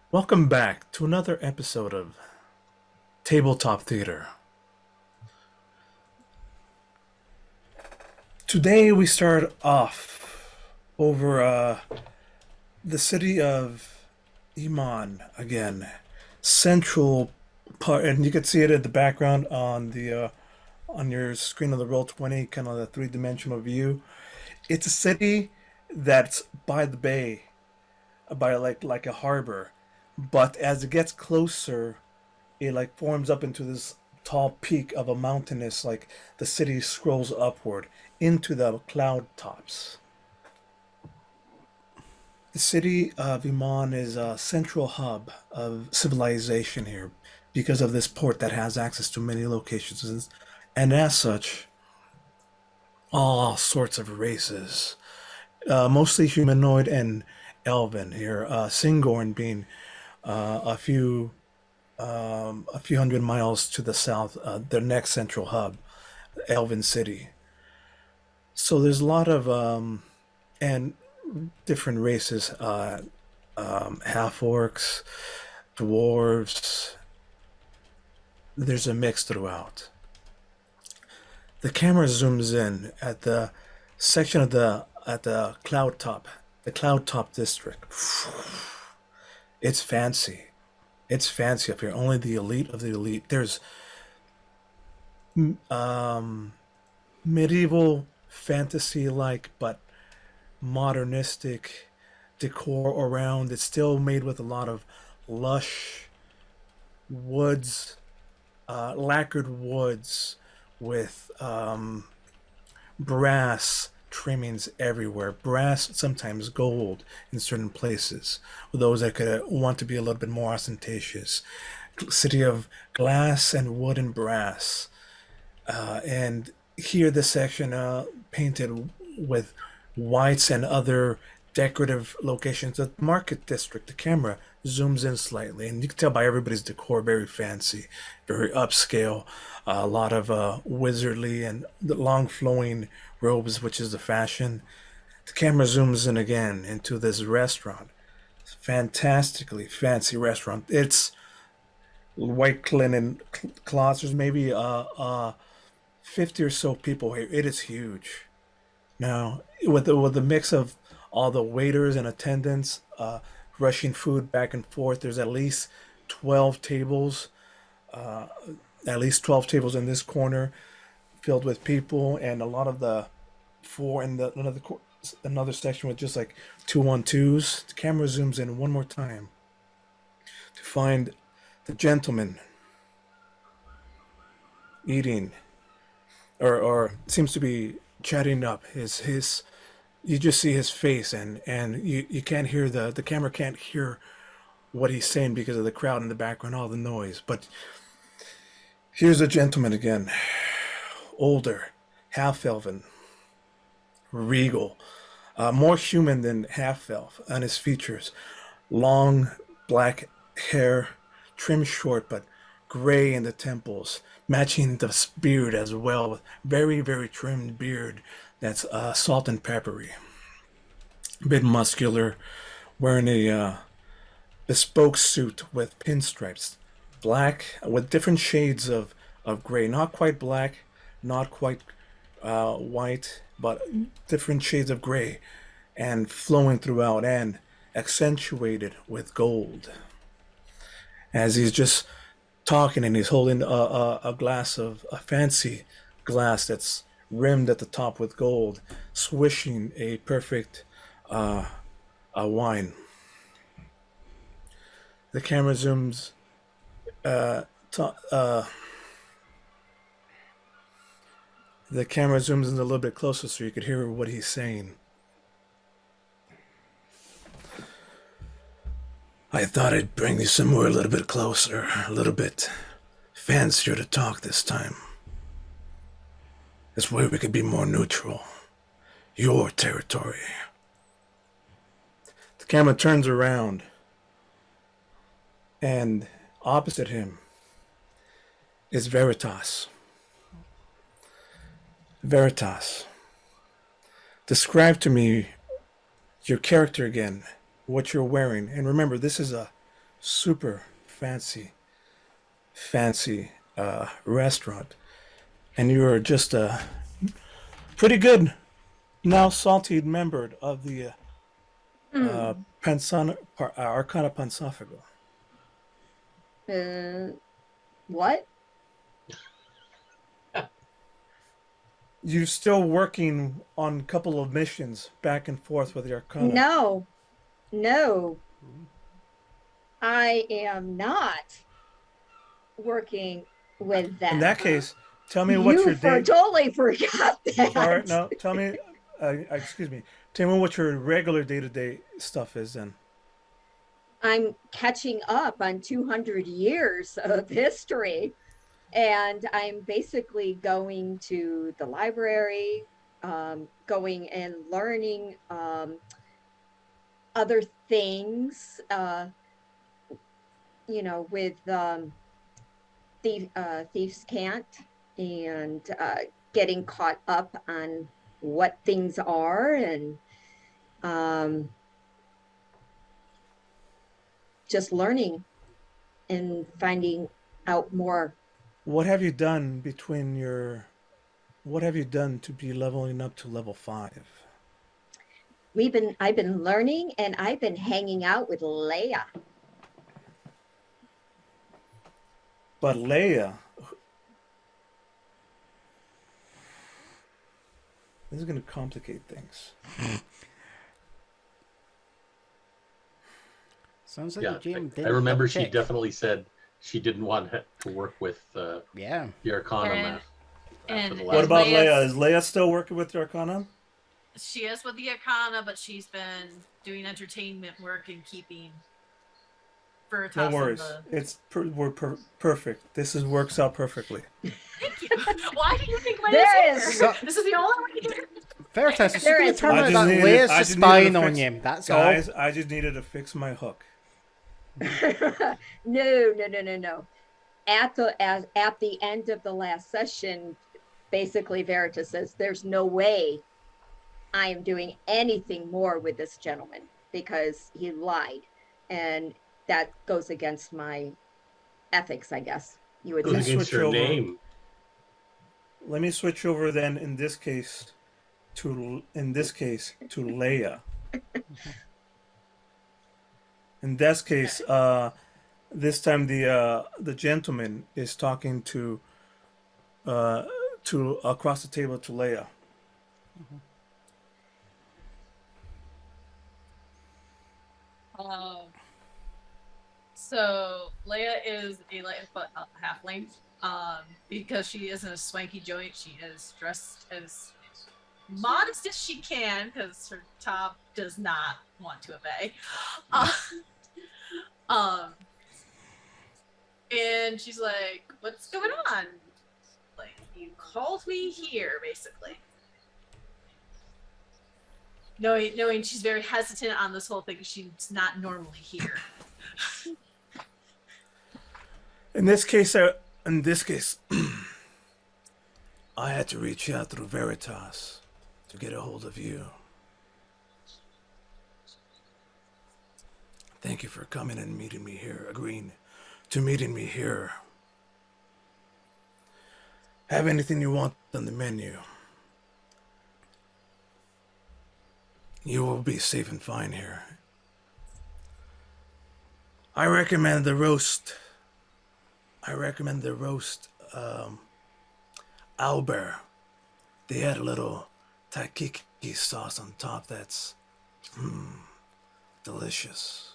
Welcome back to another episode of Tabletop Theater. Today we start off over the city of Iman again, central part, and you can see it in the background on your screen of the Roll 20, kind of the three-dimensional view. It's a city that's by the bay, by like a harbor, but as it gets closer it like forms up into this tall peak of a mountainous, like the city scrolls upward into the cloud tops. The city of Iman is a central hub of civilization here because of this port that has access to many locations, and as such all sorts of races, mostly humanoid and elven here, Singorn being uh, a few a few hundred miles to the south, their next central hub, Elven City. So there's a lot of and different races, half orcs, dwarves. There's a mix throughout. The camera zooms in at the section of the cloud top district. It's fancy. It's fancy up here. Only the elite of the elite. There's um, medieval fantasy like, but modernistic decor around. It's still made with a lot of lush woods, lacquered woods with brass trimmings everywhere. Brass, sometimes gold in certain places. Those that could want to be a little bit more ostentatious. City of glass and wood and brass. And here this section painted with whites and other decorative locations. The market district, the camera zooms in slightly, and you can tell by everybody's decor, very fancy, very upscale. A lot of wizardly and the long flowing robes, which is the fashion. The camera zooms in again into this restaurant. It's a fantastically fancy restaurant. It's white linen cloths. There's maybe 50 or so people here. It is huge. Now, with the mix of all the waiters and attendants rushing food back and forth, there's 12 tables, uh, at least 12 tables in this corner filled with people, and a lot of the four in the another section with just like two on twos. The camera zooms in one more time to find the gentleman eating, or seems to be chatting up his you just see his face, and you can't hear the camera can't hear what he's saying because of the crowd in the background, all the noise. But here's a gentleman again, older, half elven, regal, more human than half elf on his features. Long black hair, trimmed short but gray in the temples, matching the beard as well. Very, very trimmed beard that's salt and peppery. A bit muscular, wearing a bespoke suit with pinstripes, black with different shades of gray. Not quite black, not quite white, but different shades of gray, and flowing throughout and accentuated with gold. As he's just talking and he's holding a glass of a fancy glass that's rimmed at the top with gold, swishing a perfect uh, a wine. The camera zooms to, the camera zooms in a little bit closer so you could hear what he's saying. I thought I'd bring you somewhere a little bit closer, a little bit fancier to talk this time. This way we could be more neutral. Your territory. The camera turns around, and opposite him is Veritas. Veritas, describe to me your character again, what you're wearing. And remember, this is a super fancy restaurant, and you are just a pretty good now salty member of the Hmm. Arcana Pansophago. Uh, what? You're still working on a couple of missions back and forth with the Arcana. No, no, I am not working with In them. that case, tell me what You your for day. totally forgot Sorry, that. no. Tell me. Excuse me. Tell me what your regular day-to-day stuff is then. I'm catching up on 200 years of history, and I'm basically going to the library, going and learning other things, with Thieves' Cant, and getting caught up on what things are, and um, just learning and finding out more. What have you done between your? What have you done to be leveling up to level 5? I've been learning, and I've been hanging out with Leia. But Leia, this is going to complicate things. Sounds like the Yeah, GM I didn't double remember she check. definitely said she didn't want to work with Yeah. the Arcana And after the and What last and about mission. Leia? Leia's Is Leia still working with the Arcana? she is with the Arcana, but she's been doing entertainment work and keeping No Veritas on worries. the. Perfect. This works out perfectly. Thank you. Why do you think Leia's There here? is So, This is the only way to do it. Veritas, it's there going to is turn I out just that needed. Leia's I just just needed to spying on fix. you. That's Guys, all. I just needed to fix my hook. no. At the end of the last session, basically Veritas says there's no way I am doing anything more with this gentleman because he lied, and that goes against my ethics, I guess you would Let Goes me say. against switch your over. name. Let me switch over then. In this case to Leia. In this case, Okay. this time the gentleman is talking uh to across the table to Leia. Um. So Leia is a light foot halfling. Because she isn't a swanky joint, she is dressed as modest as she can because her top does not want to obey. Uh, um, and she's like, "What's going on? Like, you called me here, basically." Knowing she's very hesitant on this whole thing, she's not normally here. In this case, uh, in this case, I had to reach out through Veritas to get a hold of you. Thank you for coming and meeting me here, agreeing to meeting me here. Have anything you want on the menu. You will be safe and fine here. I recommend the roast. I recommend the roast owlbear. They had a little taikiki sauce on top that's delicious.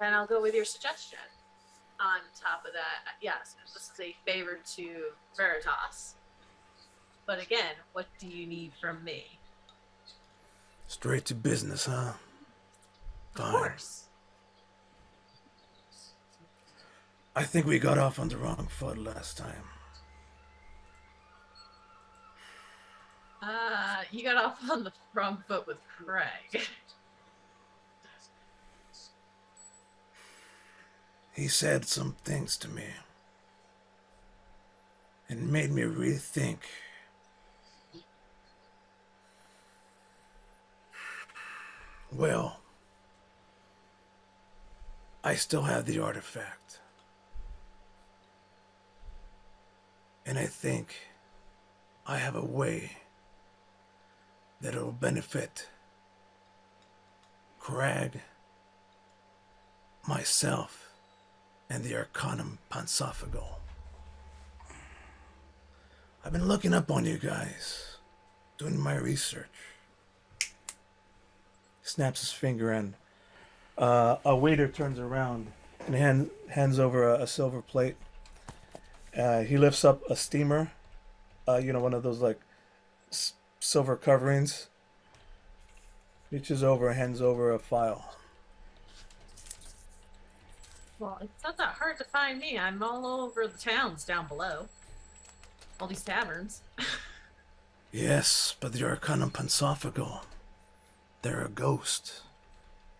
And I'll go with your suggestion. On top of that, yes, this is a favor to Veritas. But again, what do you need from me? Straight to business, huh? Of Fine. course. I think we got off on the wrong foot last time. You got off on the wrong foot with Craig. He said some things to me and made me rethink. Well, I still have the artifact. And I think I have a way that will benefit Crag, myself, and the Arcanum Pansophago. I've been looking up on you guys, doing my research. Snaps his finger and a waiter turns around and hands over a silver plate. He lifts up a steamer, one of those like silver coverings. Reaches over and hands over a file. Well, it's not that hard to find me. I'm all over the towns down below. All these taverns. Yes, but the Arcanum Pansophago, they're a ghost.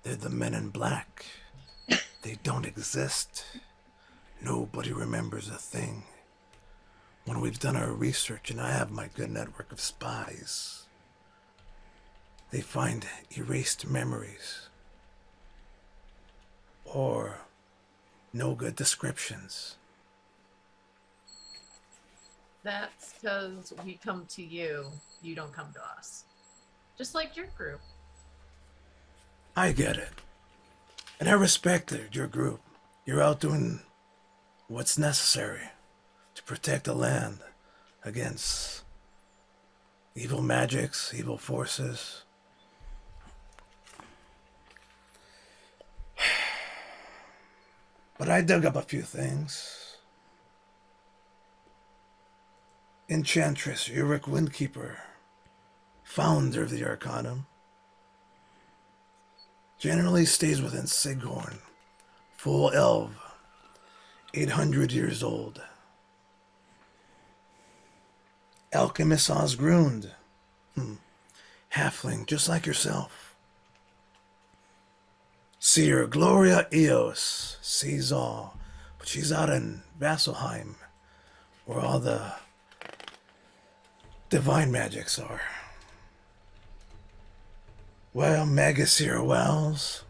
They're the men in black. They don't exist. Nobody remembers a thing. When we've done our research and I have my good network of spies, they find erased memories or no good descriptions. That's because we come to you. You don't come to us. Just like your group. I get it. And I respect it, your group. You're out doing what's necessary to protect the land against evil magics, evil forces. But I dug up a few things. Enchantress Uric Windkeeper, founder of the Arcanum, generally stays within Sighorn, full elf, 800 years old. Alchemist Osgrund, halfling just like yourself. Seer Gloria Eos sees all, but she's out in Vasselheim, where all the divine magics are. Well, Magaseer Wells,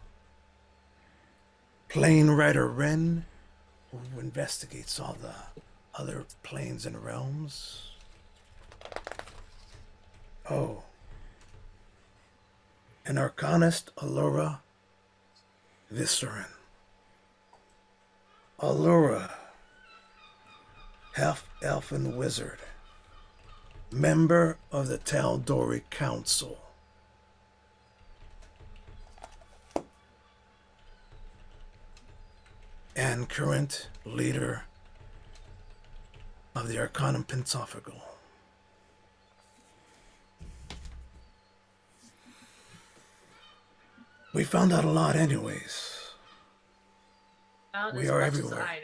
Plane Rider Wren, who investigates all the other planes and realms. Oh, an Arcanist Allura Viscerin. Allura, half-elfin wizard, member of the Taldori Council. And current leader of the Arcanum Pansophago. We found out a lot anyways. Found We as are much everywhere. As I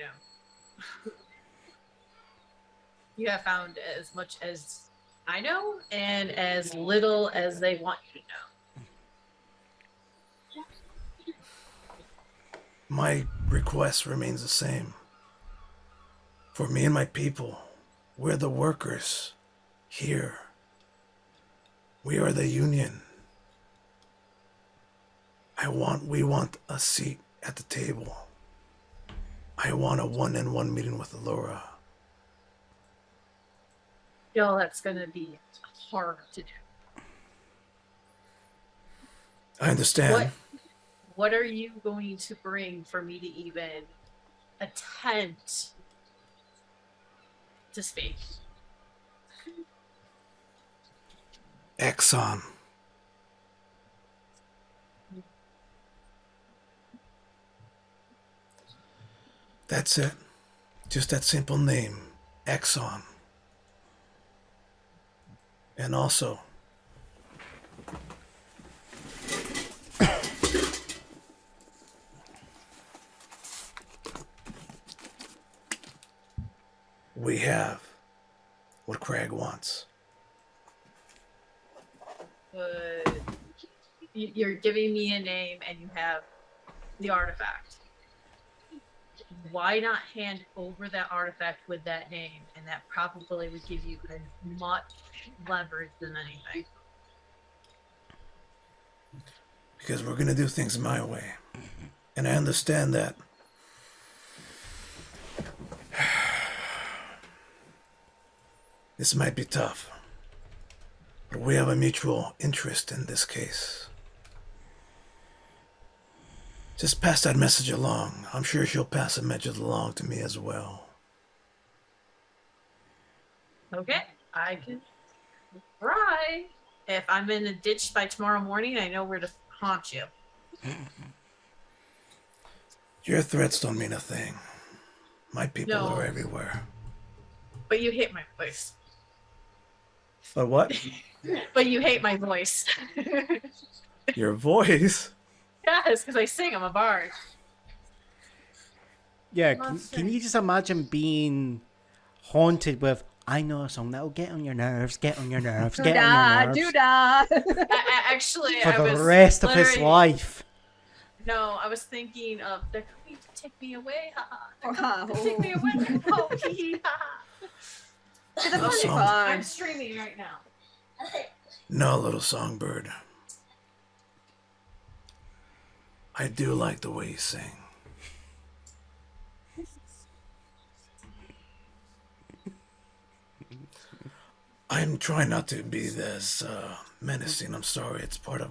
know. You have found as much as I know and as little as they want you to know. My request remains the same. For me and my people, we're the workers here. We are the union. We want a seat at the table. I want a one-on-one meeting with Allura. Yo, that's gonna be hard to do. I understand. What are you going to bring for me to even attempt to speak? Exxon. That's it. Just that simple name, Exxon. And also, we have what Craig wants. But you're giving me a name and you have the artifact. Why not hand over that artifact with that name? And that probably would give you as much leverage than anything. Because we're going to do things my way. And I understand that. This might be tough, but we have a mutual interest in this case. Just pass that message along. I'm sure she'll pass the message along to me as well. Okay, I can try. If I'm in a ditch by tomorrow morning, I know where to haunt you. Your threats don't mean a thing. My people No. are everywhere. But you hate my voice. But what? But you hate my voice. Your voice? Yes, because I sing. I'm a bard. Yeah, Monster. can you just imagine being haunted with, I know a song that'll get on your nerves, get on your nerves, get on your nerves Doo-dah. Actually, for I the was rest of his literally- life. No, I was thinking of they're coming to take me away. They're Oh, coming to take me away. Oh, hee hee ha. It's a Little funny song. I'm song. streaming right now. No, little songbird. I do like the way you sing. I'm trying not to be this menacing. I'm sorry. It's part of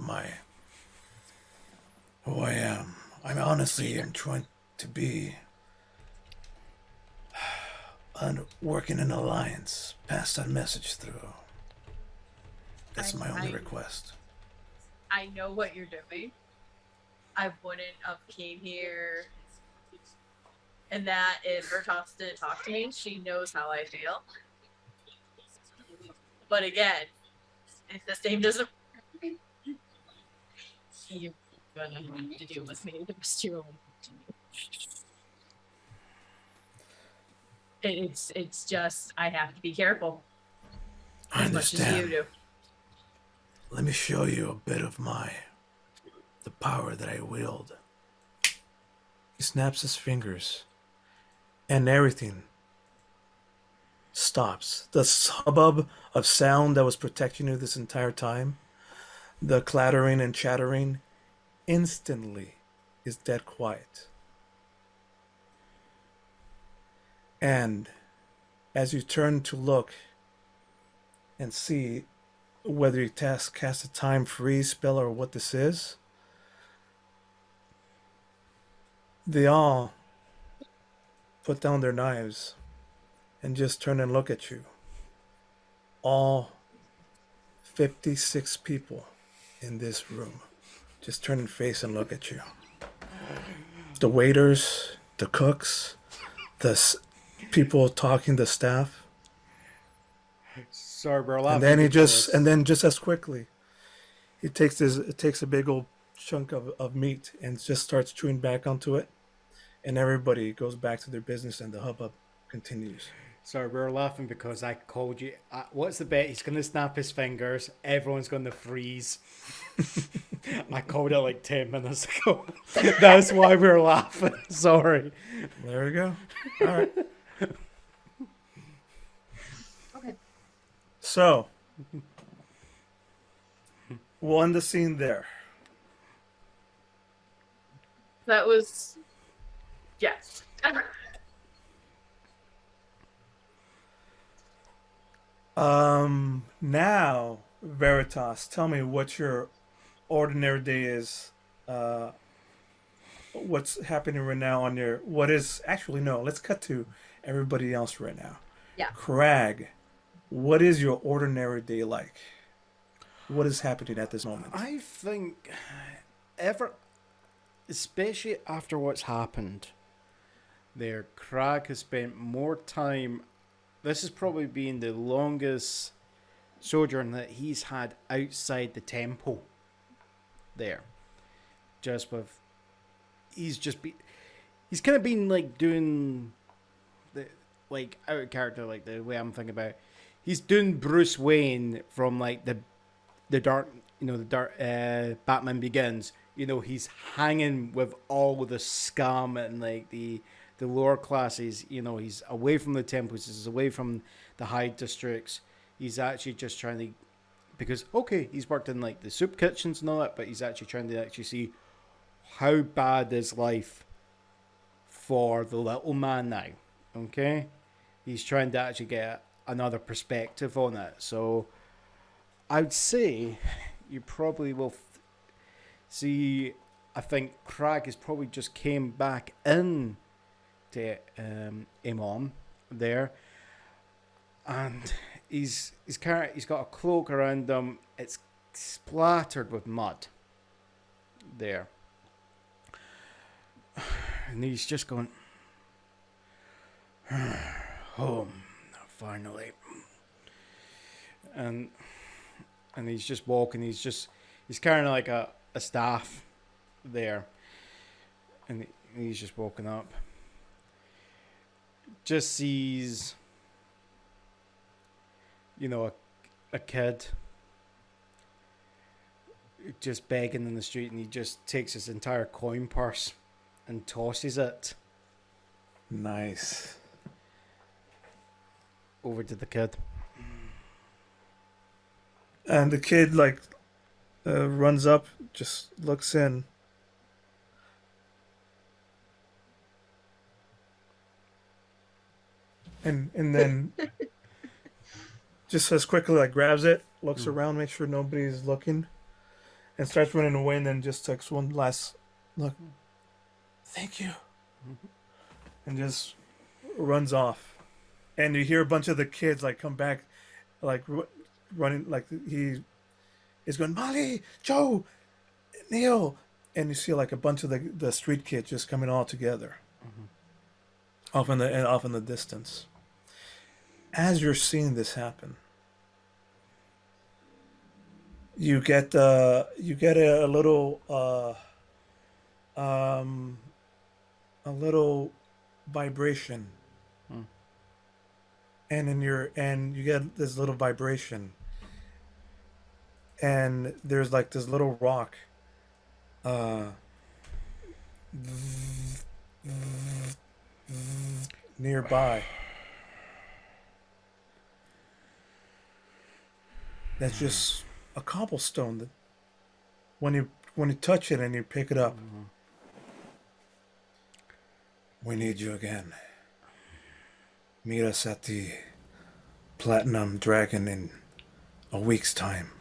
who I am. I'm honestly am trying to be working an alliance. Pass that message through. That's my only request. I know what you're doing. I wouldn't have came here. And that if Bertos didn't talk to me, she knows how I feel. But again, if the same doesn't you're gonna have to deal with me the rest of your own. It's just I have to be careful I as much as you understand. do. Let me show you a bit of the power that I wield. He snaps his fingers, and everything stops. The hubbub of sound that was protecting you this entire time, the clattering and chattering, instantly is dead quiet. And as you turn to look and see whether you cast a time freeze spell or what this is, they all put down their knives and just turn and look at you. All 56 people in this room just turn and face and look at you. The waiters, the cooks, people talking, the staff. Sorry, we're laughing. And then just as quickly, he takes a big old chunk of meat and just starts chewing back onto it, and everybody goes back to their business and the hubbub continues. Sorry, we were laughing because I called you. What's the bet? He's going to snap his fingers. Everyone's going to freeze. I called it like 10 minutes ago. That's why we were laughing. Sorry. There we go. All right. Okay. So, we'll end the scene there. That was yes. Now, Veritas, tell me what your ordinary day is. What's happening right now on your? What is actually no? Let's cut to everybody else right now. Yeah. Crag, what is your ordinary day like? What is happening at this moment? I think, especially after what's happened, there, Crag has spent more time. This has probably been the longest sojourn that he's had outside the temple. There, just with, he's kind of been like doing the like out of character, like the way I'm thinking about it. He's doing Bruce Wayne from like the dark, Batman Begins. He's hanging with all the scum and like the lower classes. He's away from the temples. He's away from the high districts. He's actually just trying to, because okay, he's worked in like the soup kitchens and all that, but he's actually trying to actually see how bad is life for the little man now? Okay? He's trying to actually get another perspective on it. So I'd say you probably will see. I think Crag has probably just came back in to Imam there, and he's got a cloak around him. It's splattered with mud there, and he's just going home finally, and he's just walking. He's carrying like a staff there, and he's just walking up. Just sees, a kid just begging in the street, and he just takes his entire coin purse and tosses it Nice. over to the kid. And the kid like runs up, just looks in. And then just as quickly like grabs it, looks around, makes sure nobody's looking, and starts running away, and then just takes one last look. Thank you. And just runs off. And you hear a bunch of the kids like come back, like running, like he is going, Molly, Joe, Neil, and you see like a bunch of the street kids just coming all together, off in the distance. As you're seeing this happen, you get a little vibration, and you get this little vibration, and there's like this little rock nearby. That's just a cobblestone that when you touch it and you pick it up, we need you again. Meet us at the Platinum Dragon in a week's time.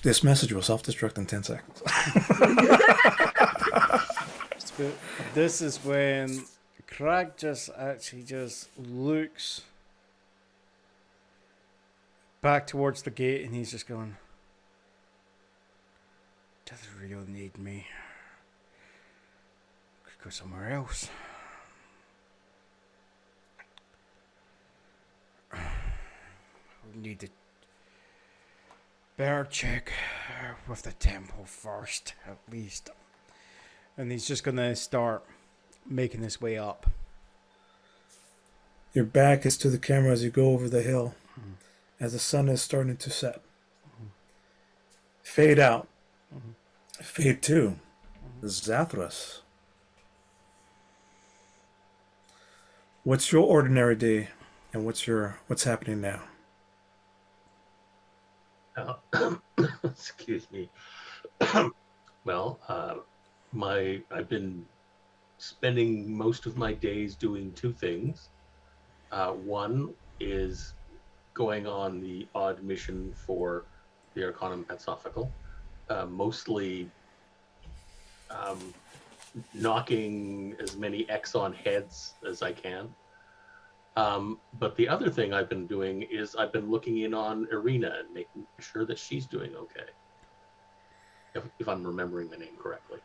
This message will self-destruct in 10 seconds. This is when Crag just looks back towards the gate, and he's just going, "Do they really need me? Could go somewhere else." We need to better check with the temple first, at least. And he's just gonna start making his way up. Your back is to the camera as you go over the hill, as the sun is starting to set. Fade out. Fade to Zathras. What's your ordinary day, and what's happening now? Excuse me. Well, I've been spending most of my days doing two things. One is going on the odd mission for the Arcanum Patsophical, mostly knocking as many Exxon heads as I can. But the other thing I've been doing is I've been looking in on Irina and making sure that she's doing okay. If I'm remembering the name correctly.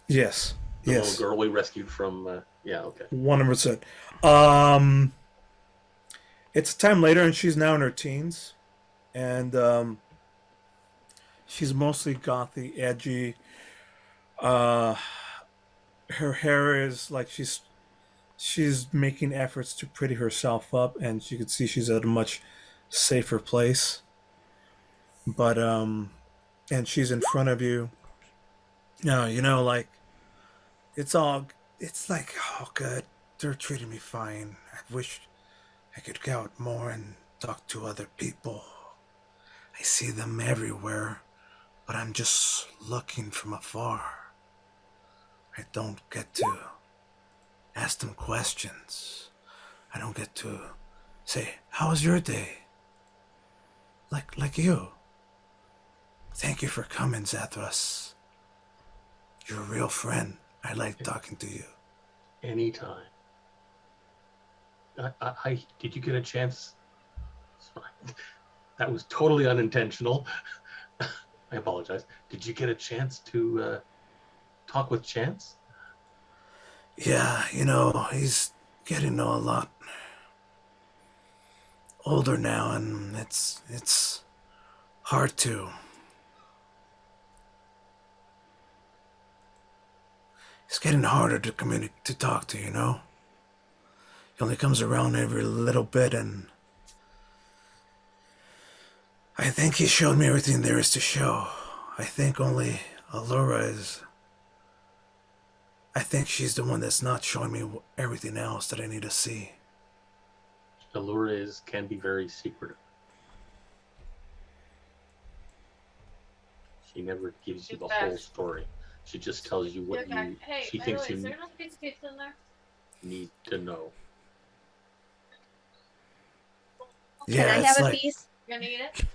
Yes. The Yes. little girl we rescued from, yeah, okay. 100%. It's a time later, and she's now in her teens, and she's mostly gothy, edgy. Her hair is like she's making efforts to pretty herself up, and you can see she's at a much safer place. But and she's in front of you. No, like it's like, oh good, they're treating me fine. I wish I could go out more and talk to other people. I see them everywhere, but I'm just looking from afar. I don't get to ask them questions. I don't get to say, "How was your day?" Like you. Thank you for coming, Zathras. You're a real friend. I like talking to you. Anytime. Did you get a chance? That was totally unintentional. I apologize. Did you get a chance to talk with Chance? Yeah, he's getting a lot older now, and it's hard to. It's getting harder to communicate, to talk to, He only comes around every little bit, and I think he showed me everything there is to show. I think only Allura is. I think she's the one that's not showing me everything else that I need to see. Allura can be very secretive. She never gives you the whole story. She just tells you what she thinks you is there another piece of pizza in there? need to know. Yeah, Can I it's have a like. piece? You're gonna eat it?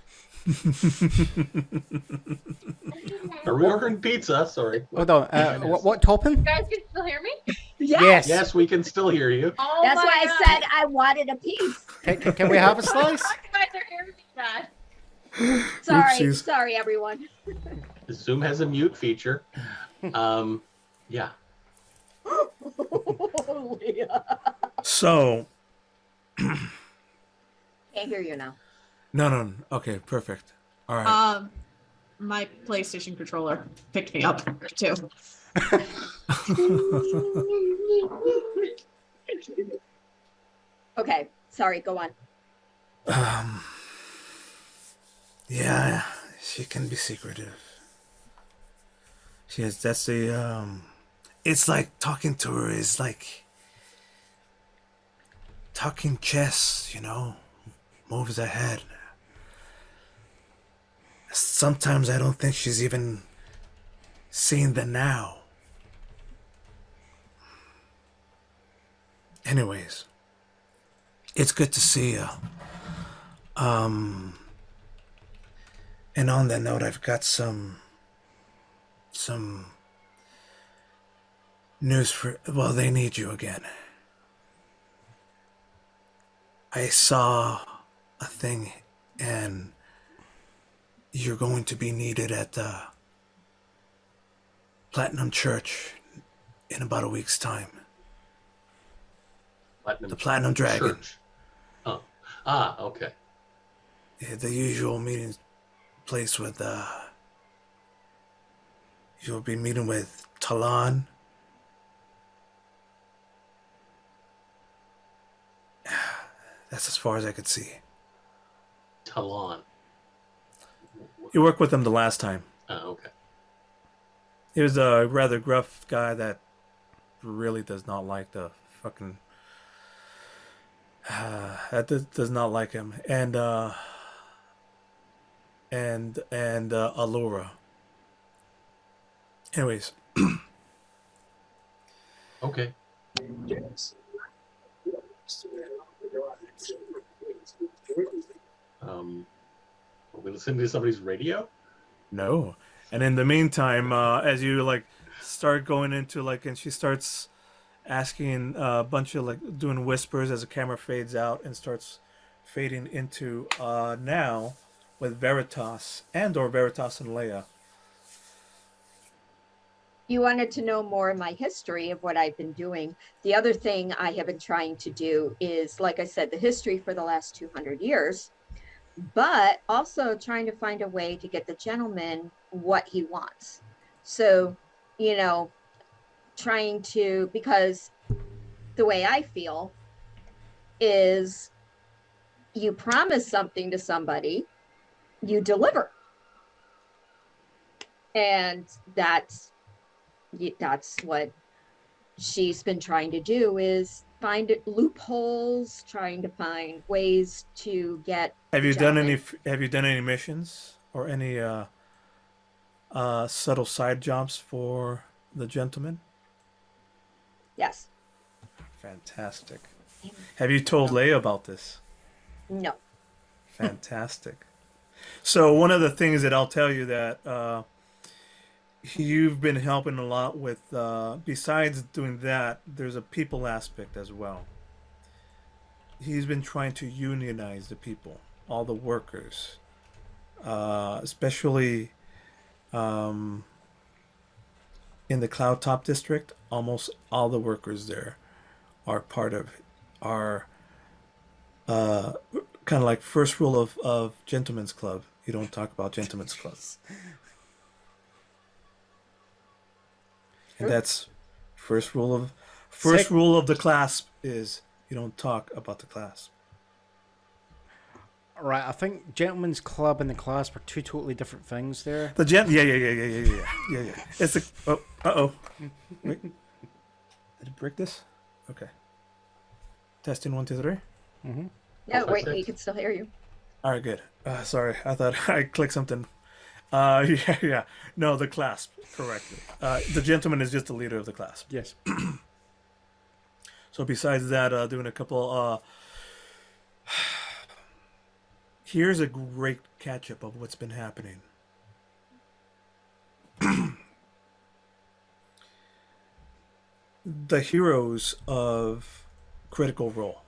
Are we ordering pizza? Sorry. Hold on. What topping? You guys can still hear me? Yes. Yes, we can still hear you. Oh That's my why God. I said I wanted a piece. Can we have a slice? You guys are hearing me bad. Sorry, Oopsies. sorry, everyone. Zoom has a mute feature. Yeah. Leah. So, Can't hear you now. no. Okay, perfect. All right. My PlayStation controller picked me up too. Okay, sorry, go on. Yeah, she can be secretive. She is. That's the. It's like talking to her is like talking chess. Moves ahead. Sometimes I don't think she's even seeing the now. Anyways, it's good to see you. And on that note, I've got some news for. Well, they need you again. I saw a thing, and you're going to be needed at the Platinum Church in about a week's time. The Platinum Dragon. Church. Oh. Okay. Yeah, the usual meeting place with you'll be meeting with Talon. That's as far as I could see. Talon. You worked with him the last time. Okay. He was a rather gruff guy that really does not like the fucking. Does not like him, and Allura. Anyways, Okay. Are we listening to somebody's radio? no. And in the meantime, as you start going into and she starts asking a bunch of doing whispers as the camera fades out and starts fading into now with Veritas and Leia. You wanted to know more of my history of what I've been doing. The other thing I have been trying to do is, like I said, the history for the last 200 years, but also trying to find a way to get the gentleman what he wants. So, trying to, because the way I feel is you promise something to somebody, you deliver. And that's what she's been trying to do, is find loopholes, trying to find ways to get. Have the you done gentleman- any missions or any subtle side jobs for the gentleman? Yes. Fantastic. Have you told Leia about this? No. Fantastic. So one of the things that I'll tell you that you've been helping a lot with, besides doing that, there's a people aspect as well. He's been trying to unionize the people, all the workers, especially in the Cloud Top district. Almost all the workers there are part of our kind of like first rule of Gentlemen's Club. You don't talk about Gentlemen's Club. And that's first rule of the clasp is you don't talk about the clasp. Right, I think Gentlemen's Club and the Clasp are two totally different things there. Yeah. It's a wait. Did it break this? Okay. Testing 1, 2, 3. Mm-hmm. Yeah, wait, Perfect. we can still hear you. All right, good. Sorry, I thought I clicked something. Yeah. No, the clasp correctly. The gentleman is just the leader of the clasp. Yes. So besides that, doing a couple. Here's a great catch up of what's been happening. The heroes of Critical Role.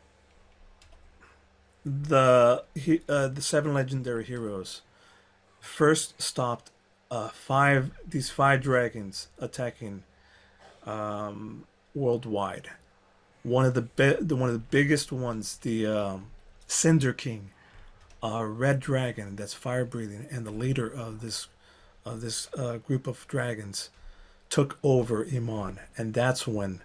The 7 legendary heroes first stopped these five dragons attacking worldwide. One of the biggest ones, the Cinder King, a red dragon that's fire breathing, and the leader of this group of dragons, took over Iman, and that's when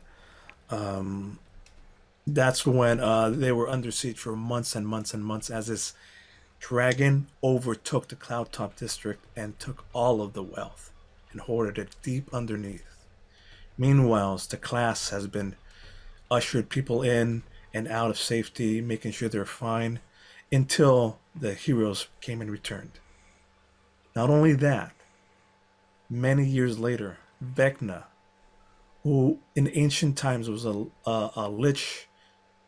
they were under siege for months and months and months as this dragon overtook the Cloud Top district and took all of the wealth and hoarded it deep underneath. Meanwhile, the class has been ushered people in and out of safety, making sure they're fine, until the heroes came and returned. Not only that, many years later, Vecna, who in ancient times was a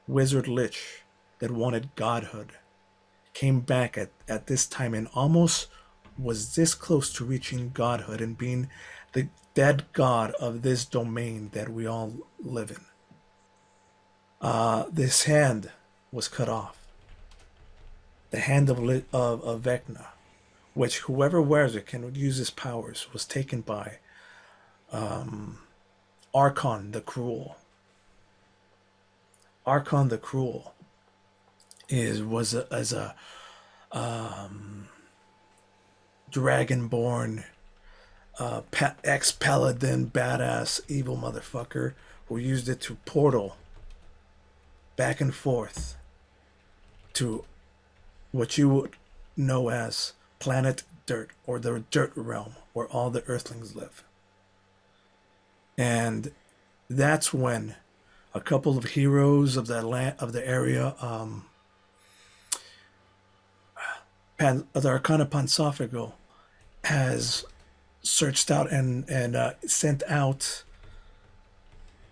wizard lich that wanted godhood, came back at this time and almost was this close to reaching godhood and being the dead god of this domain that we all live in. This hand was cut off. The hand of Vecna, which whoever wears it can use his powers, was taken by Archon the Cruel. Archon the Cruel was a dragonborn ex-paladin badass evil motherfucker who used it to portal back and forth to what you would know as planet Dirt, or the Dirt Realm, where all the Earthlings live. And that's when a couple of heroes of the area, the Arcana Pansophago, has searched out and sent out.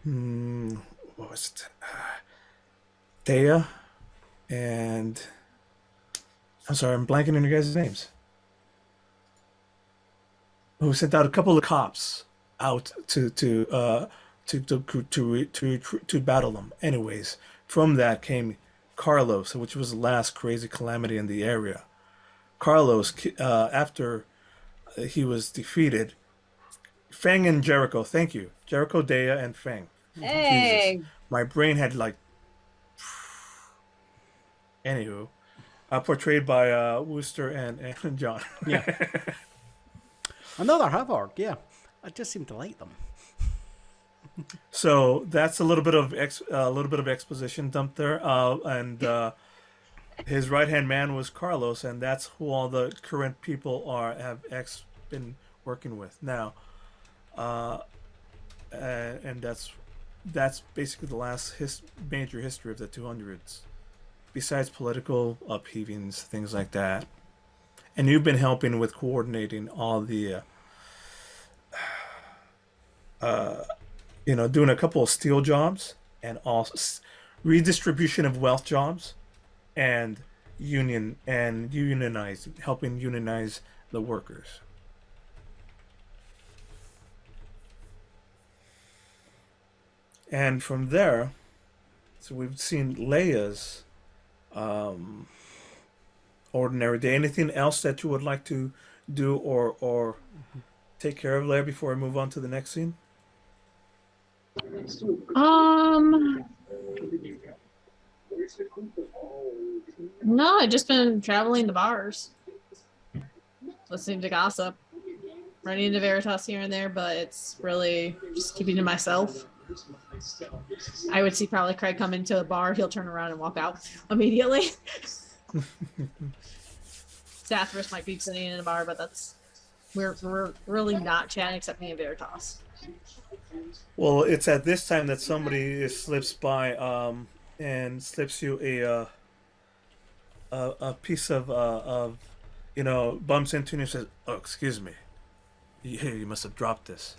What was it? Thea and I'm sorry, I'm blanking on your guys' names. Who sent out a couple of cops out to battle them. Anyways, from that came Carlos, which was the last crazy calamity in the area. Carlos, after he was defeated, Fang and Jericho. Thank you, Jericho, Dea, and Fang. Hey, Jesus. My brain had like. Anywho, portrayed by Wooster and John. Yeah. Another Havard, yeah. I just seem to like them. So that's a little bit of exposition dumped there, and his right hand man was Carlos, and that's who all the current people have been working with now, and that's that's basically the last major history of the 200s. Besides political upheavings, things like that. And you've been helping with coordinating all the, doing a couple of steel jobs and also redistribution of wealth jobs and helping unionize the workers. And from there, so we've seen Leia's ordinary day. Anything else that you would like to do or take care of, Leia, before I move on to the next scene? Um, no, I've just been traveling to bars, listening to gossip, running into Veritas here and there, but it's really just keeping to myself. I would see probably Craig come into a bar, he'll turn around and walk out immediately. Zathras might be sitting in a bar, but we're really not chatting except me and Veritas. Well, it's at this time that somebody slips by and slips you a piece of bumps into you and says, "Oh, excuse me, you must have dropped this,"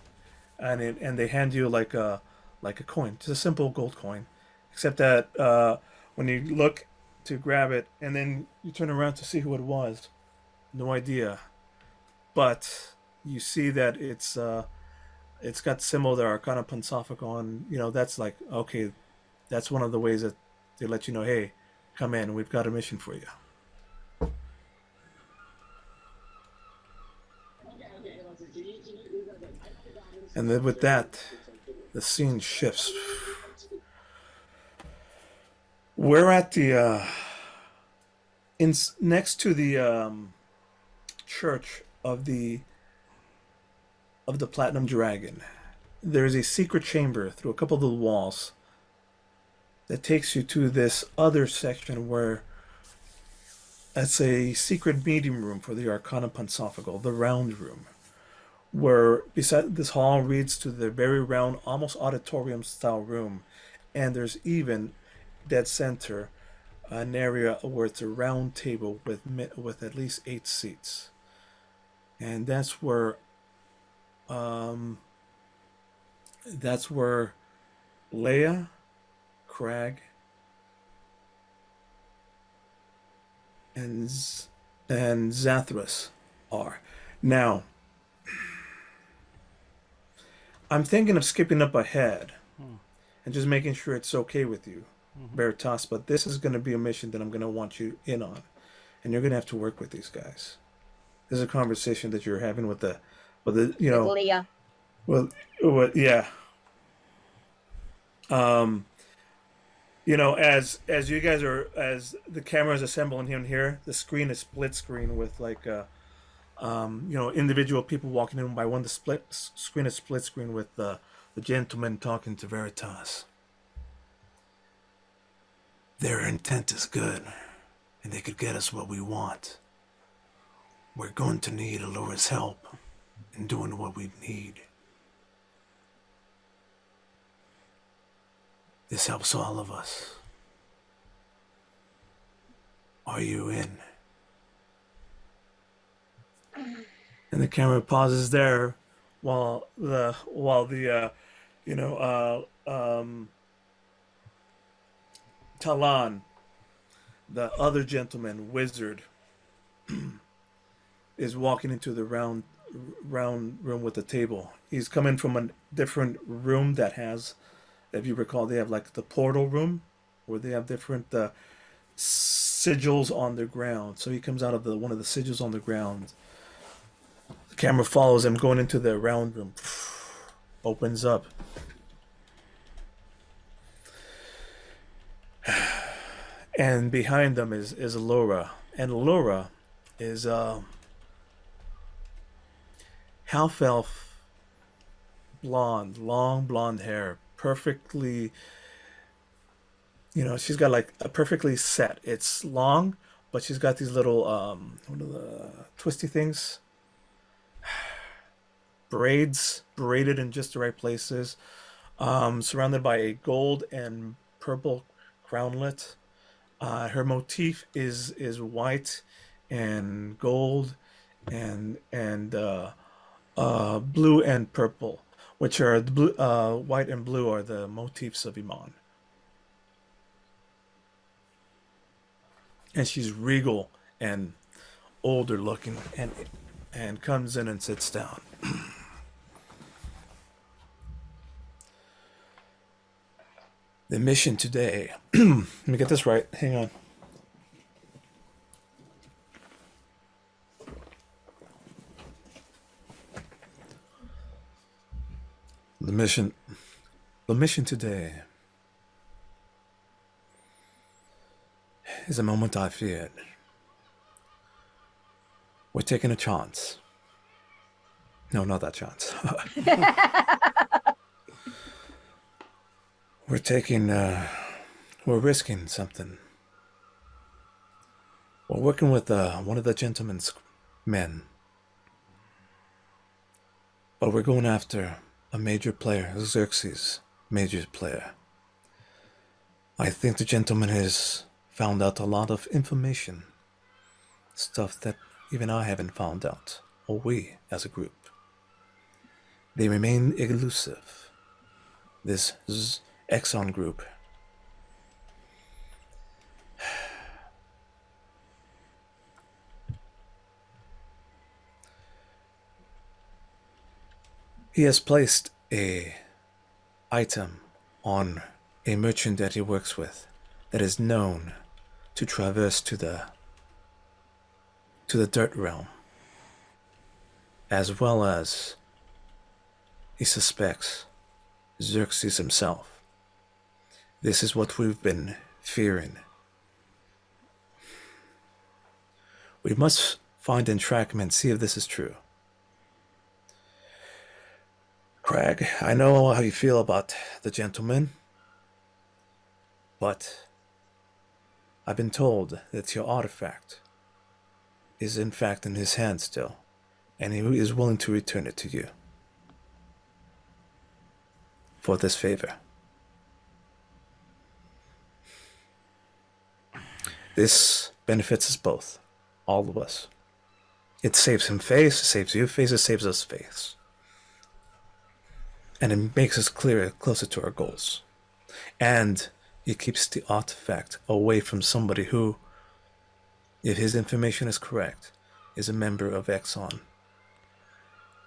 and they hand you like a coin, just a simple gold coin, except that when you look to grab it and then you turn around to see who it was, no idea, but you see that it's got symbol there, Arcana Pontifical, and that's like, okay, that's one of the ways that they let you know, hey, come in, we've got a mission for you. And then with that, the scene shifts. We're at the next to the church of the Platinum Dragon. There's a secret chamber through a couple of the walls that takes you to this other section where it's a secret meeting room for the Arcana Pontifical, the round room, where beside this hall leads to the very round, almost auditorium style room, and there's even dead center an area where it's a round table with at least 8 seats, and that's where Leia, Crag, and Zathras are. Now, I'm thinking of skipping up ahead and just making sure it's okay with you, Veritas, but this is going to be a mission that I'm going to want you in on, and you're going to have to work with these guys. This is a conversation that you're having with the Leah. Well, yeah. As you guys as the camera is assembling him here, the screen is split screen with like, individual people walking in by one. The screen is split screen with the gentleman talking to Veritas. Their intent is good, and they could get us what we want. We're going to need Alora's help in doing what we need. This helps all of us. Are you in? And the camera pauses there while the Talan, the other gentleman, wizard, is walking into the round room with the table. He's coming from a different room that has, if you recall, they have like the portal room where they have different sigils on the ground. So he comes out of one of the sigils on the ground. The camera follows him going into the round room. Opens up. And behind them is Laura. And Laura is half elf, blonde, long blonde hair, perfectly, she's got like a perfectly set. It's long, but she's got these little what are the twisty things? Braids braided in just the right places. surrounded by a gold and purple crownlet. Her motif is white and gold and blue and purple, which are the blue, white and blue are the motifs of Iman. And she's regal and older looking, and comes in and sits down. The mission today. Let me get this right. Hang on. The mission. The mission today is a moment I feared. We're taking a chance. No, not that chance. We're risking something. We're working with one of the gentleman's men. But we're going after a major player, Xerxes, major player. I think the gentleman has found out a lot of information. Stuff that even I haven't found out, or we as a group. They remain elusive. This Exxon group. He has placed a item on a merchant that he works with that is known to traverse to the dirt realm, as well as he suspects Xerxes himself. This is what we've been fearing. We must find and track him and see if this is true. Crag, I know how you feel about the gentleman, but I've been told that your artifact is in fact in his hand still, and he is willing to return it to you for this favor. This benefits us both, all of us. It saves him face, it saves you face, it saves us face. And it makes us closer to our goals. And it keeps the artifact away from somebody who, if his information is correct, is a member of Exxon.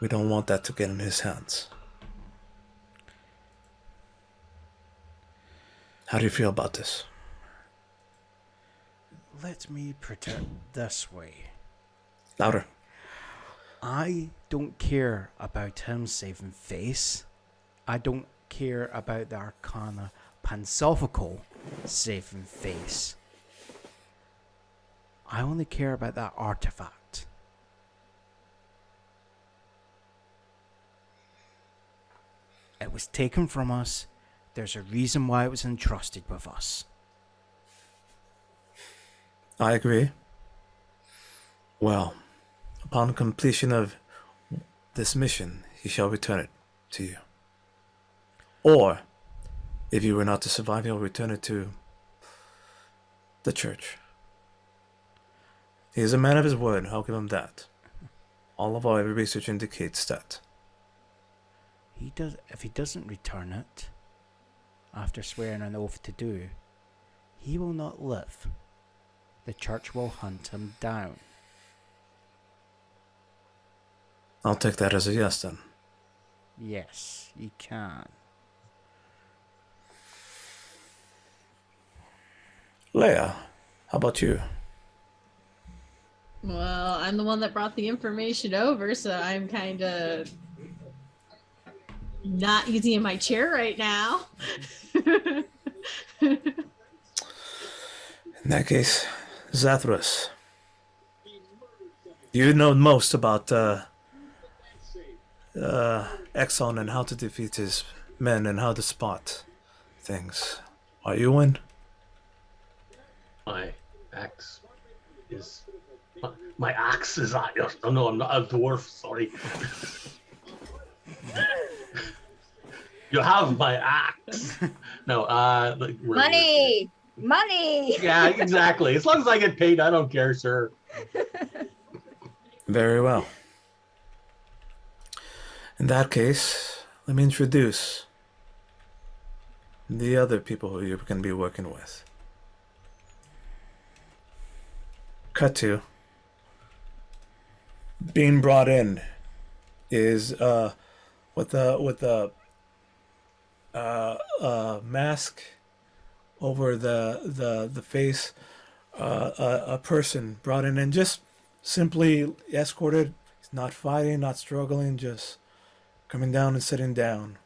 We don't want that to get in his hands. How do you feel about this? Let me put it this way. Louder. I don't care about him saving face. I don't care about the Arcana Pansophical saving face. I only care about that artifact. It was taken from us. There's a reason why it was entrusted with us. I agree. Well, upon completion of this mission, he shall return it to you. Or, if you were not to survive, he'll return it to the church. He is a man of his word, I'll give him that. All of our research indicates that. If he doesn't return it, after swearing an oath to do, he will not live. The church will hunt him down. I'll take that as a yes then. Yes, you can. Leia, how about you? Well, I'm the one that brought the information over, so I'm kind of not easy in my chair right now. In that case, Zathras, you know most about Exxon and how to defeat his men and how to spot things. Are you in? My axe is. My axe is. Oh no, I'm not a dwarf. Sorry. You have my axe. No, like, Money, money. Yeah, exactly. As long as I get paid, I don't care, sir. Very well. In that case, let me introduce the other people who you're going to be working with. Cut to being brought in is with the mask over the face, a person brought in and just simply escorted. He's not fighting, not struggling, just coming down and sitting down.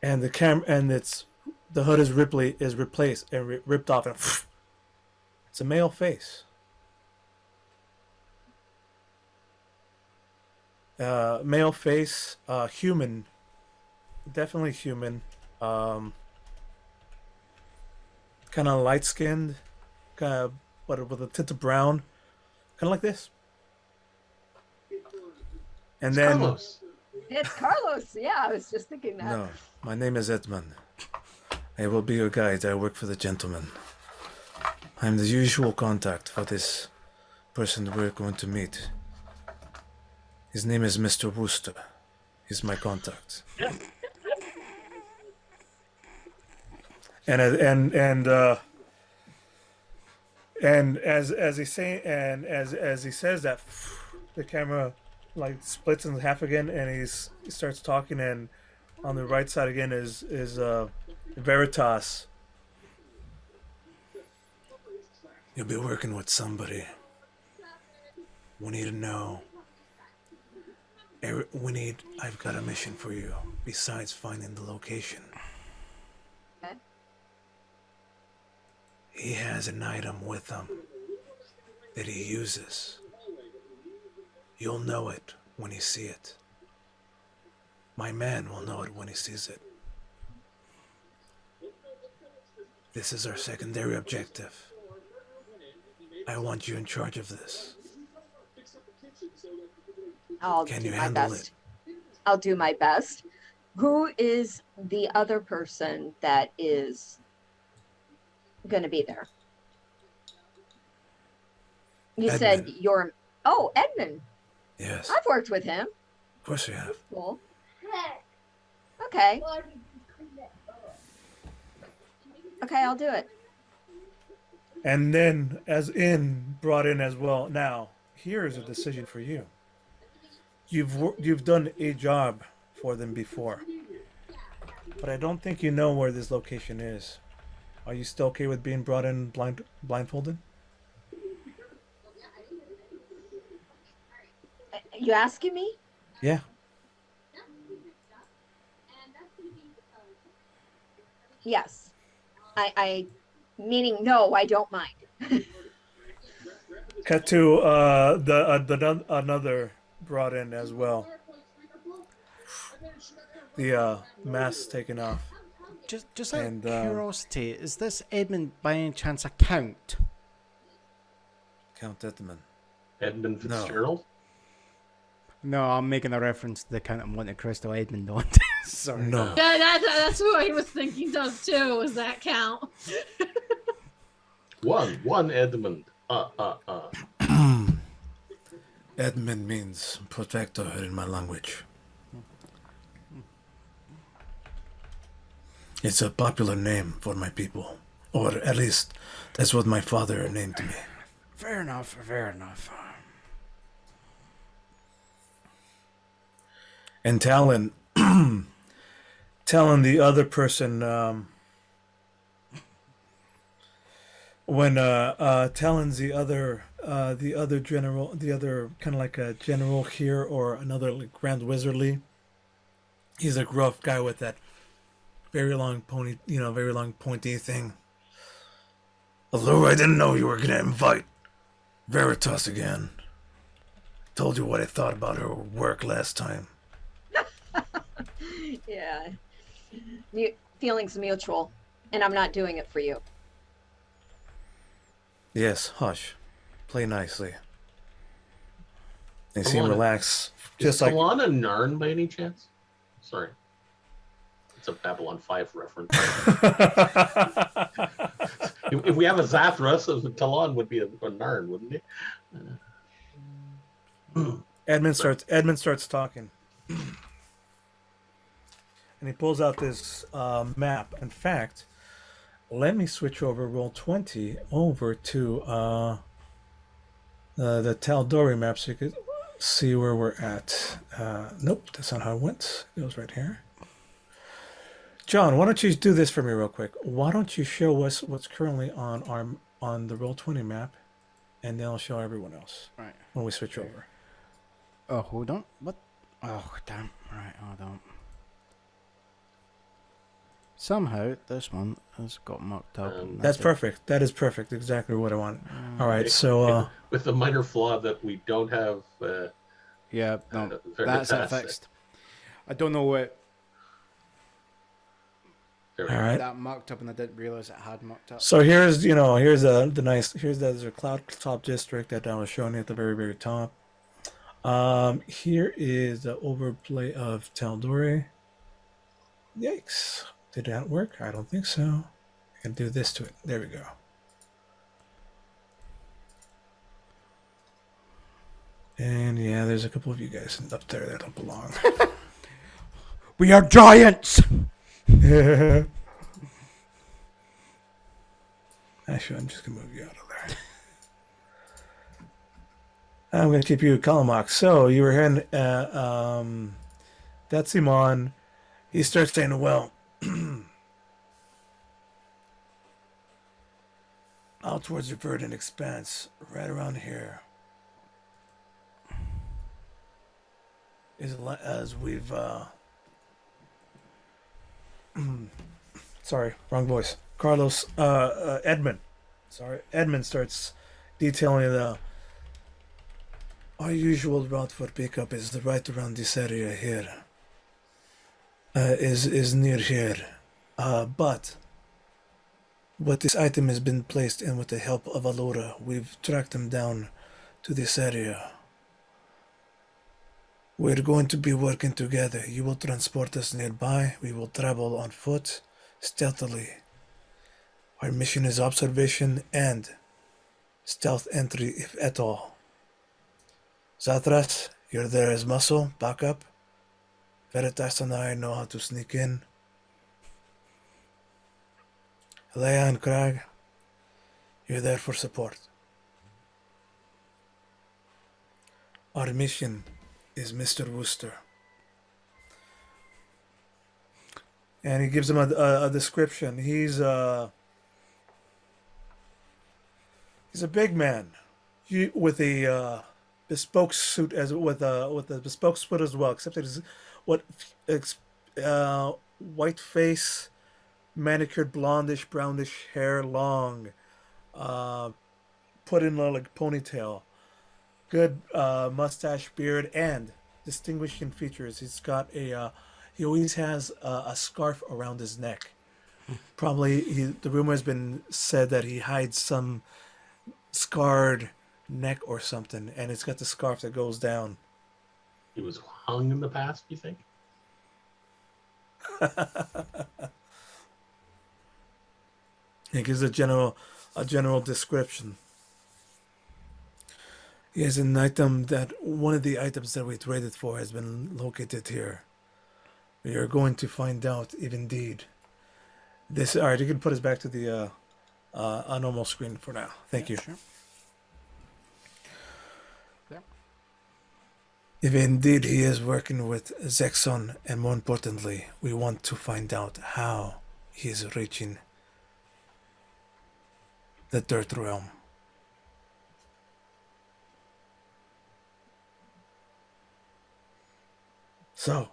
And the hood is replaced and ripped off, and it's a male face. Male face, human, definitely human. Kind of light skinned, kind of, but with a tint of brown, kind of like this. And then, Carlos. It's Carlos. Yeah, I was just thinking that. no, my name is Edmund. I will be your guide. I work for the gentleman. I'm the usual contact for this person we're going to meet. His name is Mr. Wooster. He's my contact. And as he says that, the camera like splits in half again, and he starts talking, and on the right side again is Veritas. You'll be working with somebody. We need to know. I've got a mission for you, besides finding the location. Okay. He has an item with him that he uses. You'll know it when you see it. My man will know it when he sees it. This is our secondary objective. I want you in charge of this. Can you handle it? I'll do my best. Who is the other person that is going to be there? You said Edmund. you're... Oh, Edmund. Yes, I've worked with him. of course you have. Cool. Okay. Okay, I'll do it. And then, brought in as well. Now, here is a decision for you. You've done a job for them before, but I don't think you know where this location is. Are you still okay with being brought in blindfolded? You asking me? Yeah. Yes. I meaning no, I don't mind. Cut to another brought in as well. The mask taken off. Just out And, of curiosity, is this Edmund by any chance a count? Count Edmund. Edmund Fitzgerald. No, I'm making a reference to the Count of Monte Cristo Edmund on. Sorry. No. Yeah, that's who I was thinking of too. Was that count? One Edmund. Edmund means protector in my language. It's a popular name for my people, or at least that's what my father named me. Fair enough, fair enough. And telling the other person when telling the other general, the other kind of like a general here, or another like Grand Wizardly. He's a gruff guy with that very long very long pointy thing. Although I didn't know you were gonna invite Veritas again. Told you what I thought about her work last time. Yeah. Feelings mutual, and I'm not doing it for you. Yes, hush. Play nicely. They Come seem on. relaxed. Is Just like Kalana Narn by any chance? Sorry. It's a Babylon 5 reference. If we have a Zathras, Talon would be a Narn, wouldn't he? Edmund starts talking. And he pulls out this map. In fact, let me switch over roll 20 over to the Taldori map so you could see where we're at. Nope, that's not how it went. It goes right here. John, why don't you do this for me real quick? Why don't you show us what's currently on the roll 20 map, and then I'll show everyone else Right. when we switch over. Oh, hold on. What? Oh, damn. Right, hold on. Somehow, this one has got mucked up. That's perfect. That is perfect. Exactly what I want. All right, so with the minor flaw that we don't have. Yeah, no, Veritas. that's it fixed. I don't know what all right. that mucked up, and I didn't realize it had mucked up. So here's the cloud top district that I was showing you at the very, very top. Here is the overplay of Taldori. Yikes. Did that work? I don't think so. I can do this to it. There we go. And yeah, there's a couple of you guys up there that don't belong. We are giants! Actually, I'm just going to move you out of there. I'm going to keep you Kalamak. So you were hearing that's Simon. He starts saying, well, out towards the verdant expanse, right around here, is as we've sorry, wrong voice. Carlos, Edmund. Sorry, Edmund starts detailing our usual route for pickup is right around this area here. Is near here, but what this item has been placed in with the help of Alora, we've tracked them down to this area. We're going to be working together. You will transport us nearby. We will travel on foot, stealthily. Our mission is observation and stealth entry, if at all. Zathras, you're there as muscle, backup. Veritas and I know how to sneak in. Leia and Crag, you're there for support. Our mission is Mr. Wooster. And he gives him a description. He's a big man, with a bespoke suit with a bespoke suit as well. Except it is white face, manicured blondish brownish hair, long, put in like ponytail, good mustache, beard, and distinguishing features. He's got he always has a scarf around his neck. Probably the rumor has been said that he hides some scarred neck or something, and it's got the scarf that goes down. He was hung in the past, you think? He gives a general description. He has an item one of the items that we traded for has been located here. We are going to find out if indeed this. All right, you can put us back to the normal screen for now. Thank you. Sure. Yeah. If indeed he is working with Zexon, and more importantly, we want to find out how he is reaching the Dirt Realm. So,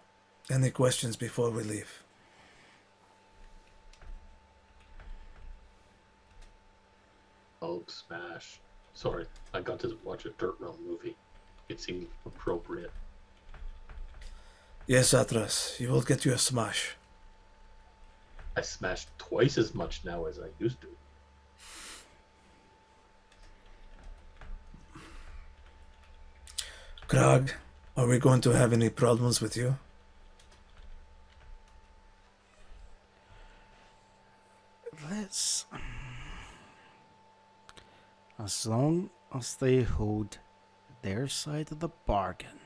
any questions before we leave? Oh, smash. Sorry, I got to watch a Dirt Realm movie. It seemed appropriate. Yes, Atras, you will get you a smash. I smash twice as much now as I used to. Krag, are we going to have any problems with you? As long as they hold their side of the bargain,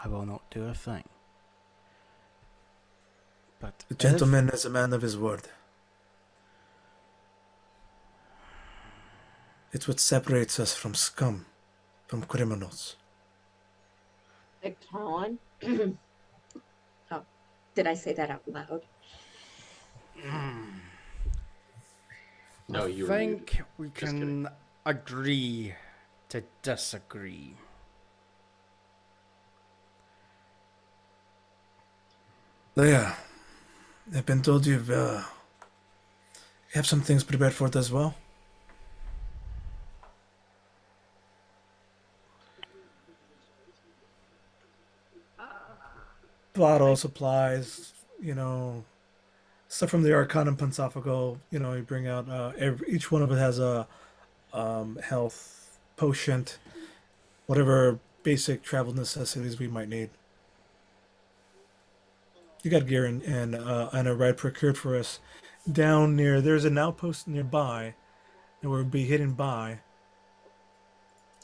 I will not do a thing. But The gentleman is a man of his word. It's what separates us from scum, from criminals. Like Colin. Oh, did I say that out loud? No, I you were muted. think we Just kidding. can agree to disagree. Leia, I've been told you have some things prepared for it as well. Bottle supplies, stuff from the Arcanum Pontifical. You bring out each one of it has a health potion, whatever basic travel necessities we might need. You got gear and a ride procured for us down near. There's an outpost nearby that we'll be hidden by.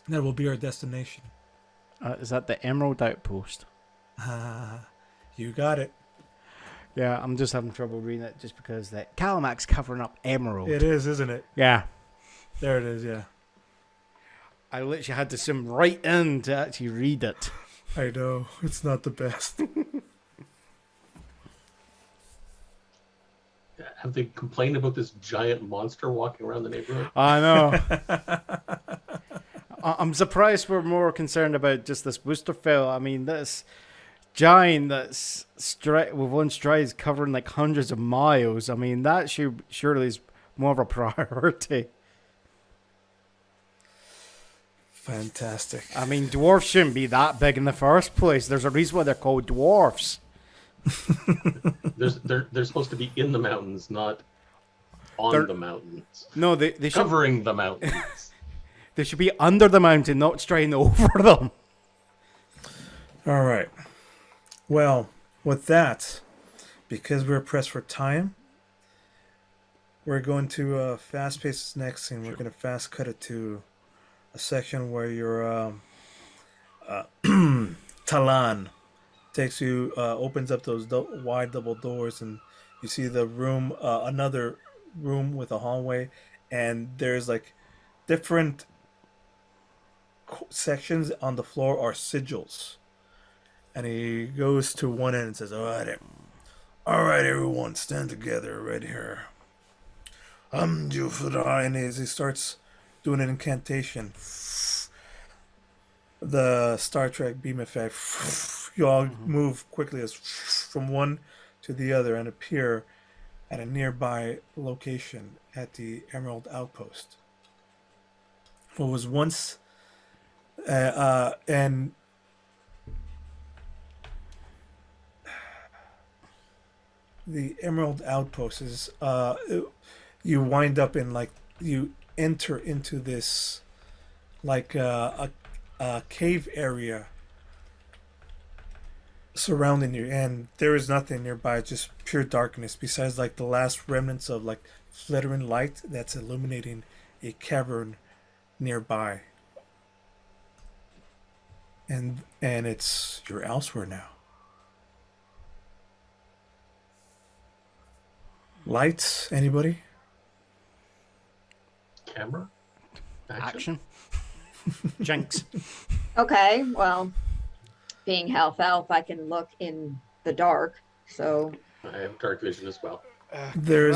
That will be our destination. Is that the Emerald Outpost? You got it. Yeah, I'm just having trouble reading it just because the Calamac's covering up Emerald. It is, isn't it? Yeah. There it is, yeah. I literally had to zoom right in to actually read it. I know. It's not the best. Have they complained about this giant monster walking around the neighborhood? I know. I'm surprised we're more concerned about just this Wooster fella. I mean, this giant that's with one stride covering like hundreds of miles. I mean, that surely is more of a priority. Fantastic. I mean, dwarves shouldn't be that big in the first place. There's a reason why they're called dwarves. They're supposed to be in the mountains, not on the mountains. No, they should Covering the mountains. they should be under the mountain, not striding over them. All right. Well, with that, because we're pressed for time, we're going to fast pace this next scene. We're going to fast cut it to a section where your Talan takes you, opens up those wide double doors, and you see the room, another room with a hallway, and there's like different sections on the floor are sigils. And he goes to one end and says, all right, everyone, stand together right here. And as he starts doing an incantation, the Star Trek beam effect, you all move quickly as from one to the other and appear at a nearby location at the Emerald Outpost. What was once and the Emerald Outpost is you wind up in you enter into this a cave area surrounding you, and there is nothing nearby, just pure darkness besides the last remnants of flittering light that's illuminating a cavern nearby. And you're elsewhere now. Lights, anybody? Camera? Action. Jinx. Okay, well, being half elf, I can look in the dark. So I have dark vision as well. There's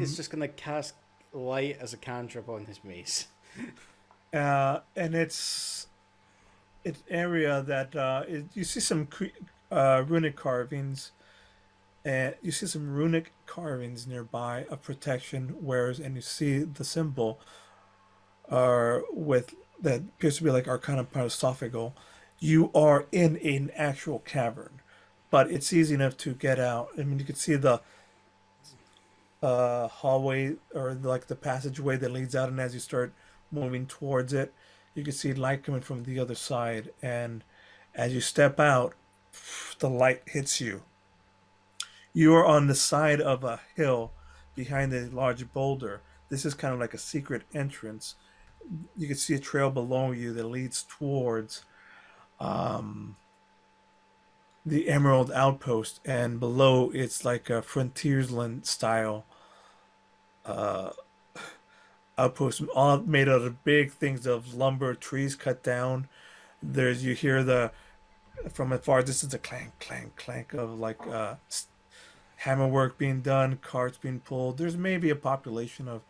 It's just gonna cast light as a cantrip on his mace. and it's an area that you see some runic carvings. And you see some runic carvings nearby of protection, and you see the symbol with that appears to be Arcana Parsophagal. You are in an actual cavern, but it's easy enough to get out. I mean, you can see the hallway or the passageway that leads out, and as you start moving towards it, you can see light coming from the other side. And as you step out, the light hits you. You are on the side of a hill behind a large boulder this is kind of like a secret entrance. You can see a trail below you that leads towards um, the Emerald Outpost, and below it's like a frontiersland style uh, outpost, all made out of big things of lumber, trees cut down. There's you hear the from a far distance a clank, clank, clank of like hammerwork being done, carts being pulled. There's maybe a population of,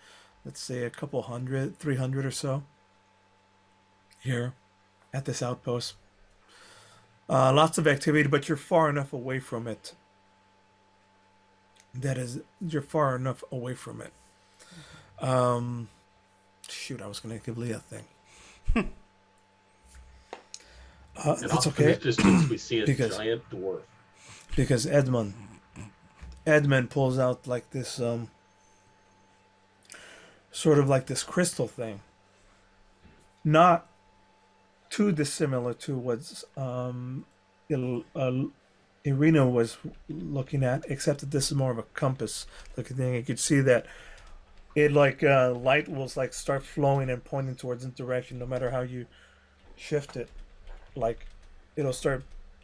let's say, a couple hundred, 300 or so here at this outpost. Lots of activity, but you're far enough away from it. You're far enough away from it. Shoot, I was going to give Leah a thing. And That's off in okay. the distance, we see a Because- giant dwarf. Because Edmund pulls out like this sort of like this crystal thing, not too dissimilar to what Irina was looking at, except that this is more of a compass looking thing. You could see that it like light will like start flowing and pointing towards a direction no matter how you shift it. Like it'll start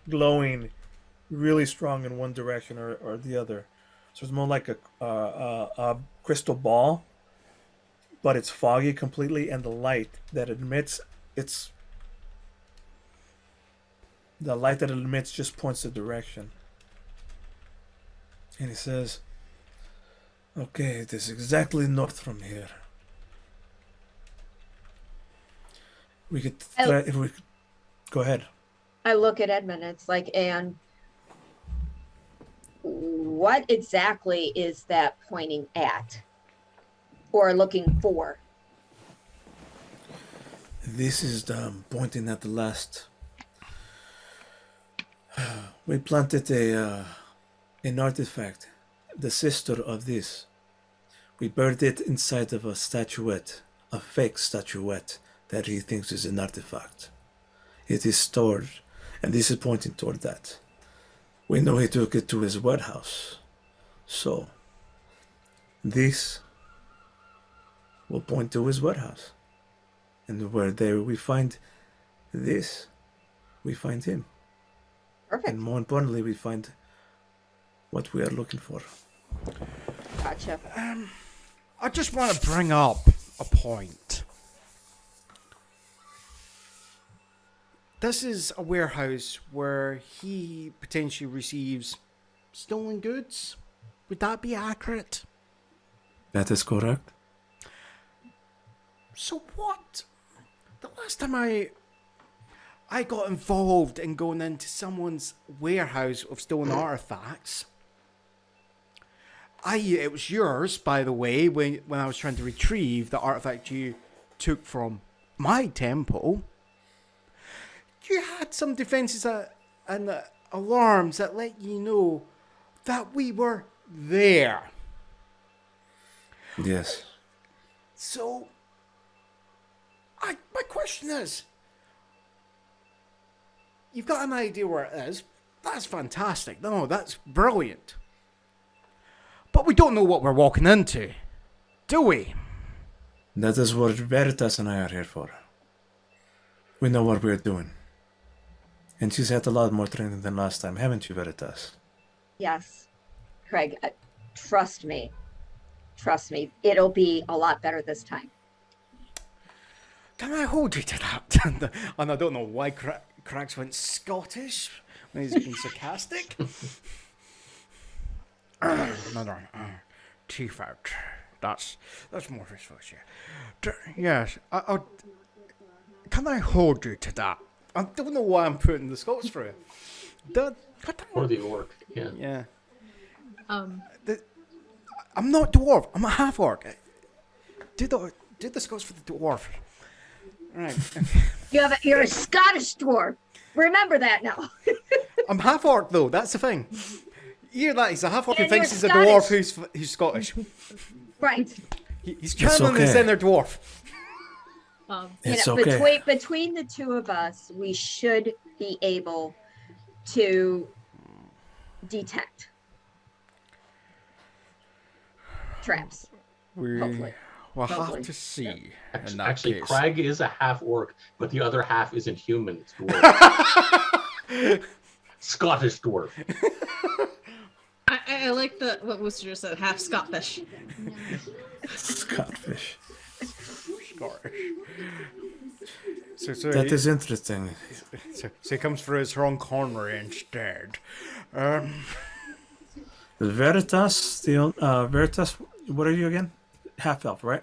glowing really strong in one direction or the other. So it's more like a crystal ball, but it's foggy completely, and the light that it emits, the light that it emits just points the direction. And he says, "Okay, it is exactly north from here. We could try, if we could, go ahead." I look at Edmund, it's like, and what exactly is that pointing at or looking for? This is pointing at the last. We planted an artifact, the sister of this. We buried it inside of a statuette, a fake statuette that he thinks is an artifact. It is stored, and this is pointing toward that. We know he took it to his warehouse, so this will point to his warehouse. And where there we find this, we find him. Perfect. And more importantly, we find what we are looking for. Gotcha. I just want to bring up a point. This is a warehouse where he potentially receives stolen goods. Would that be accurate? That is correct. So what? The last time I got involved in going into someone's warehouse of stolen artifacts, it was yours, by the way, when I was trying to retrieve the artifact you took from my temple. You had some defenses and alarms that let you know that we were there. Yes. So, my question is, you've got an idea where it is. That's fantastic. No, that's brilliant. But we don't know what we're walking into, do we? That is what Veritas and I are here for. We know what we're doing. And she's had a lot more training than last time, haven't you, Veritas? Yes. Craig, trust me. Trust me. It'll be a lot better this time. Can I hold you to that? And I don't know why Craigs went Scottish when he's been sarcastic. Another teeth out. That's more respectful. Yes, can I hold you to that? I don't know why I'm putting the Scots through it. Or the orc, yeah. Yeah. Um, I'm not dwarf. I'm a half orc. Did the Scots for the dwarf? Right. You're a Scottish dwarf. Remember that now. I'm half orc though. That's the thing. You hear that? He's a half orc who And thinks you're he's a dwarf Scottish. who's Scottish. Right. He's channeling okay. his inner dwarf. It's You know, okay. between the two of us, we should be able to detect traps. We Hopefully. We'll have Probably. to see. In that Actually, case. Crag is a half orc, but the other half isn't human. It's dwarf. Scottish dwarf. I like what Wooster just said, half Scottish. Scotfish. Scottish. So That he, is interesting. so he comes for his wrong corner instead. Veritas, Veritas, what are you again? Half elf, right?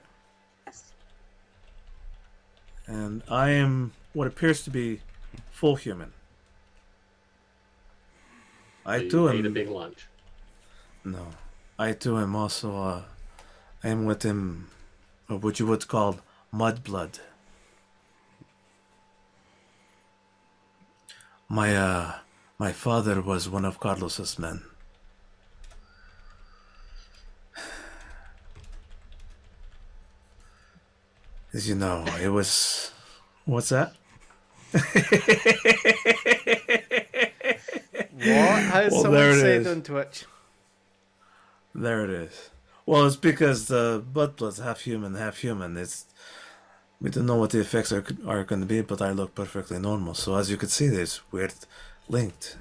And I am what appears to be full human. I So too you ate a am. big lunch. No, I too am also. I am with him, what you would call mudblood. My father was one of Carlos's men. As you know, it was. What's that? What has Well, someone there it said is. on Twitch? There it is. Well, it's because the blood's half human, half human. We don't know what the effects are going to be, but I look perfectly normal. So as you can see, there's weird linked.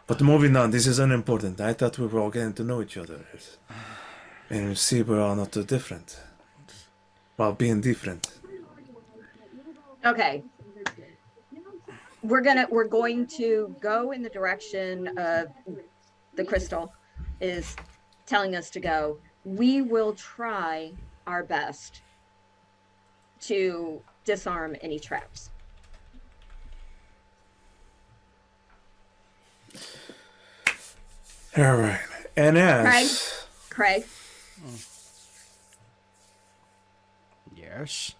But moving on, this is unimportant. I thought we were all getting to know each other, and you see, we're all not too different. While being different. Okay. We're going to go in the direction of the crystal is telling us to go. We will try our best to disarm any traps. All right. And as Craig, Yes.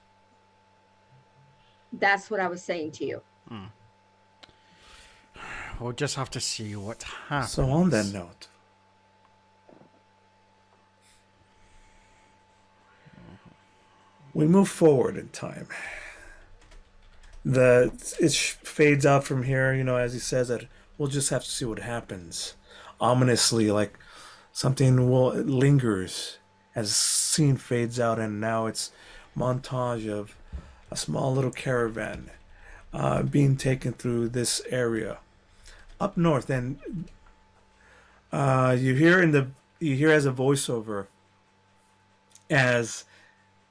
that's what I was saying to you. We'll just have to see what happens. so on that note, we move forward in time. It fades out from here, as he says that we'll just have to see what happens. Ominously, like something it lingers as scene fades out, and now it's montage of a small little caravan being taken through this area up north, and you hear as a voiceover as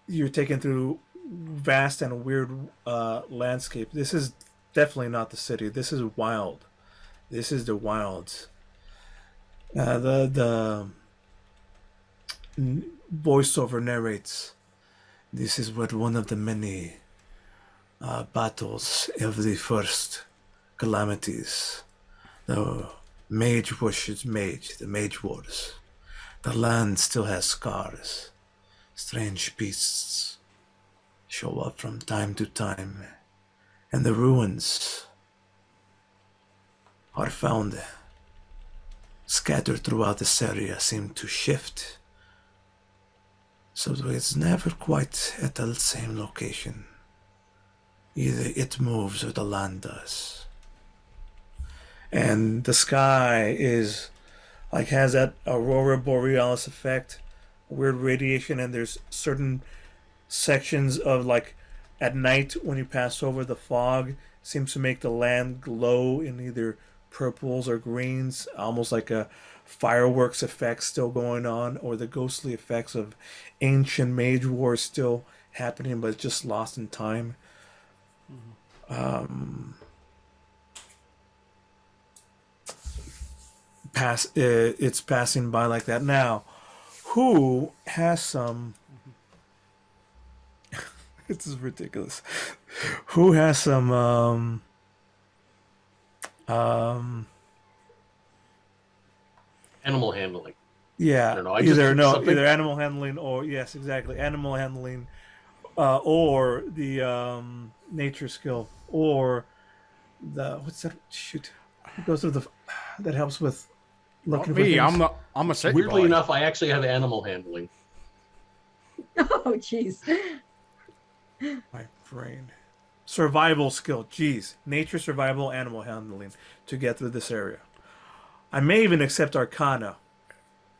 you're taken through vast and weird landscape. This is definitely not the city. This is wild. This is the wilds. The voiceover narrates. This is what one of the many battles of the first calamities. The mage worships mage. The mage wars. The land still has scars. Strange beasts show up from time to time, and the ruins are found scattered throughout this area, seem to shift. So it's never quite at the same location. Either it moves or the land does. And the sky is has that aurora borealis effect, weird radiation, and there's certain sections of at night when you pass over, the fog seems to make the land glow in either purples or greens, almost like a fireworks effect still going on, or the ghostly effects of ancient mage wars still happening, but just lost in time. It's passing by like that. Now, who has some? This is ridiculous. Who has some? Animal handling. Yeah, I don't know. Something. either animal handling or yes, exactly, animal handling, or the nature skill, or the what's that? Shoot, it goes through that helps with looking Not for me. things. I'm a city Weirdly boy. enough, I actually have animal handling. Oh, jeez. My brain. Survival skill. Jeez. Nature, survival, animal handling to get through this area. I may even accept Arcana.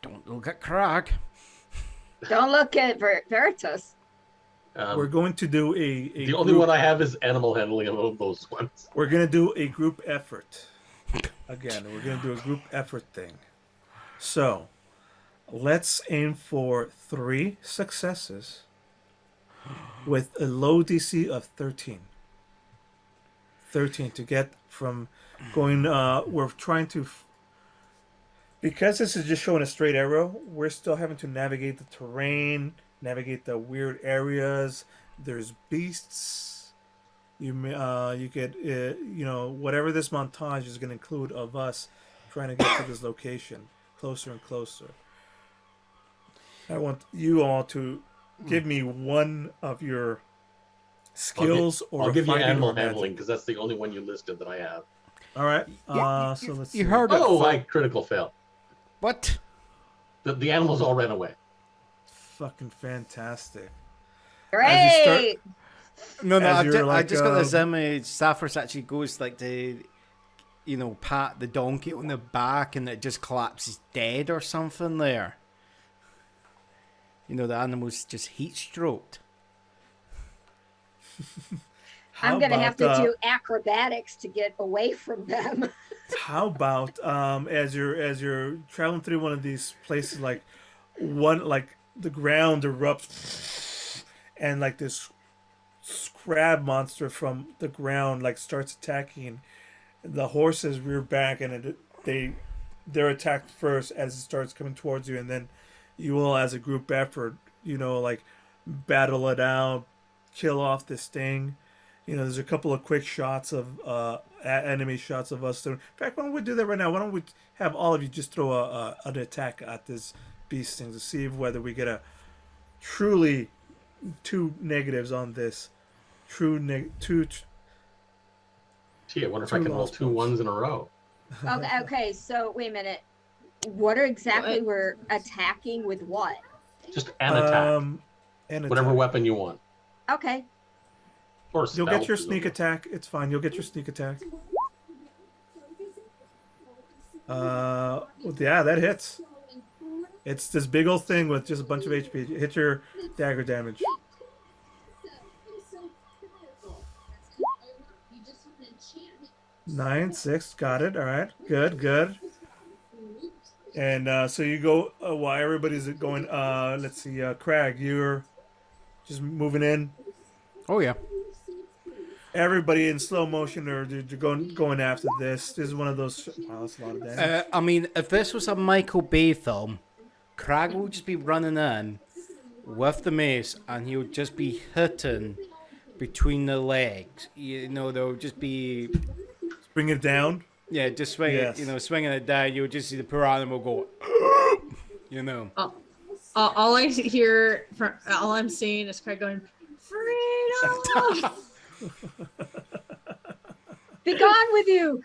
Don't look at Crag. Don't look at Veritas. We're going to do a The only one I have is animal handling of those ones. We're gonna do a group effort. Again, we're gonna do a group effort thing. So, let's aim for 3 successes with a low DC of 13. 13 to get from going. We're trying to. Because this is just showing a straight arrow, we're still having to navigate the terrain, navigate the weird areas. There's beasts. You get whatever this montage is going to include of us trying to get to this location closer and closer. I want you all to give me one of your skills I'll give you fighting animal or magic. handling because that's the only one you listed that I have. All right. So let's see. You heard it. Oh, I critical fail. What? The animals all ran away. Fucking fantastic. Great. No, As I you're just got this image. Sapphiros actually goes like to, pat the donkey on the back and it just collapses dead or something there. The animal's just heat stroked. I'm going to have to do acrobatics to get away from them. How about as you're traveling through one of these places, like the ground erupts and like this crab monster from the ground starts attacking. The horses rear back and they're attacked first as it starts coming towards you, and then you will, as a group effort, battle it out, kill off this thing. There's a couple of quick shots of enemy shots of us. In fact, why don't we do that right now? Why don't we have all of you just throw an attack at this beast thing to see whether we get a truly 2 negatives on this. Gee, I wonder if I can roll 2 ones in a row. Okay, so wait a minute. What we're attacking with what? Just an attack. Whatever weapon you want. Okay. Or You'll get your spell, sneak attack. It's fine. You'll get your sneak attack. Yeah, that hits. It's this big old thing with just a bunch of HP. Hit your dagger damage. 9, 6, got it. All right, good. And so you go while everybody's going. Let's see, Crag, you're just moving in. Oh yeah. Everybody in slow motion, or you're going after this. This is one of those. Wow, that's a lot of damage. If this was a Michael Bay film, Crag will just be running in with the mace, and he'll just be hitting between the legs. They'll just be Bring it down. Yeah, just swing Yes. it. Swinging it down. You'll just see the poor animal go. All I hear from all I'm seeing is Craig going, "Freedom!" Be gone with you.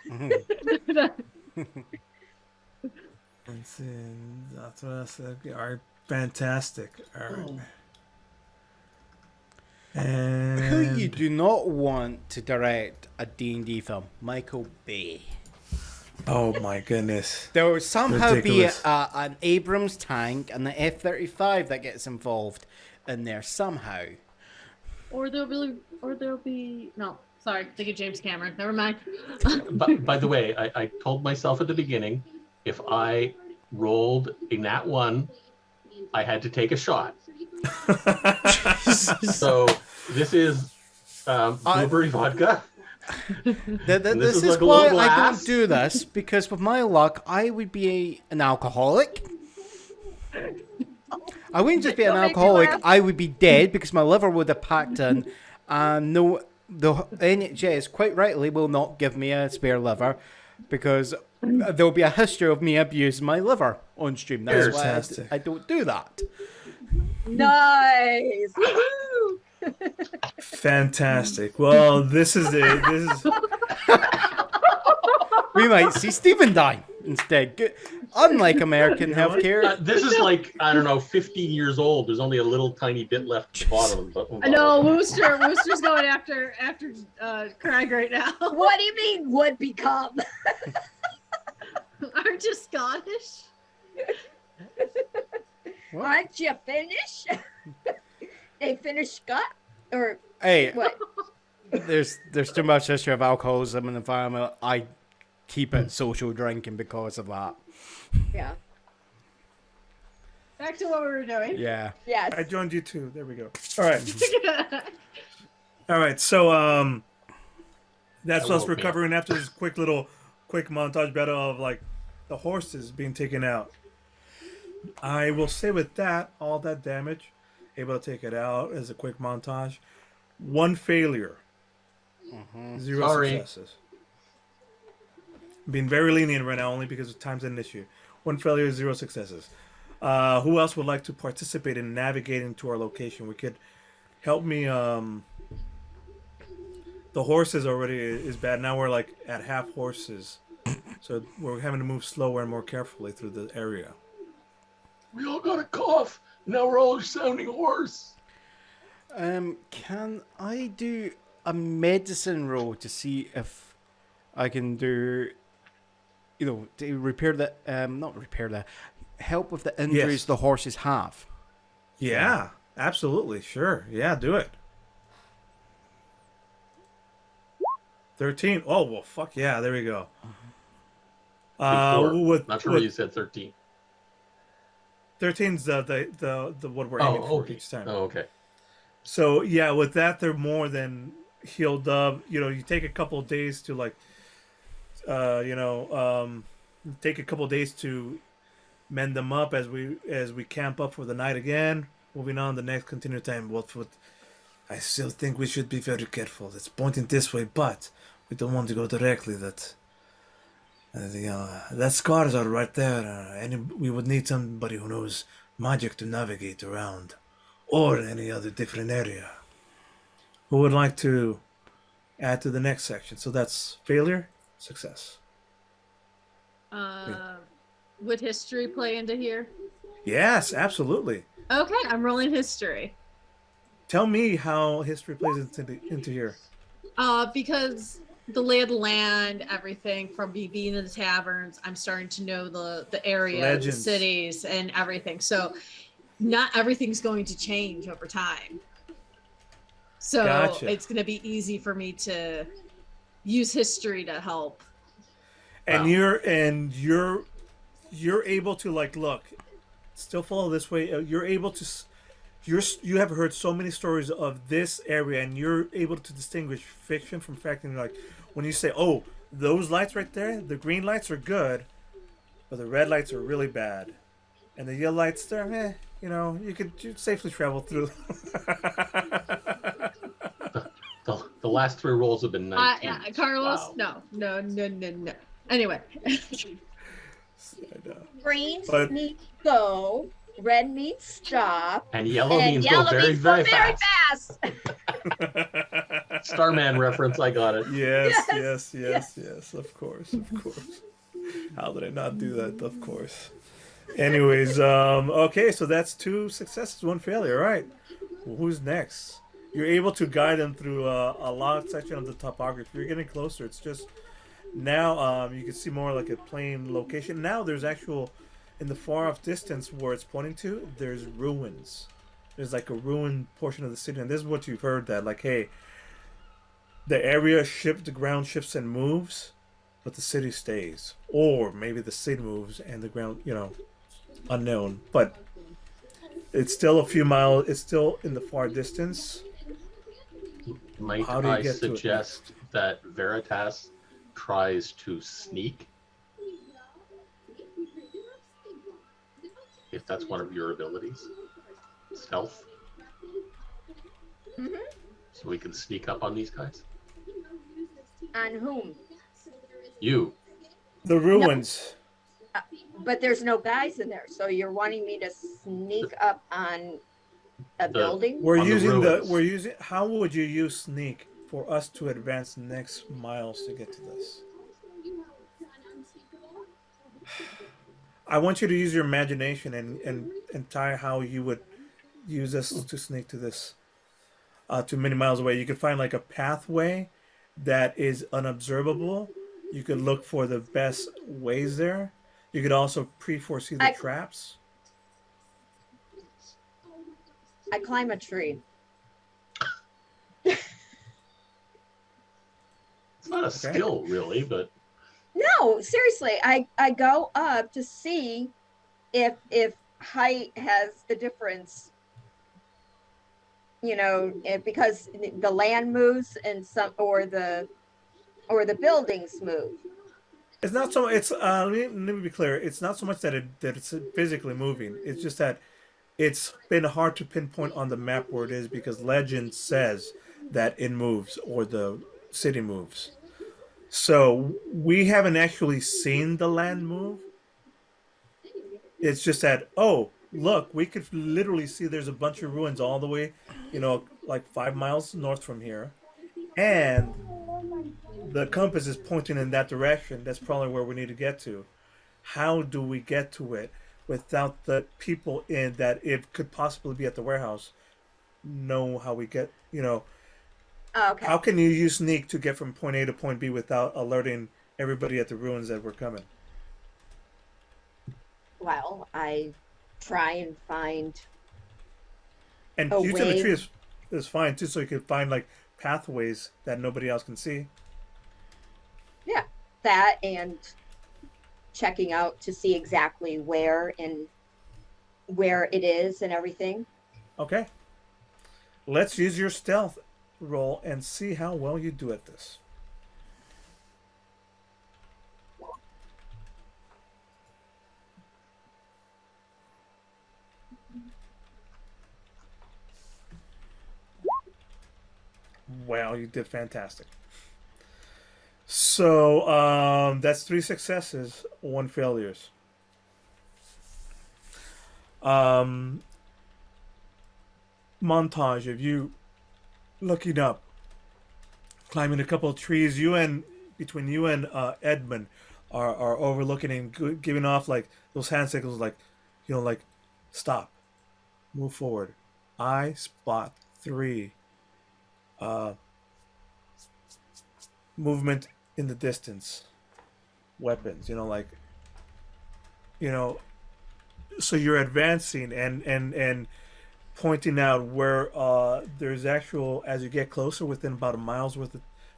That's what I said. All right, fantastic. All right. And Who you do not want to direct a D&D film? Michael Bay. Oh my goodness. There will somehow Ridiculous. be an Abrams tank and the F-35 that gets involved in there somehow. Or there'll be no. Sorry, think of James Cameron. Never mind. But by the way, I told myself at the beginning, if I rolled a nat 1, I had to take a shot. So this is blueberry vodka. This is like a why little I glass. don't do this, because with my luck, I would be an alcoholic. I wouldn't just be an Don't make me alcoholic, laugh. I would be dead because my liver would have packed in. And no, the NHS quite rightly will not give me a spare liver because there'll be a history of me abusing my liver on stream. That's why Fantastic. I don't do that. Nice. Woohoo! Fantastic. Well, this is it. This is We might see Stephen die instead. Good. Unlike American healthcare. This is like, I don't know, 15 years old. There's only a little tiny bit left at the bottom. I know Wooster's going after Craig right now. What do you mean would become? Aren't you Scottish? What? Aren't you finished? They finished Scott? Or Hey, what? there's too much history of alcoholism in the family. I keep it social drinking because of that. Yeah. Back to what we were doing. Yeah. Yes. I joined you too. There we go. All right. All right. So that's That us woke me up. recovering after this quick montage battle of like the horses being taken out. I will say with that, all that damage, able to take it out as a quick montage. One failure. Zero Sorry. successes. Being very lenient right now only because time's an issue. One failure, zero successes. Who else would like to participate in navigating to our location? We could help me. The horses already is bad. Now we're like at half horses, so we're having to move slower and more carefully through the area. We all got a cough. Now we're all sounding hoarse. Can I do a medicine roll to see if I can do, to repair the, not repair the, help with the injuries Yes. the horses have? Yeah, absolutely, sure. Yeah, do it. 13. Oh well, fuck yeah! There we go. Before. Not sure why you said 13. 13's the what we're aiming for okay. each time. Oh, okay. So yeah, with that they're more than healed up. You take a couple of days to like, take a couple of days to mend them up as we camp up for the night again. Moving on the next continued time. I still think we should be very careful. It's pointing this way, but we don't want to go directly. That scars are right there, and we would need somebody who knows magic to navigate around, or any other different area. Who would like to add to the next section? So that's failure, success. Would history play into here? Yes, absolutely. Okay, I'm rolling history. Tell me how history plays into here. Because the lay of the land, everything from me being in the taverns, I'm starting to know the area, Legends. the cities, and everything. So not everything's going to change over time. So Gotcha. it's going to be easy for me to use history to help. And Wow. you're able to like look, still follow this way. You're able to. You have heard so many stories of this area, and you're able to distinguish fiction from fact. And like when you say, "Oh, those lights right there, the green lights are good, but the red lights are really bad," and the yellow lights there, you could safely travel through. The last 3 rolls have been 19. Carlos, Wow. no. Anyway. Greens But- means go, red means stop, And yellow and means yellow go very, means go very very fast. fast. Starman reference, I got it. Yes. Of course. How did I not do that? Of course. Anyways, okay, so that's 2 successes, 1 failure. All right. Well, who's next? You're able to guide them through a large section of the topography. You're getting closer. It's just now you can see more like a plain location. Now there's in the far off distance where it's pointing to, there's ruins. There's like a ruined portion of the city, and this is what you've heard, that like, hey, the area the ground shifts and moves, but the city stays, or maybe the city moves and the ground, unknown. But it's still a few miles. It's still in the far distance. Might How do you I get to it? suggest that Veritas tries to sneak? If that's one of your abilities. Stealth. Mhm. So we can sneak up on these guys? On whom? You. The ruins. But there's no guys in there, so you're wanting me to sneak up on a building? We're On the ruins. using. How would you use sneak for us to advance the next miles to get to this? I want you to use your imagination and tie how you would use us to sneak to this, to many miles away. You could find like a pathway that is unobservable. You could look for the best ways there. You could also pre-foresee the traps. I climb a tree. It's not a skill, really, but No, seriously, I go up to see if height has a difference, because the land moves and some or the buildings move. It's not so. It's let me be clear. It's not so much that it's physically moving. It's just that it's been hard to pinpoint on the map where it is because legend says that it moves or the city moves. So we haven't actually seen the land move. It's just that, oh, look, we could literally see there's a bunch of ruins all the way, like 5 miles north from here. And the compass is pointing in that direction. That's probably where we need to get to. How do we get to it without the people in that it could possibly be at the warehouse know how we get, Okay. how can you use sneak to get from point A to point B without alerting everybody at the ruins that we're coming? Well, I try and find And a using the way. tree is fine too, so you can find like pathways that nobody else can see. Yeah, that and checking out to see exactly where it is and everything. Okay. Let's use your stealth roll and see how well you do at this. Wow, you did fantastic. So that's 3 successes, 1 failures. Um, Montage of you looking up, climbing a couple of trees. Between you and Edmund are overlooking and giving off like those hand signals, like like stop, move forward. I spot 3 uh, movement in the distance, weapons. You know. So you're advancing and pointing out where there's actual as you get closer within about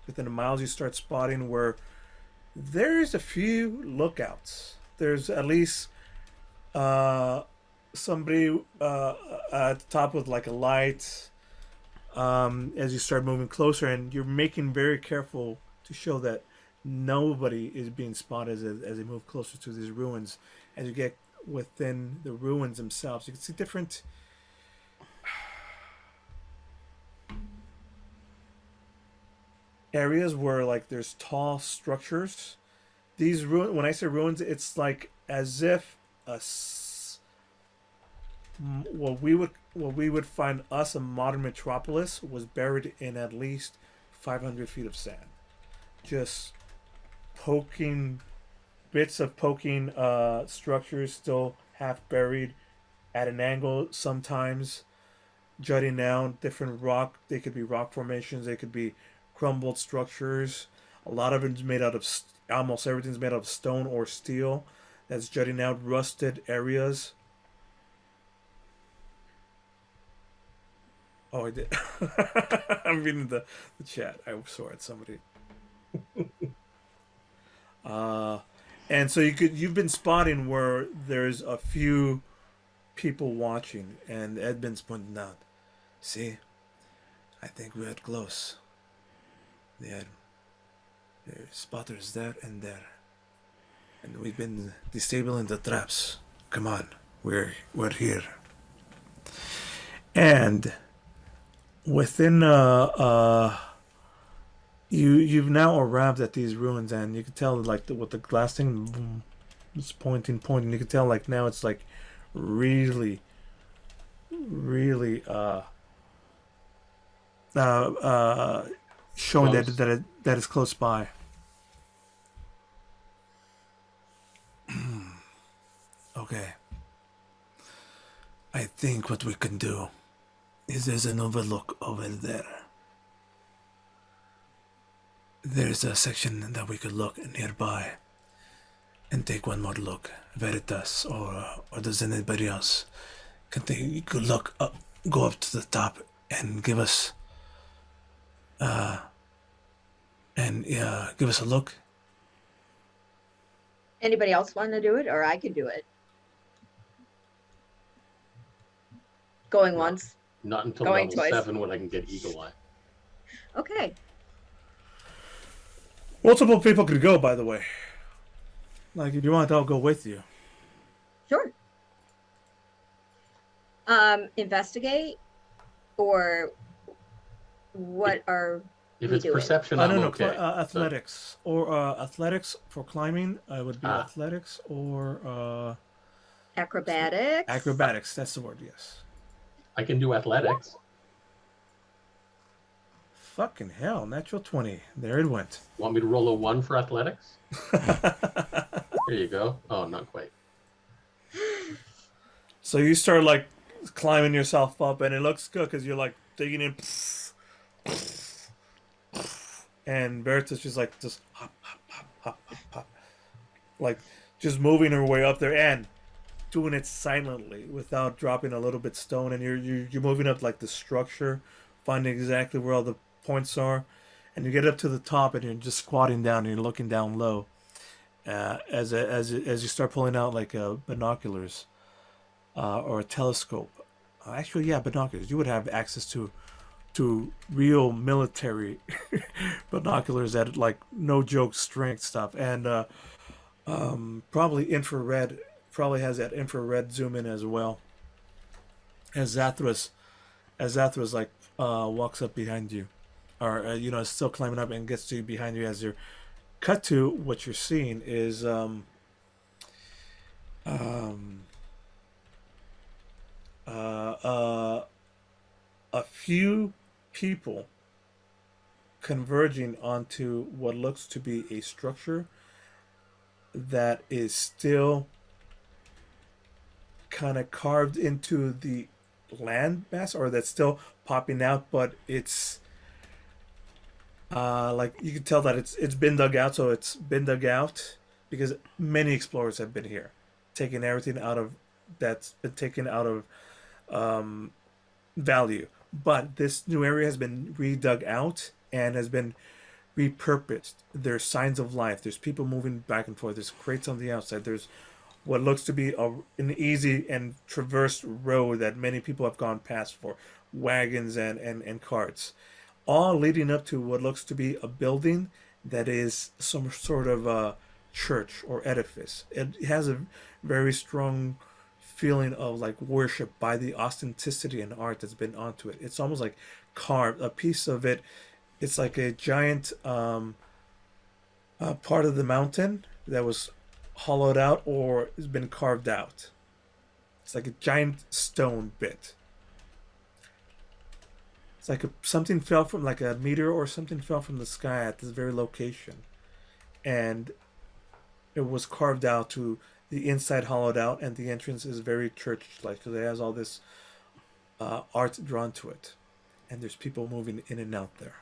within a mile you start spotting where there's a few lookouts. There's at least somebody at the top with like a light as you start moving closer, and you're making very careful to show that nobody is being spotted as they move closer to these ruins. As you get within the ruins themselves, you can see different areas where like there's tall structures. These ruins, when I say ruins, it's like as if what we would find us a modern metropolis was buried in at least 500 feet of sand, just poking bits of poking structures still half buried at an angle sometimes, jutting down different rock. They could be rock formations, they could be crumbled structures. A lot of it's made out of almost everything's made out of stone or steel that's jutting out, rusted areas. Oh, I did. I'm reading the chat. I saw it. Somebody. And so you've been spotting where there's a few people watching, and Edmund's pointing out. See, I think we're close. There's spotters there and there, and we've been disabling the traps. Come on, we're here. And within you've now arrived at these ruins, and you can tell like with the glass thing boom, it's pointing. You can tell like now it's like really showing Close. that is close by. Okay, I think what we can do is there's an overlook over there. There's a section that we could look nearby and take one more look. Veritas or does anybody else can take a good look up go up to the top and give us give us a look? Anybody else want to do it, or I can do it? Going No. once, Not until going level twice. 7 when I can get Eagle Eye. Okay. Multiple people could go, by the way. Like, if you want, I'll go with you. Sure. Investigate, or what are If we it's doing? perception, I I'm don't know. okay. Athletics or athletics for climbing. Would be Ah. athletics or Acrobatics. acrobatics. That's the word. Yes. I can do athletics. Fucking hell! Natural 20. There it went. Want me to roll a 1 for athletics? There you go. Oh, not quite. So you start like climbing yourself up, and it looks good because you're like digging in. And Berta's just hop, hop, hop, hop, hop, hop. Like just moving her way up there and doing it silently without dropping a little bit stone. And you're moving up like the structure, finding exactly where all the points are, and you get up to the top and you're just squatting down and you're looking down low. As you start pulling out like binoculars or a telescope. Actually, yeah, binoculars. You would have access to real military binoculars at like no joke strength stuff, and probably infrared. Probably has that infrared zoom in as well. As Zathras like walks up behind you, or is still climbing up and gets to you behind you as you're cut to what you're seeing is um, uh, a few people converging onto what looks to be a structure that is still kind of carved into the land mass, or that's still popping out, but it's like you can tell that it's been dug out. So it's been dug out because many explorers have been here, taking everything out of that's been taken out of value. But this new area has been redug out and has been repurposed. There's signs of life. There's people moving back and forth. There's crates on the outside. There's what looks to be an easy and traversed road that many people have gone past for wagons and carts, all leading up to what looks to be a building that is some sort of a church or edifice. It has a very strong feeling of like worship by the authenticity and art that's been onto it. It's almost like carved. A piece of it, it's like a giant part of the mountain that was hollowed out or has been carved out. It's like a giant stone bit. It's like something fell from like a meteor or something fell from the sky at this very location, and it was carved out to the inside hollowed out, and the entrance is very church-like because it has all this art drawn to it, and there's people moving in and out there.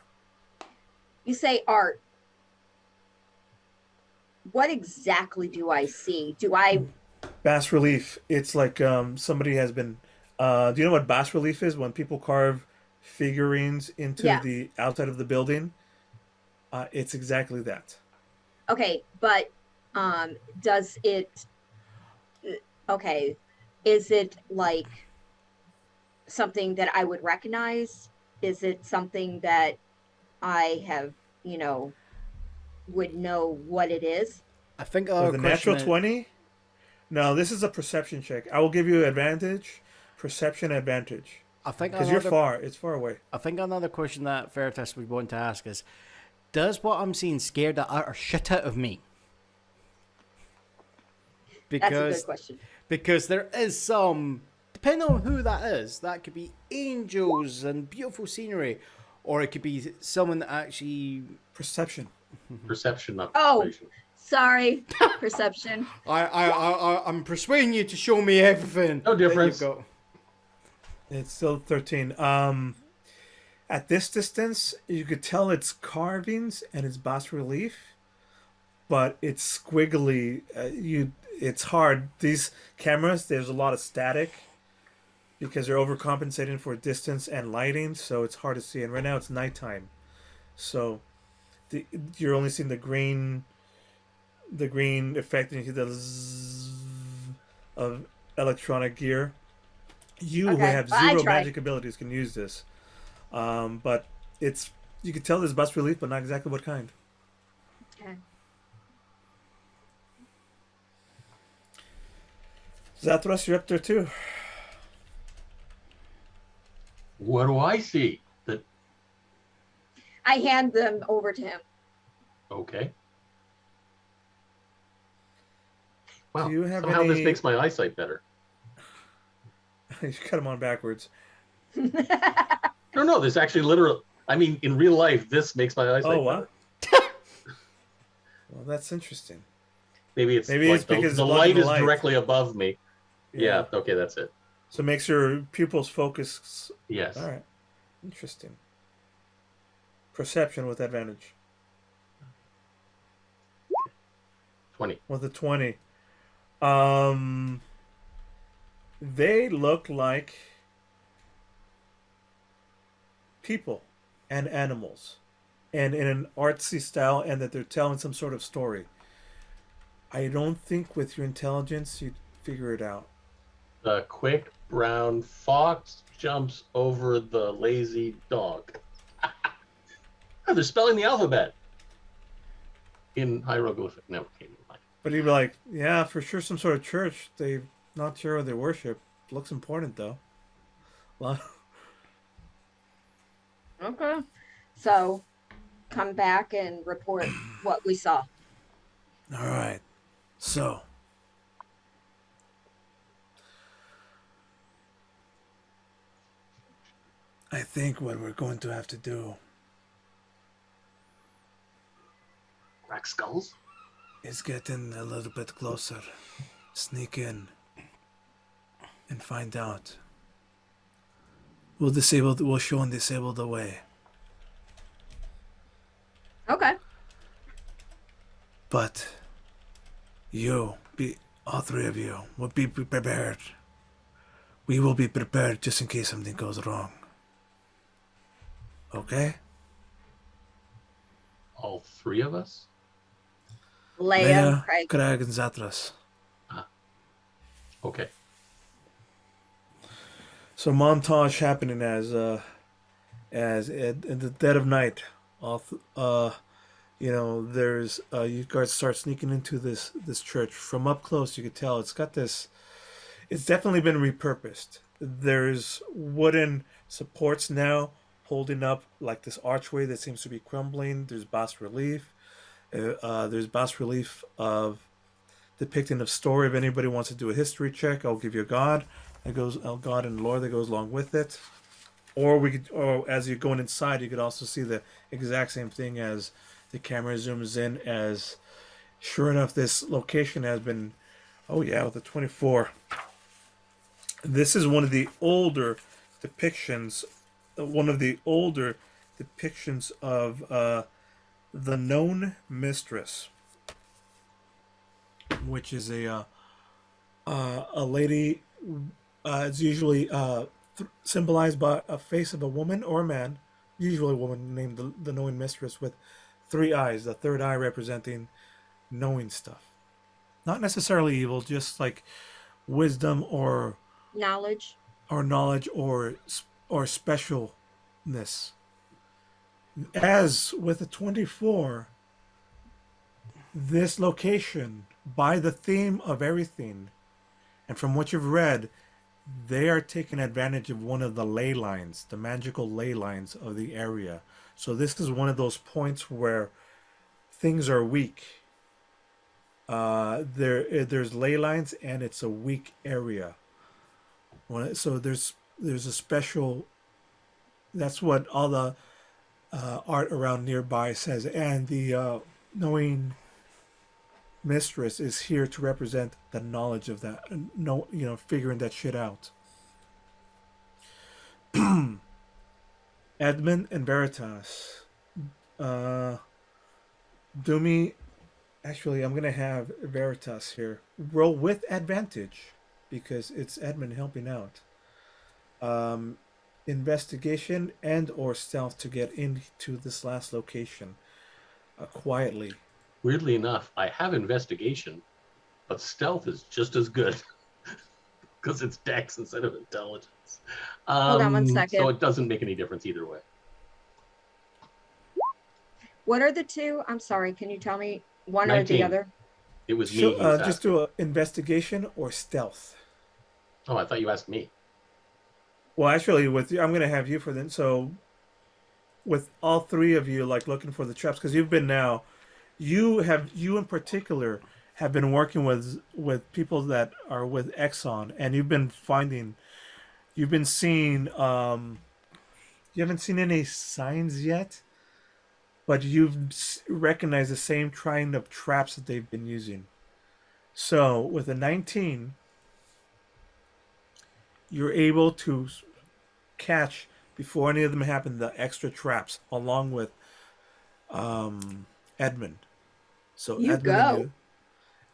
You say art. What exactly do I see? Do I Bas relief. It's like somebody has been. Do you know what bas relief is? When people carve figurines into Yeah. the outside of the building. It's exactly that. Okay, but does it okay, is it like something that I would recognize? Is it something that I have, would know what it is? I think With a natural 20? No, this is a perception check. I will give you advantage. Perception advantage. I think Because you're far. It's far away. I think another question that Veritas would want to ask is, does what I'm seeing scare the utter shit out of me? That's a good question. Because there is some, depending on who that is, that could be angels and beautiful scenery, or it could be someone that actually... Perception. Perception, not Oh. persuasion. Sorry, perception. I'm persuading you to show me everything. No that you've difference. got. It's still 13. At this distance, you could tell it's carvings and it's bas relief, but it's squiggly. It's hard. These cameras, there's a lot of static, because they're overcompensating for distance and lighting, so it's hard to see. And right now it's nighttime, so the, you're only seeing the green effect, and you hear the zzz of electronic gear. You who Okay. have Well, I zero tried. magic abilities can use this, but it's you can tell there's bus relief, but not exactly what kind. Okay. Zathras, you're up there too. What do I see? That I hand them over to him. okay. Wow. Do you have Somehow any? this makes my eyesight better. You cut them on backwards. No, this actually literally. I mean, in real life, this makes my eyesight Oh wow. better. Well, that's interesting. Maybe it's Maybe like it's because the it's blocking light the is light. directly above me. Yeah. Okay, that's it. So it makes your pupils focus. Yes. All right. Interesting. Perception with advantage. 20. With a 20. They look like people and animals, and in an artsy style, and that they're telling some sort of story. I don't think with your intelligence you'd figure it out. The quick brown fox jumps over the lazy dog. Oh, they're spelling the alphabet in hieroglyphic. No, okay, never mind. But you'd be like, yeah, for sure, some sort of church. They not sure what they worship. Looks important though. Lot- Okay. So come back and report what we saw. All right. So I think what we're going to have to do Crack skulls? is get in a little bit closer, sneak in, and find out. We'll show and disable the way. Okay. But all three of you will be prepared. We will be prepared just in case something goes wrong. Okay? All three of us? Leia, Craig. Craig, and Zatras. Okay. So montage happening as in the dead of night. There's you guys start sneaking into this church. From up close, you could tell it's got this. It's definitely been repurposed. There's wooden supports now holding up like this archway that seems to be crumbling. There's bas relief. There's bas relief of depicting of story. If anybody wants to do a history check, I'll give you a god. That goes a god and lore that goes along with it. Or as you're going inside, you could also see the exact same thing as the camera zooms in. As sure enough, this location has been. Oh yeah, with the 24. This is one of the older depictions. One of the older depictions of the known mistress, which is a lady. It's usually symbolized by a face of a woman or a man, usually a woman, named the knowing mistress, with three eyes. The third eye representing knowing stuff, not necessarily evil, just like wisdom or Knowledge. knowledge or specialness. As with the 24, this location, by the theme of everything, and from what you've read, they are taking advantage of one of the ley lines, the magical ley lines of the area. So this is one of those points where things are weak. There's ley lines, and it's a weak area. So there's a special. That's what all the art around nearby says, and the knowing mistress is here to represent the knowledge of that. Figuring that shit out. Edmund and Veritas. Do me. Actually, I'm gonna have Veritas here roll with advantage because it's Edmund helping out. Um, investigation and or stealth to get into this last location quietly. Weirdly enough, I have investigation, but stealth is just as good because it's dex instead of intelligence. Hold on one So second. it doesn't make any difference either way. What are the two? I'm sorry. Can you tell me one or the 19. other? It was me So he was just asking. do a investigation or stealth. Oh, I thought you asked me. Well, actually, with you, I'm gonna have you for then. So with all three of you, like looking for the traps, because you've been now, you in particular have been working with people that are with Exxon, and you've been seeing. You haven't seen any signs yet, but recognized the same kind of traps that they've been using. So with a 19, you're able to catch before any of them happen the extra traps along with Edmund. So You Edmund and go. you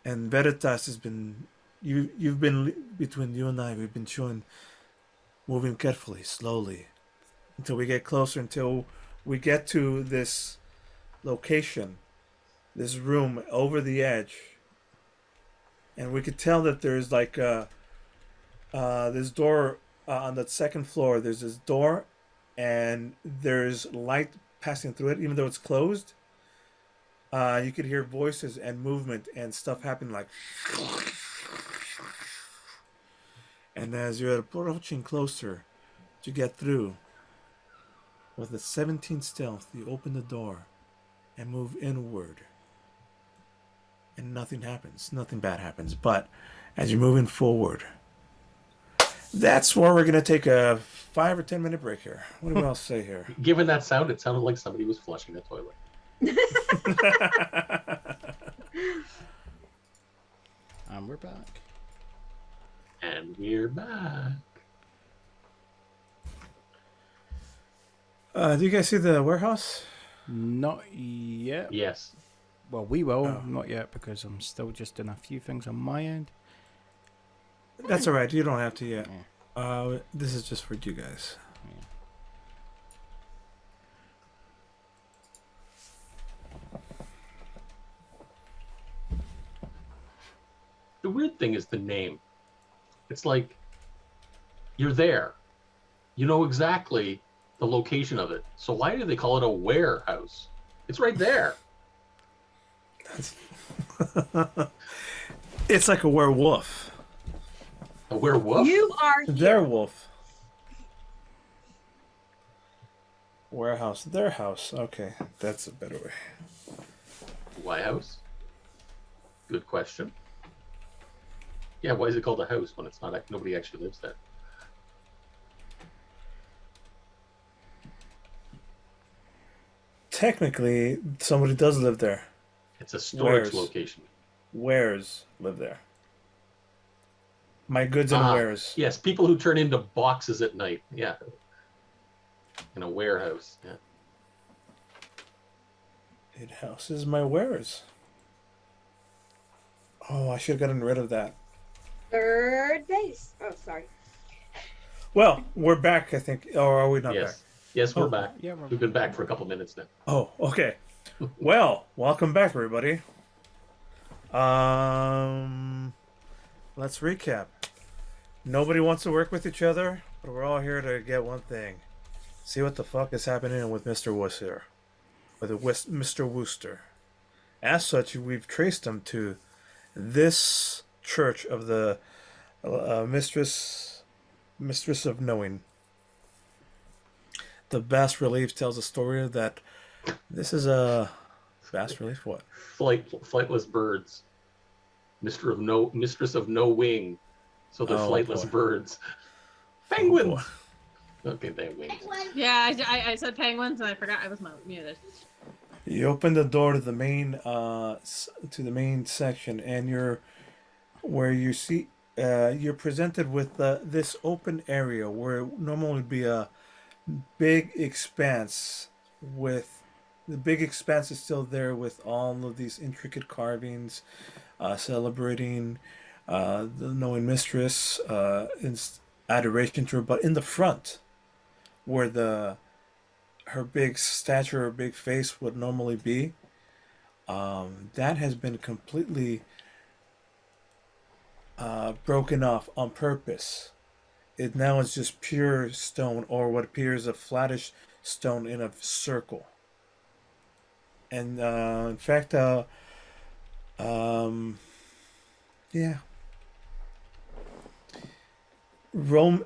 and Veritas has been you've been between you and I we've been showing moving carefully, slowly until we get closer until we get to this location, this room over the edge, and we could tell that there's like this door on the second floor. There's this door, and there's light passing through it, even though it's closed. You could hear voices and movement and stuff happening like. And as you're approaching closer to get through, with a 17 stealth, you open the door and move inward. And nothing happens. Nothing bad happens. But as you're moving forward, that's where we're going to take a 5 or 10 minute break here. What do we all say here? Given that sound, it sounded like somebody was flushing the toilet. And we're back. And we're back. Do you guys see the warehouse? Not yet. Yes. Well, we will. Oh. Not yet, because I'm still just doing a few things on my end. That's all right. You don't have to yet. Yeah. This is just for you guys. Yeah. The weird thing is the name. It's like you're there. You know exactly the location of it. So why do they call it a warehouse? It's right there. It's like a werewolf. A werewolf? You are Their here. wolf. Warehouse. Their house. Okay, that's a better way. Why house? Good question. Yeah, why is it called a house when it's not? Nobody actually lives there. Technically, somebody does live there. It's a storage Wares. location. Wares live there. My goods and wares. Yes, people who turn into boxes at night. Yeah. In a warehouse. Yeah. It houses my wares. Oh, I should have gotten rid of that. Third base. Oh, sorry. Well, we're back, I think. Or are we not Yes. back? Yes, we're Oh, back. Yeah, We've been back for a couple minutes now. Oh, okay. Well, welcome back, everybody. Let's recap. Nobody wants to work with each other, but we're all here to get one thing: see what the fuck is happening with Mr. Wooster, with Mr. Wooster. As such, we've traced him to this church of the Mistress of Knowing. The bas relief tells a story that this is a bas relief. What? Flightless birds. Mistress of no wing. So they're Oh, flightless boy. birds. Oh, Penguins. boy. Okay, they have wings. Yeah, I said penguins and I forgot I was muted. You open the door to the main section, and you're presented with this open area where normally would be a big expanse. With the big expanse is still there with all of these intricate carvings, celebrating the knowing mistress, adoration to her. But in the front, where the her big stature, her big face would normally be, that has been completely broken off on purpose. It now is just pure stone, or what appears a flattish stone in a circle. And in fact, um, yeah, Rome.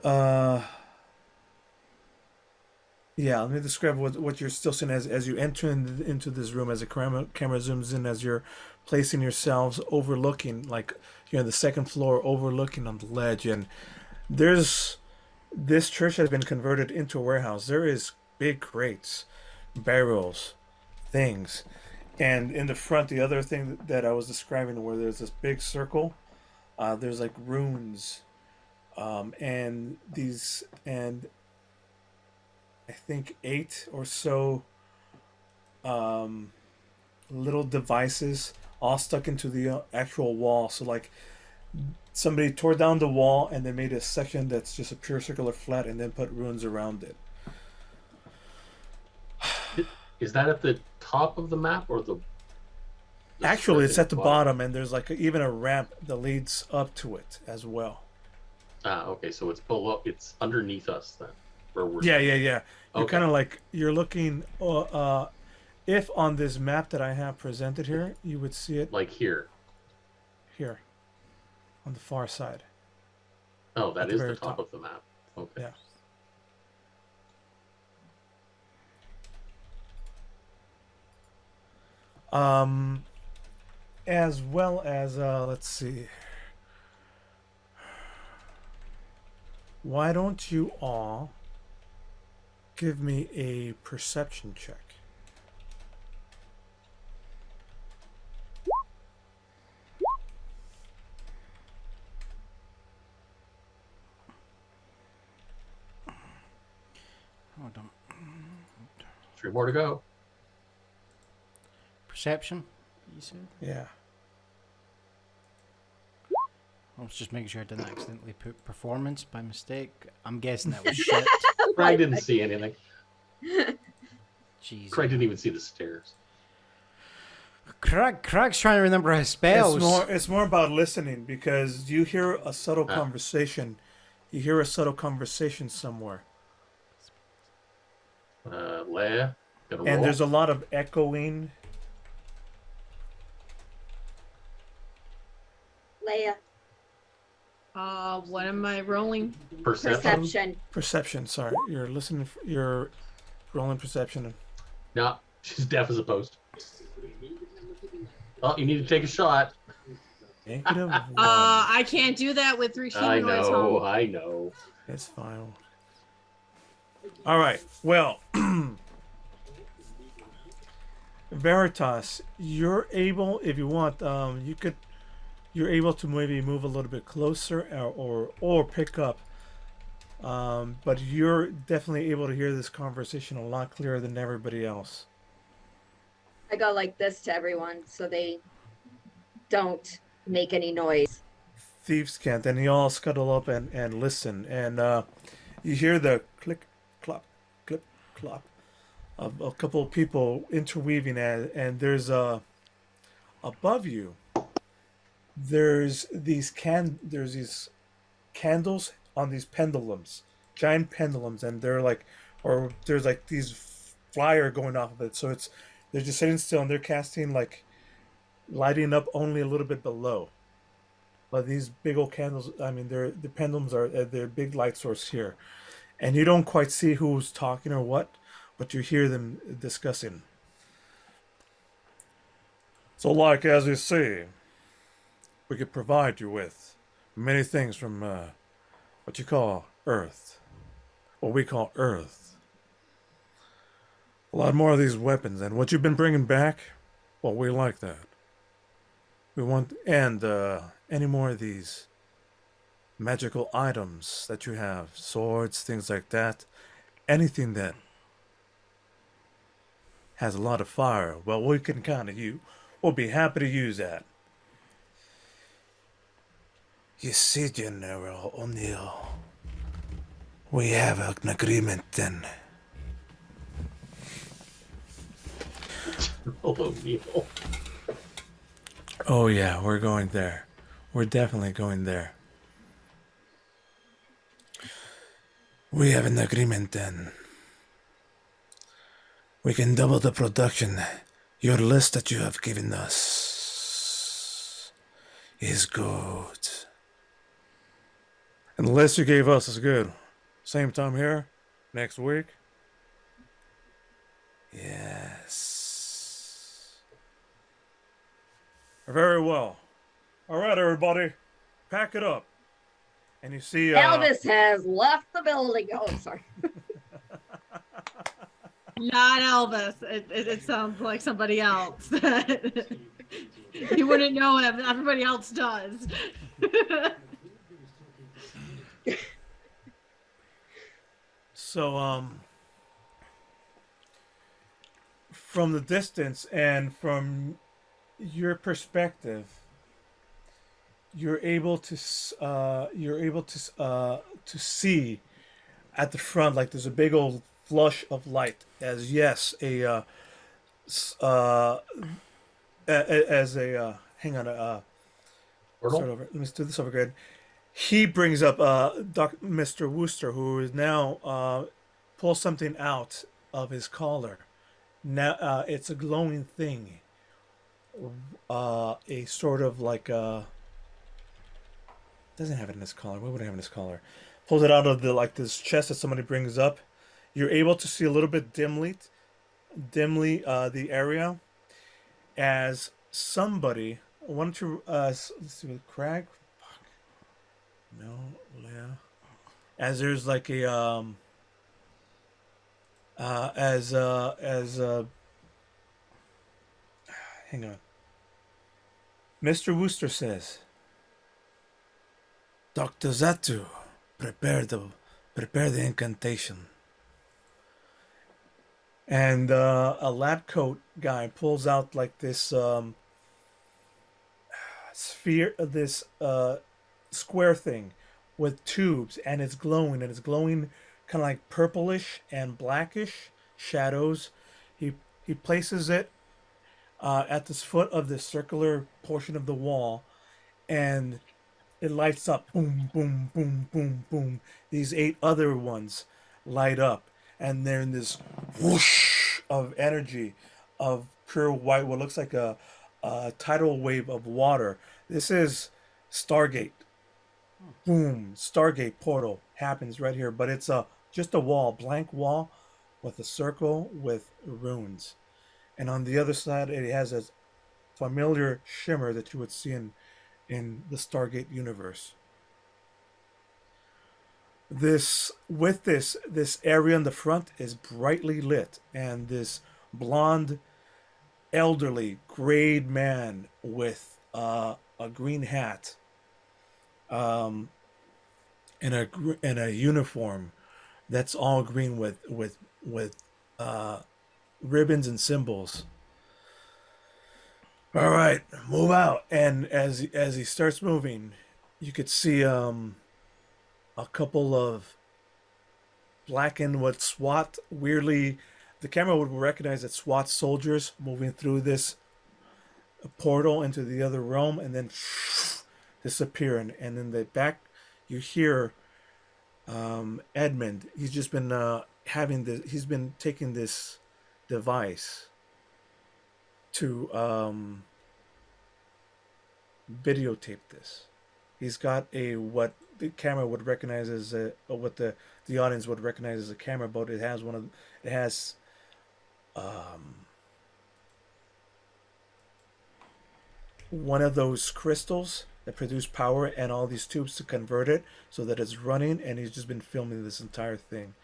Yeah, let me describe what you're still seeing as you enter into this room, as the camera zooms in, as you're placing yourselves overlooking, like you're on the second floor, overlooking on the ledge, and there's this church has been converted into a warehouse. There is big crates, barrels, things, and in the front, the other thing that I was describing, where there's this big circle, there's like runes, and I think eight or so um, little devices all stuck into the actual wall. So like somebody tore down the wall and they made a section that's just a pure circular flat and then put runes around it. Is that at the top of the map or the Actually, it's at the bottom? bottom, and there's like even a ramp that leads up to it as well. Ah, okay, so it's below, it's underneath us then, where we're. Yeah. You're Okay. kind of like you're looking. If on this map that I have presented here, you would see it Like here. here on the far side. Oh, At that the is the very top top. of the map. Okay. Yeah. Um, as well as let's see. Why don't you all give me a perception check? Hold on. 3 more to go. Perception, you said? Yeah. I was just making sure I didn't accidentally put performance by mistake. I'm guessing that was shit. Craig didn't see anything. Jeez. Craig didn't even see the stairs. Craig's trying to remember his spells. It's more about listening, because you hear a subtle Ah. conversation. You hear a subtle conversation somewhere. Leia, gonna And roll. there's a lot of echoing. Leia, What am I rolling? Perception. Perception, sorry. You're listening, you're rolling perception. No, she's deaf as a post. Oh, you need to take a shot. Negative one. I can't do that with 3 I humanoids know, home. I know. It's fine. All right. Well, Veritas, you're able, if you want, you're able to maybe move a little bit closer, or pick up. But you're definitely able to hear this conversation a lot clearer than everybody else. I go like this to everyone so they don't make any noise. Thieves can't, and you all scuttle up and listen, and you hear the click, clop, click, clop of a couple of people interweaving, and there's above you. There's these candles on these pendulums, giant pendulums, and they're like, or there's like these flyer going off of it. So they're just sitting still, and they're casting, like lighting up only a little bit below. But these big old candles, I mean, the pendulums are their big light source here, and you don't quite see who's talking or what, but you hear them discussing. So, like as you see, we could provide you with many things from what you call Earth, what we call Earth. A lot more of these weapons, and what you've been bringing back, well, we like that. We want, and any more of these magical items that you have, swords, things like that, anything that has a lot of fire, well, we can kind of use. We'll be happy to use that. You see, General O'Neill, We have an agreement then. O'Neill. Oh yeah, we're going there. We're definitely going there. We have an agreement then. We can double the production. Your list that you have given us is good. And the list you gave us is good. Same time here, next week. Yes. Very well. All right, everybody, pack it up. And you see, Elvis has left the building. Oh, sorry. Not Elvis. It sounds like somebody else. You wouldn't know him. Everybody else does. So, from the distance and from your perspective, you're able to to see at the front like there's a big old flush of light as yes uh as a hang on Portal? start over. Let me do this over again. He brings up Mr. Wooster, who is now pulls something out of his collar. Now it's a glowing thing, a sort of like doesn't have it in his collar. What would it have in his collar? Pulls it out of the like this chest that somebody brings up. You're able to see a little bit dimly the area as somebody. Why don't you let's see, Crag? Fuck. No, yeah. As there's like a as hang on. Mr. Wooster says, Dr. Zatu, prepare the incantation. And a lab coat guy pulls out like this sphere, this square thing with tubes, and it's glowing kind of like purplish and blackish shadows. He places it at the foot of the circular portion of the wall, and it lights up. Boom, boom, boom, boom, boom. These 8 other ones light up, and they're in this whoosh of energy, of pure white, what looks like a tidal wave of water. This is Stargate. Boom, Stargate portal happens right here, but it's just a wall, blank wall, with a circle with runes, and on the other side it has a familiar shimmer that you would see in the Stargate universe. This area in the front is brightly lit, and this blonde, elderly, grayed man with a green hat, um, in a uniform that's all green with uh, ribbons and symbols. All right, move out. And as he starts moving, you could see a couple of blackened what SWAT weirdly the camera would recognize that SWAT soldiers moving through this portal into the other realm and then disappearing. And in the back, you hear Edmund. He's just been having this. He's been taking this device to videotape this. He's got a what the camera would recognize as a or what the audience would recognize as a camera, but it has it has um, one of those crystals that produce power and all these tubes to convert it so that it's running, and he's just been filming this entire thing.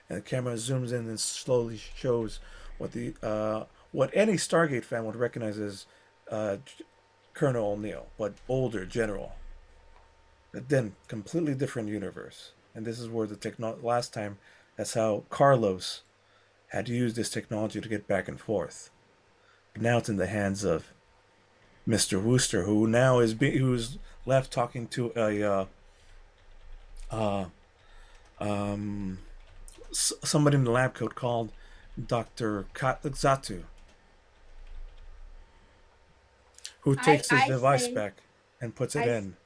And the camera zooms in and slowly shows what the what any Stargate fan would recognize as uh, Colonel O'Neill, but older general. But then completely different universe. And this is where the last time that's how Carlos had used this technology to get back and forth. But now it's in the hands of Mr. Wooster, who now who's left talking to a um, somebody in the lab coat called Dr. Zatu, who I takes his I device say back and puts it I in.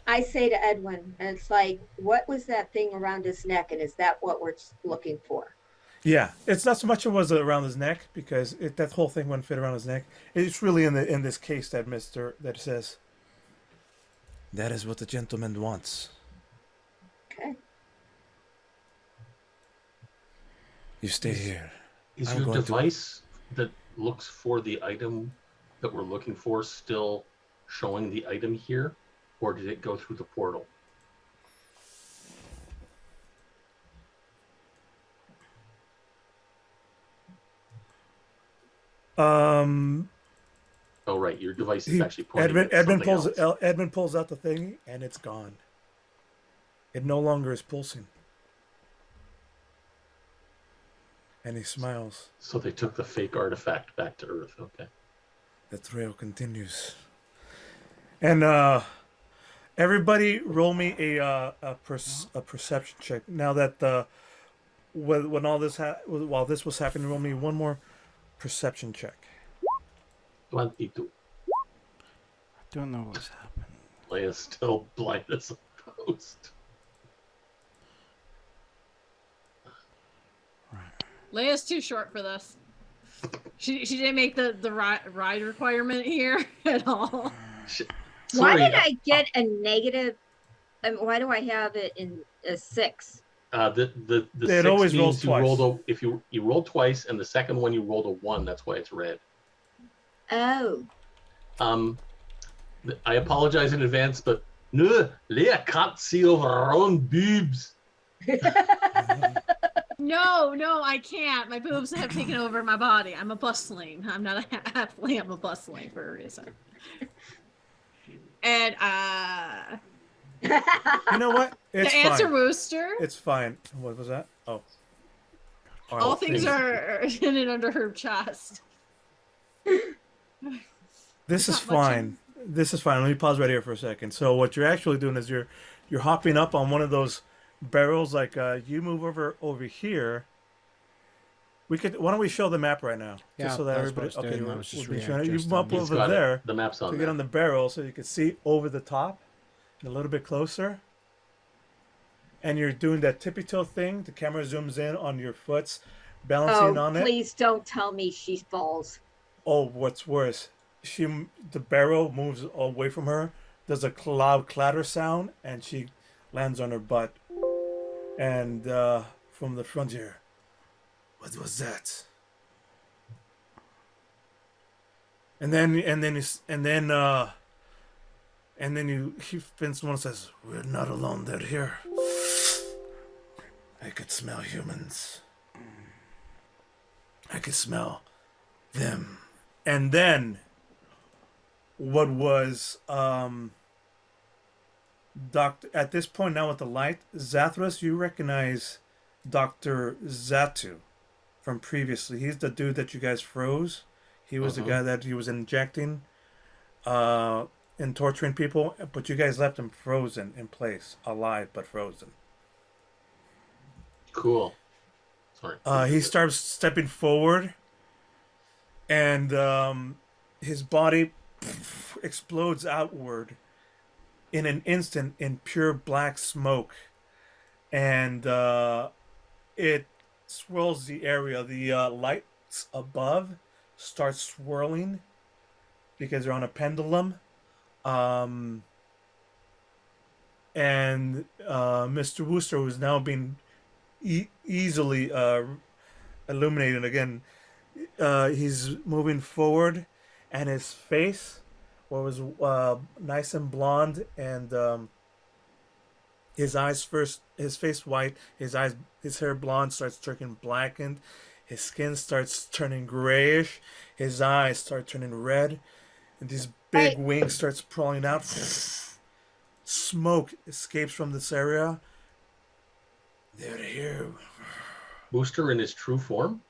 I say to Edwin, and it's like, what was that thing around his neck, and is that what we're looking for? Yeah, it's not so much it was around his neck because that whole thing wouldn't fit around his neck. It's really in this case that that says that is what the gentleman wants. Okay. You stay Is here. is I'm your going to. device that looks for the item that we're looking for still showing the item here, or did it go through the portal? Um, Oh, right. Your device is he actually pointing at something else. Edmund pulls out the thing and it's gone. It no longer is pulsing. And he smiles. So they took the fake artifact back to Earth. Okay. The trail continues. And everybody, roll me a perception check. Now that when all this while this was happening, roll me one more perception check. 22. I don't know what's happened. Leia's still blind as a post. Leia's too short for this. She didn't make the ride requirement here at all. Why Sorry, did I get a negative? Why do I have it in a 6? the It six always rolls means you twice. rolled if you rolled twice, and the second one you rolled a 1. That's why it's red. Oh. I apologize in advance, but no, Leia can't see over her own boobs. No, I can't. My boobs have taken over my body. I'm a bustling. I'm not a halfling. I'm a bustling for a reason. And You know what? It's to answer fine. Wooster, It's fine. What was that? Oh. all things are hidden under her chest. This is not much fine. This is fine. Let me pause right here for a second. So what you're actually doing is you're hopping up on one of those barrels. Like you move over here. We could. Why don't we show the map right now, Yeah, just so that that's everybody. what I was doing. I Okay, was just we'll be showing it. You readjusting. move up He's over got it. there. The map's on To there. get on the barrel, so you can see over the top, and a little bit closer. And you're doing that tippy toe thing. The camera zooms in on your foots, balancing Oh, on it. please don't tell me she falls. Oh, what's worse, the barrel moves away from her. There's a loud clatter sound, and she lands on her butt. And from the frontier, what was that? And then he Vince one says, "We're not alone. They're here. I could smell humans. I could smell them." And then what was Doctor at this point now with the light, Zathras, you recognize Dr. Zatu from previously. He's the dude that you guys froze. He was the guy that he was injecting and torturing people, but you guys left him frozen in place, alive but frozen. Cool. Sorry. He starts stepping forward, and his body explodes outward in an instant in pure black smoke, and it swirls the area. The lights above start swirling because they're on a pendulum. And Mr. Wooster, who's now being easily illuminated again, he's moving forward, and his face, what was nice and blonde, and his face white, his hair blonde starts turning blackened, his skin starts turning grayish, his eyes start turning red, and these big wings starts crawling out. Smoke escapes from this area. They're here. Booster in his true form?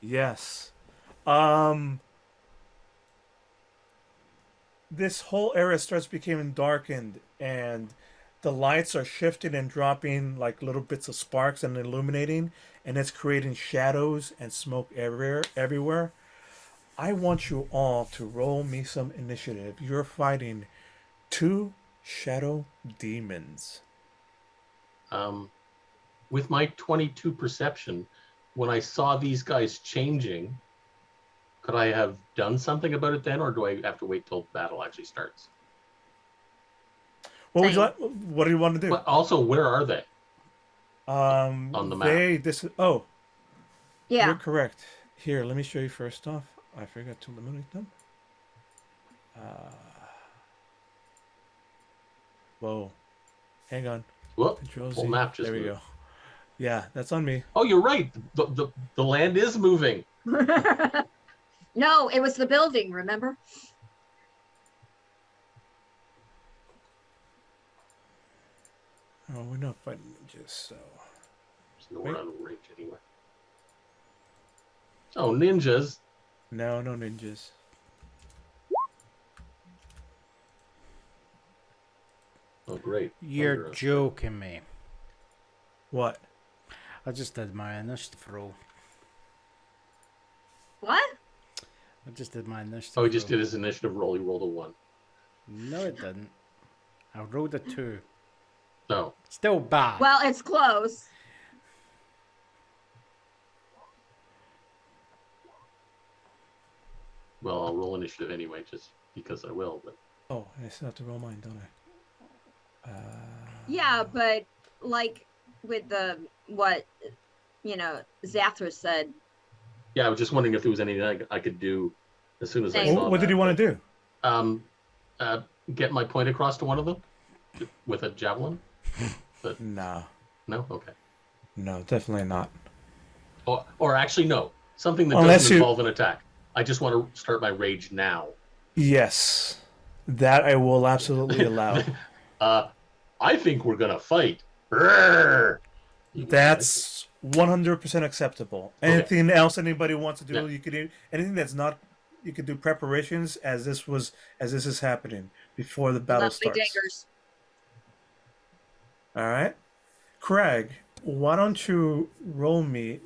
Yes. This whole area starts becoming darkened, and the lights are shifting and dropping like little bits of sparks and illuminating, and it's creating shadows and smoke everywhere. I want you all to roll me some initiative. You're fighting two shadow demons. With my 22 perception, when I saw these guys changing, could I have done something about it then, or do I have to wait till battle actually starts? What would you Same. like? What do you want to do? But also, where are they? On the map. Oh, you're Yeah. correct. Here, let me show you first off. I forgot to eliminate them. Whoa. Hang on. Whoop, Control whole Z. map just There we moved. go. Yeah, that's on me. Oh, you're right. The land is moving. No, it was the building, remember? Oh, we're not fighting ninjas, so. There's nowhere on range anyway. Oh, ninjas. No, no ninjas. Oh, great. You're Thunder. joking me. What? I just did my initiative roll. What? I just did my initiative Oh, he just roll. did his initiative roll. He rolled a 1. No, it didn't. I rolled a 2. No. Still bad. Well, it's close. Well, I'll roll initiative anyway, just because I will. But Oh, I still have to roll mine, don't I? Yeah, but like with the what Zathra said. yeah, I was just wondering if there was anything I could do as soon as I Same. saw What did you want to do? Get my point across to one of them with a javelin? No. No? Okay. No, definitely not. Or actually, no. Something that Unless doesn't you- involve an attack. I just want to start my rage now. Yes. That I will absolutely allow. I think we're going to fight. Brrr! That's 100% acceptable. Okay. Anything else anybody wants to do, Yeah. you could do anything that's not. You could do preparations as this is happening before the battle Lovely starts. daggers. All right, Craig, why don't you roll me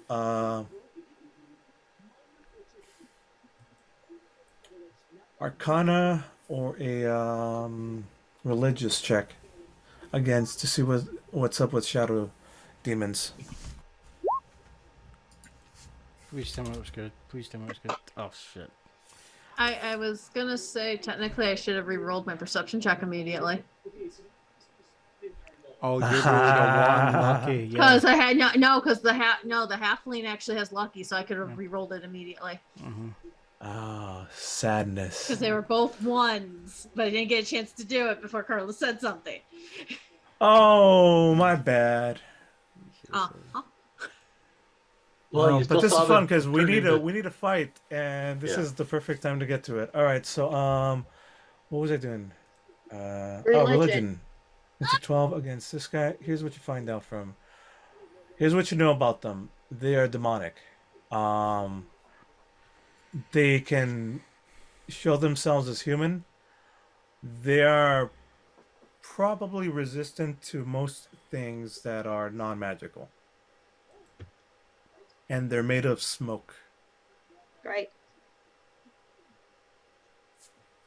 Arcana or a religious check against to see what's up with shadow demons. Please tell me it was good. Please tell me it was good. Oh, shit. I was gonna say technically I should have re-rolled my perception check immediately Oh, you rolled a 1. Lucky. Yeah. because I had because the halfling actually has lucky, so I could have re-rolled it immediately Mhm. Oh, sadness. because they were both 1s, but I didn't get a chance to do it before Carla said something. Oh, my bad. Uh-huh. Well, you But still this saw is fun them because we turn need into- a fight, and this Yeah. is the perfect time to get to it. All right, so what was I doing? Religion. Religion. It's a 12 against this guy. Here's what you find out from. Here's what you know about them. They are demonic. They can show themselves as human. They are probably resistant to most things that are non-magical. And they're made of smoke. Great.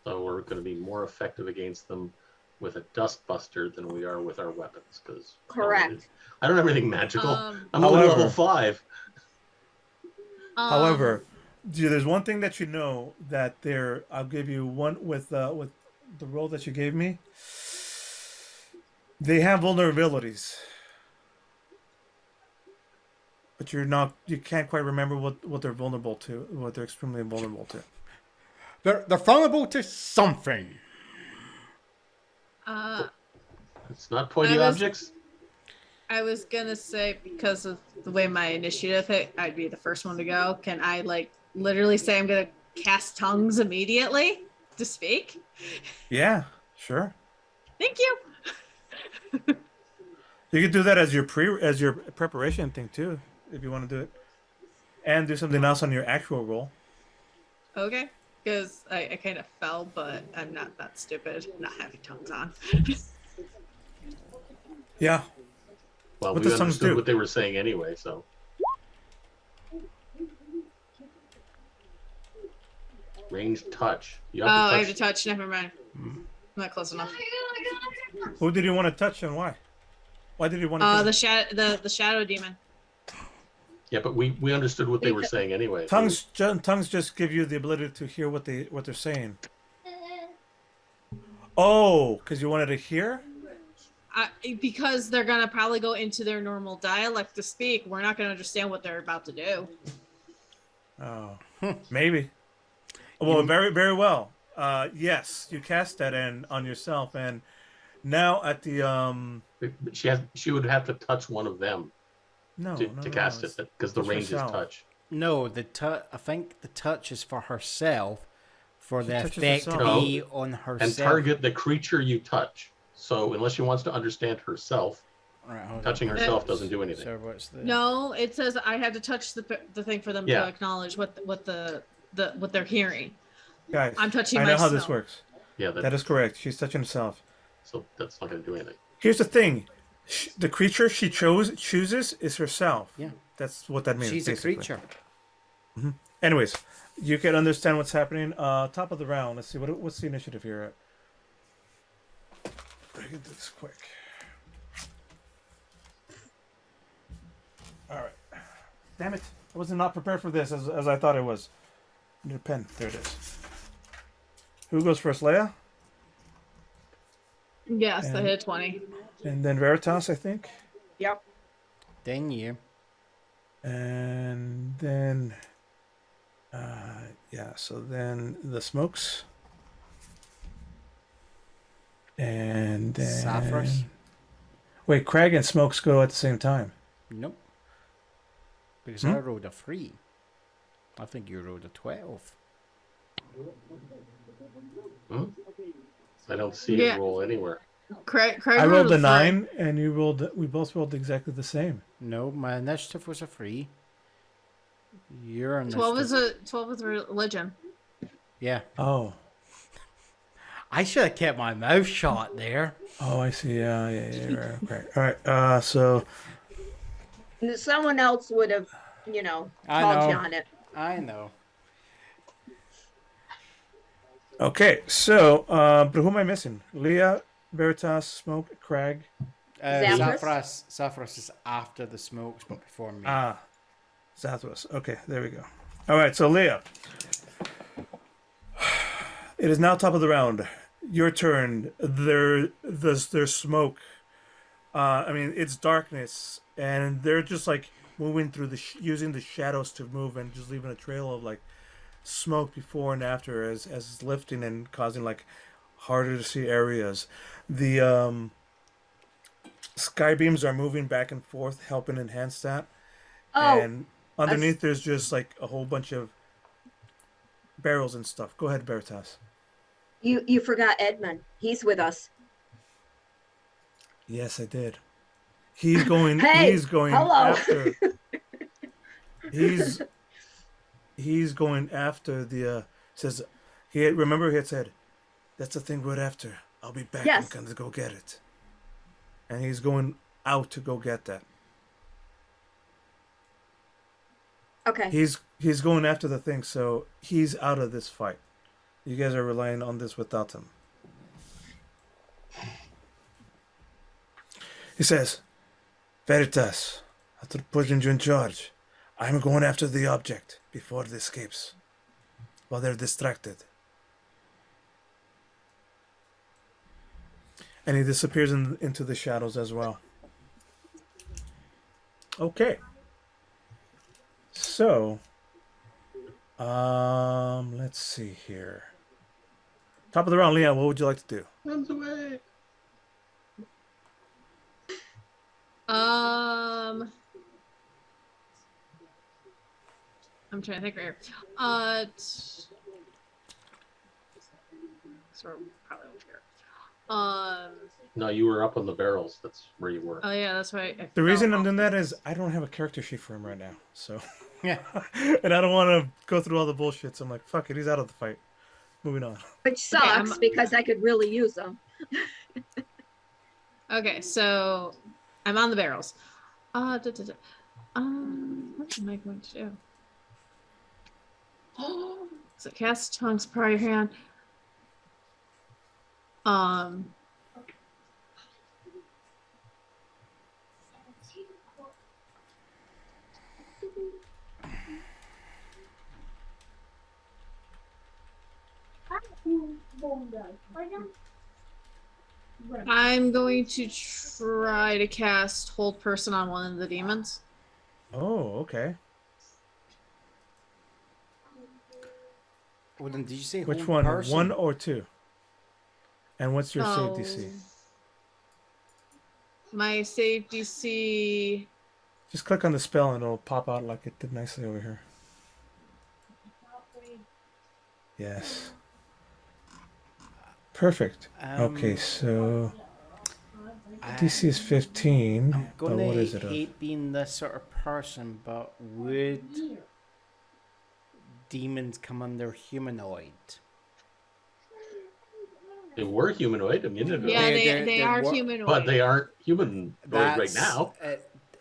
So we're going to be more effective against them with a dustbuster than we are with our weapons. Because Correct. I don't have anything magical. Um, I'm only However- level 5. However, there's one thing that you know that there. I'll give you one with the role that you gave me. They have vulnerabilities, but you can't quite remember what they're vulnerable to, what they're extremely vulnerable to. They're vulnerable to something. It's not pointy I was- objects. I was gonna say because of the way my initiative hit, I'd be the first one to go. Can I literally say I'm gonna cast tongues immediately to speak? Yeah, sure. Thank you. You could do that as your preparation thing too, if you want to do it, and do something else on your actual roll. Okay. Because I kind of fell, but I'm not that stupid. Not having tongues on. Yeah. Well, What we does tongues understood do? what they were saying anyway, so. Range touch. You have Oh, to I have to touch. touch. Never mind. I'm not close enough. Who did you want to touch and why? Why did you want to? The shadow demon. Yeah, but we understood what they were saying anyway. Tongues just give you the ability to hear what they're saying. Oh, because you wanted to hear? Because they're gonna probably go into their normal dialect to speak. We're not gonna understand what they're about to do. Oh, maybe. Well, very, very well. Yes, you cast that in on yourself, and now at the But she would have to touch one of them to cast it because the it's range is herself. touch. No, I think the touch is for herself, for the touches effect to herself. be on herself. And target the creature you touch. So unless she wants to understand herself, Right, hold touching on. herself doesn't do anything. So what's the? No, it says I have to touch the thing for them Yeah. to acknowledge what they're hearing. Guys, I'm touching I know how myself. this works. Yeah, That is correct. She's touching herself. so that's not going to do anything. Here's the thing: the creature she chooses is herself. Yeah. That's what that means. She's basically. a creature. Anyways, you can understand what's happening. Top of the round. Let's see what's the initiative here at. I can do this quick. All right. Damn it! I was not prepared for this as I thought I was. I need a pen. There it is. Who goes first, Leia? Yes, And- they hit 20. And then Veritas, I think. Yep. Then you. And then, so then the smokes. And then. Saffras? Wait, Craig and smokes go at the same time. Nope. Because I rolled a 3. I think you rolled a 12. Hmm? I don't see Yeah. it roll anywhere. Craig I rolled a three. 9, and you rolled. We both rolled exactly the same. No, my initiative was a 3. Your initiative. 12 is religion. Yeah. Oh. I should have kept my mouth shut there. Oh, I see. Yeah. Right. All right. So. Someone else would have, I called you know. on it. I know. Okay. So, but who am I missing? Leah, Veritas, Smoke, Craig. Saffras? Saffras is after the smokes, but before me. Zathras. Okay, there we go. All right, so Leah. It is now top of the round. Your turn. There's smoke. It's darkness, and they're just like moving through using the shadows to move and just leaving a trail of like smoke before and after as it's lifting and causing like harder to see areas. The sky beams are moving back and forth, helping enhance that. Oh, And underneath, there's just like a whole bunch of barrels and stuff. Go ahead, Veritas. you forgot Edmund. He's with us. Yes, I did. He's going. Hey, he's going hello. after. He's going after the. Says he had said, "That's the thing right after. I'll be back. Yes. I'm gonna go get it." And he's going out to go get that. Okay. He's going after the thing, so he's out of this fight. You guys are relying on this without him. He says, Veritas, after putting you in charge, I'm going after the object before it escapes, while they're distracted. And he disappears into the shadows as well. Okay. So, let's see here. Top of the round, Leon, what would you like to do? Runs away. I'm trying to think right here. So probably over here. No, you were up on the barrels. That's where you were. Oh yeah, that's right. The reason I'm doing that is I don't have a character sheet for him right now, so Yeah. and I don't want to go through all the bullshit. So I'm like, fuck it, he's out of the fight. Moving on. Which sucks because I could really use them. Okay, so I'm on the barrels. What am I going to do? So cast tongues prior hand. I'm going to try to cast Hold Person on one of the demons. Oh, okay. Well, then, did you say Which hold one? person? 1 or 2? And what's your save DC? My save DC. Just click on the spell and it'll pop out like it did nicely over here. Yes. Perfect. Okay, so DC is 15. I'm But gonna what is it? hate being this sort of person, but would demons come under humanoid? They were humanoid a minute ago, Yeah, They're- they they're are wa- humanoid. but they aren't humanoid right That's now.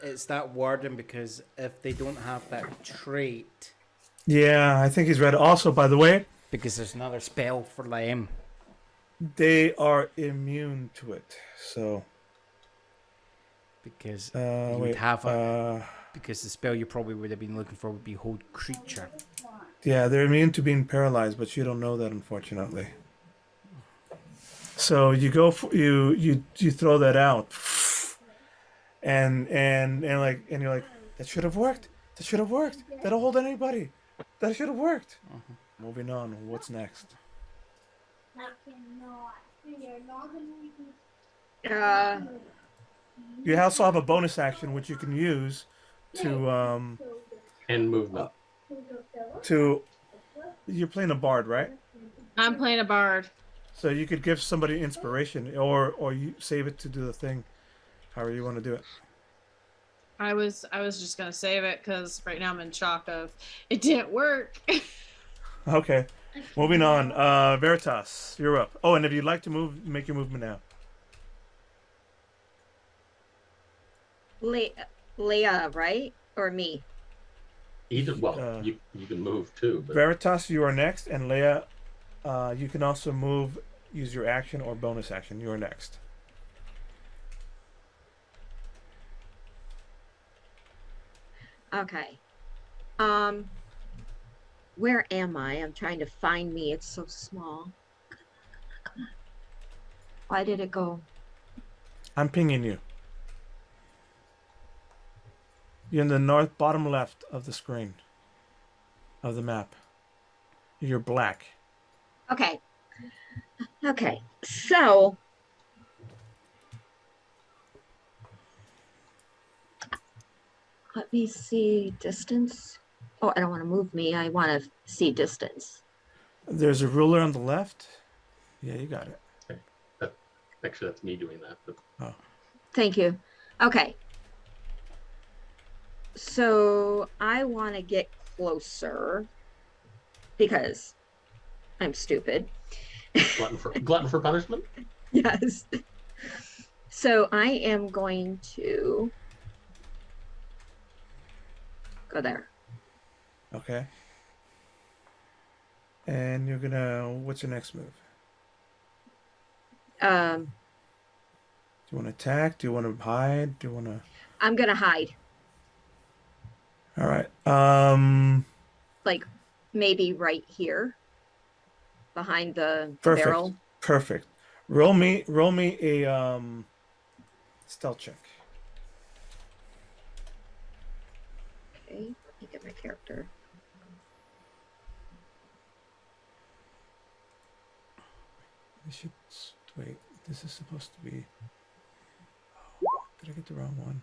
It's that wording, because if they don't have that trait, Yeah, I think he's read it. Also, by the way, because there's another spell for them. they are immune to it. So, Because you would wait. have because the spell you probably would have been looking for would be hold creature. Yeah, they're immune to being paralyzed, but you don't know that, unfortunately. So you go for, you throw that out, and you're like, that should have worked. That should have worked. That'll hold anybody. That should have worked. Moving on. What's next? You also have a bonus action which you can use to And movement. to. You're playing a bard, right? I'm playing a bard. So you could give somebody inspiration, or you save it to do the thing, however you want to do it. I was just gonna save it because right now I'm in shock of it didn't work. Okay, moving on. Veritas, you're up. Oh, and if you'd like to move, make your movement now. Leah, right? Or me? Either, well, you can move too. But Veritas, you are next, and Leia, you can also move, use your action or bonus action. You are next. Okay. Where am I? I'm trying to find me. It's so small. Come on. Why did it go? I'm pinging you. You're in the north bottom left of the screen of the map. You're black. Okay. Okay. So let me see distance. Oh, I don't want to move me. I want to see distance. There's a ruler on the left. Yeah, you got it. actually, that's me doing that. But Oh. Thank you. Okay. So I want to get closer because I'm stupid. glutton for punishment. Yes. So I am going to go there. Okay. And you're gonna. What's your next move? Do you want to attack? Do you want to hide? Do you want to? I'm gonna hide. All right. Like maybe right here behind the Perfect. barrel. Perfect. Roll me a stealth check. Okay, let me get my character. I should wait. This is supposed to be. Oh, did I get the wrong one?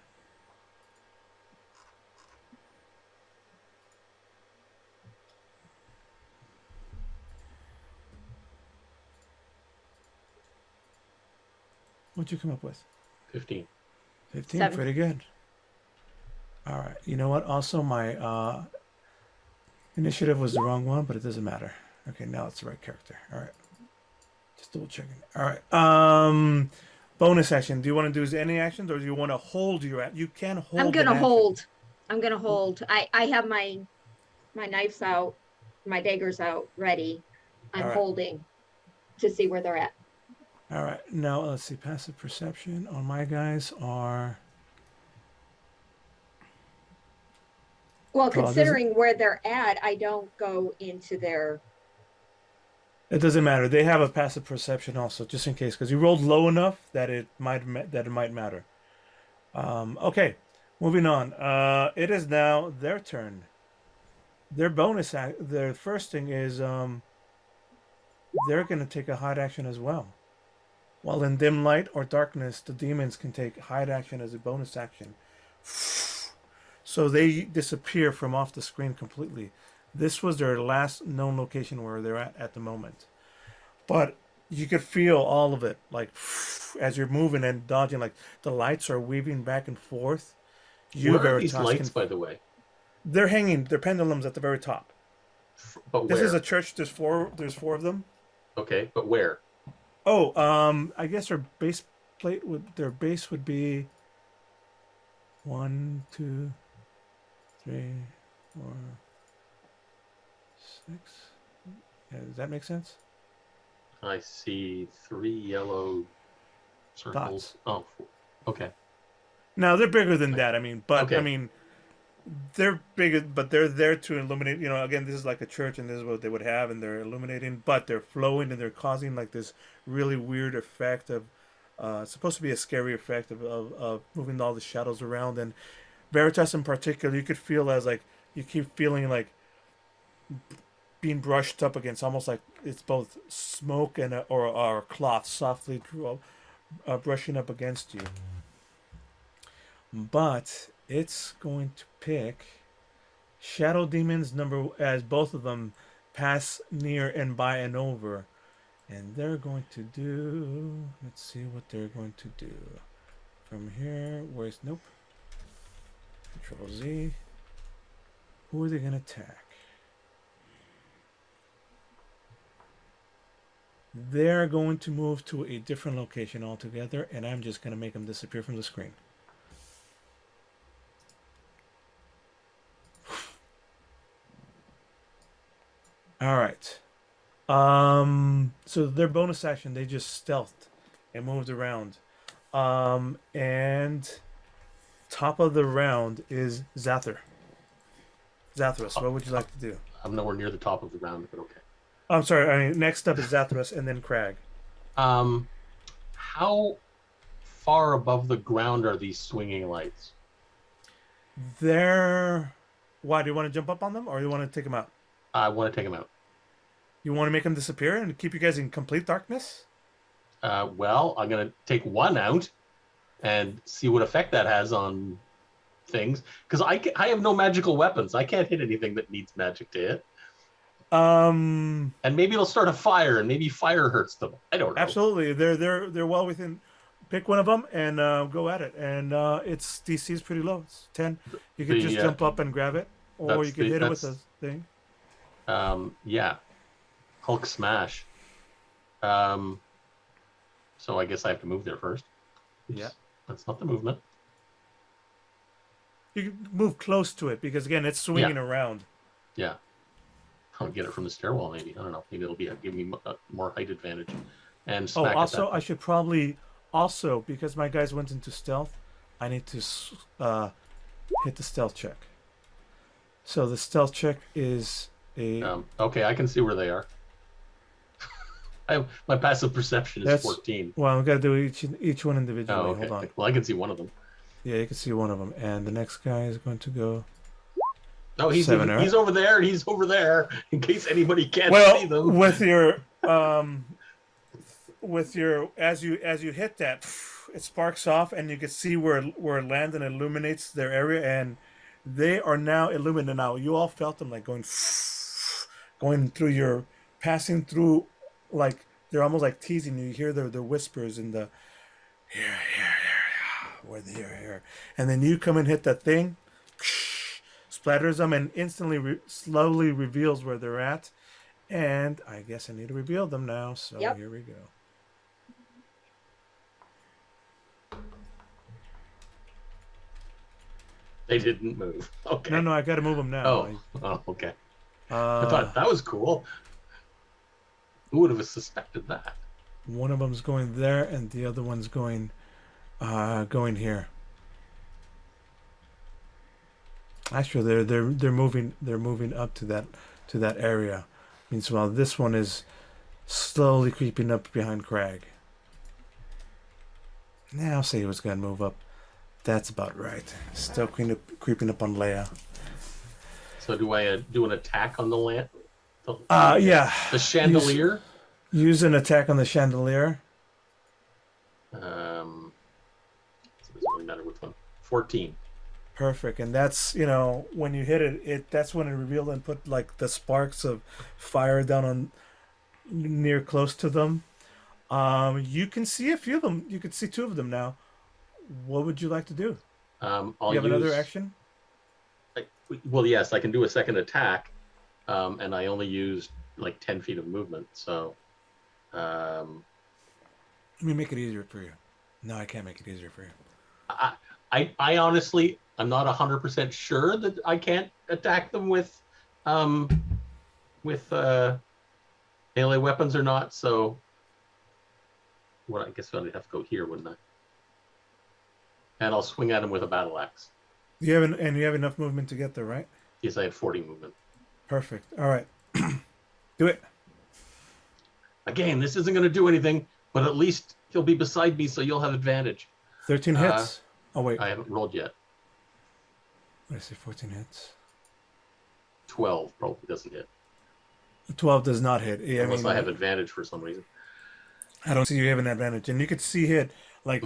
What'd you come up with? 15. 15. 7. Pretty good. All right. You know what? Also, my initiative was the wrong one, but it doesn't matter. Okay, now it's the right character. All right. Just double checking. All right. Bonus action. Do you want to do any actions, or do you want to hold your? You can hold. I'm an gonna action. hold. I'm gonna hold. I have my knives out, my daggers out, ready. I'm All right. holding to see where they're at. All right. Now let's see. Passive perception on my guys are. Well, Well, does it? considering where they're at, I don't go into their. It doesn't matter. They have a passive perception also, just in case, because you rolled low enough that it might matter. Okay, moving on. It is now their turn. Their bonus act. Their first thing is they're gonna take a hide action as well. While in dim light or darkness, the demons can take hide action as a bonus action. So they disappear from off the screen completely. This was their last known location where they're at the moment. But you could feel all of it, like as you're moving and dodging, like the lights are weaving back and forth. You, Where are these Veritas, lights, by the way? they're hanging. They're pendulums at the very top. But This where? is a church. There's four. There's four of them. Okay, but where? Oh, I guess their base would be 1, 2, 3, 4, 6. Yeah, does that make sense? I see 3 yellow circles. Dots. Oh, okay. Now they're bigger than that. I mean, but Okay. I mean, they're big, but they're there to illuminate. You know, again, this is like a church, and this is what they would have, and they're illuminating. But they're flowing, and they're causing like this really weird effect of. It's supposed to be a scary effect of moving all the shadows around, and Veritas in particular, you could feel as like you keep feeling like being brushed up against, almost like it's both smoke and or cloth softly brushing up against you. But it's going to pick Shadow Demons number, as both of them pass near and by and over. And they're going to do, let's see what they're going to do. From here, where's, nope. Control Z. Who are they going to attack? They're going to move to a different location altogether, and I'm just going to make them disappear from the screen. All right. So their bonus action, they just stealthed and moved around. And top of the round is Zather. Zathras, what would you like to do? I'm nowhere near the top of the round, but okay. I'm sorry. I mean, next up is Zathras, and then Crag. How far above the ground are these swinging lights? They're. Why do you want to jump up on them, or do you want to take them out? I want to take them out. You want to make them disappear and keep you guys in complete darkness? Well, I'm gonna take one out and see what effect that has on things, because I have no magical weapons. I can't hit anything that needs magic to hit. And maybe it'll start a fire, and maybe fire hurts them. I don't know. Absolutely, they're well within. Pick one of them and go at it. And its DC is pretty low. It's 10. You can just jump up and grab it, or you can hit it with a thing. Yeah, Hulk smash. So I guess I have to move there first. Oops. Yeah, that's not the movement. You can move close to it because again, it's swinging around. Yeah. I'll get it from the stairwell, maybe. I don't know. Maybe it'll give me more height advantage. And smack also, I should probably because my guys went into stealth, I need to hit the stealth check. So the stealth check is a. Okay, I can see where they are. My passive perception is 14. Well, I've got to do each one individually. Oh, okay. Hold on. Well, I can see one of them. Yeah, you can see one of them, and the next guy is going to go. No, he's over there, and he's over there. In case anybody can't see them. With your as you hit that, it sparks off, and you can see where it lands and illuminates their area, and they are now illuminated. Now you all felt them like going through passing through, like they're almost like teasing you. You hear the whispers in the here, where the here, and then you come and hit that thing. Splatters them and instantly slowly reveals where they're at. And I guess I need to reveal them now. So Here we go. They didn't move. Okay. No, I got to move them now. Oh, okay. I Uh, thought that was cool. Who would have suspected that? one of them's going there, and the other one's going here. Actually, they're moving up to that area. Meanwhile, this one is slowly creeping up behind Crag. Now I'll say he was gonna move up. That's about right. Still creeping up on Leia. So do I do an attack on the land? Yeah. The chandelier? Use an attack on the chandelier. So it doesn't really matter which one. 14. Perfect. And that's, when you hit it, that's when it revealed and put like the sparks of fire down on near close to them. You can see a few of them. You can see two of them now. What would you like to do? I'll you have another action? Well, yes, I can do a second attack, and I only used like 10 feet of movement. So, let me make it easier for you. No, I can't make it easier for you. I honestly, I'm not 100% sure that I can't attack them with melee weapons or not. So, I guess I'd have to go here, wouldn't I? And I'll swing at him with a battle axe. You have enough movement to get there, right? Yes, I have 40 movement. Perfect. All right. Do it. Again, this isn't going to do anything, but at least he'll be beside me, so you'll have advantage. 13 hits. Oh, wait. I haven't rolled yet. What did I say? 14 hits. 12 probably doesn't hit. 12 does not hit. Yeah, Unless I have advantage for some reason. I don't see you having advantage. And you could see hit, like,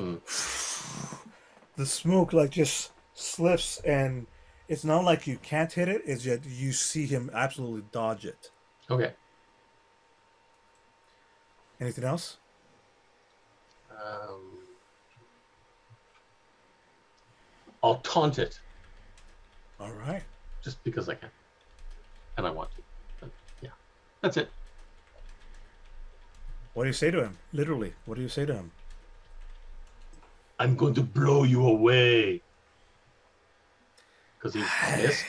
the smoke, like, just slips, and it's not like you can't hit it. It's just you see him absolutely dodge it. Okay. Anything else? I'll taunt it. All right. Just because I can. And I want to. But yeah. That's it. What do you say to him? Literally, what do you say to him? I'm going to blow you away. Because he's missed.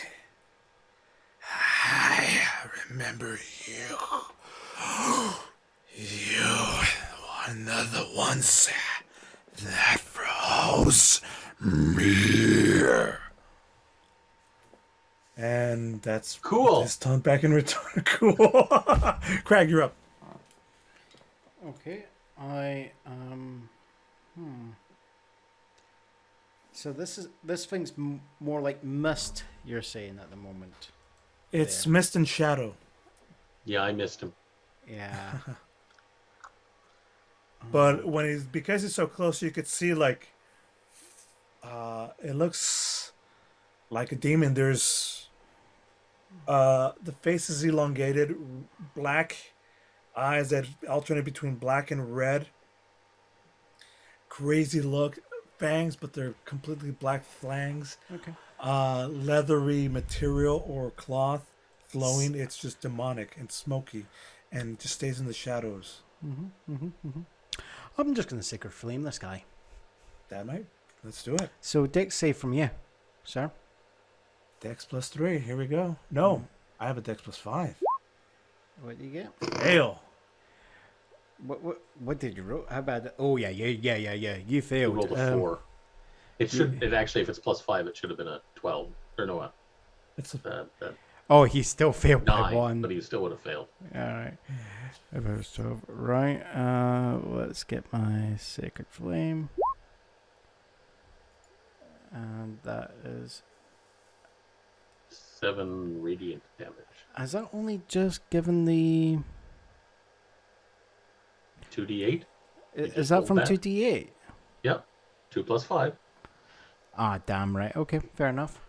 I remember you. You one of the ones that froze me. And that's cool. His taunt back in return. Cool. Crag, you're up. Okay, So this thing's more like mist. You're saying at the moment. It's mist and shadow. Yeah, I missed him. Yeah. But because it's so close, you could see like, it looks like a demon. There's, the face is elongated, black eyes that alternate between black and red. Crazy look, fangs, but they're completely black fangs. Okay. Leathery material or cloth flowing. It's just demonic and smoky, and just stays in the shadows. I'm just gonna sacred flame this guy. That might. Let's do it. So dex save from you, sir. Dex +3. Here we go. No, I have a Dex +5. What do you get? Fail. What did you roll? How bad? Oh yeah. You He failed. rolled a 4. It actually, if it's +5, it should have been a 12. Or no, It's a. Oh, he still failed by 9, 1. but he still would have failed. All right. If it was 12. Right. Let's get my sacred flame. And that is. 7 radiant damage. Has that only just given the? 2d8. Is that from 2d8? Yep. 2 + 5. Ah, damn right. Okay, fair enough.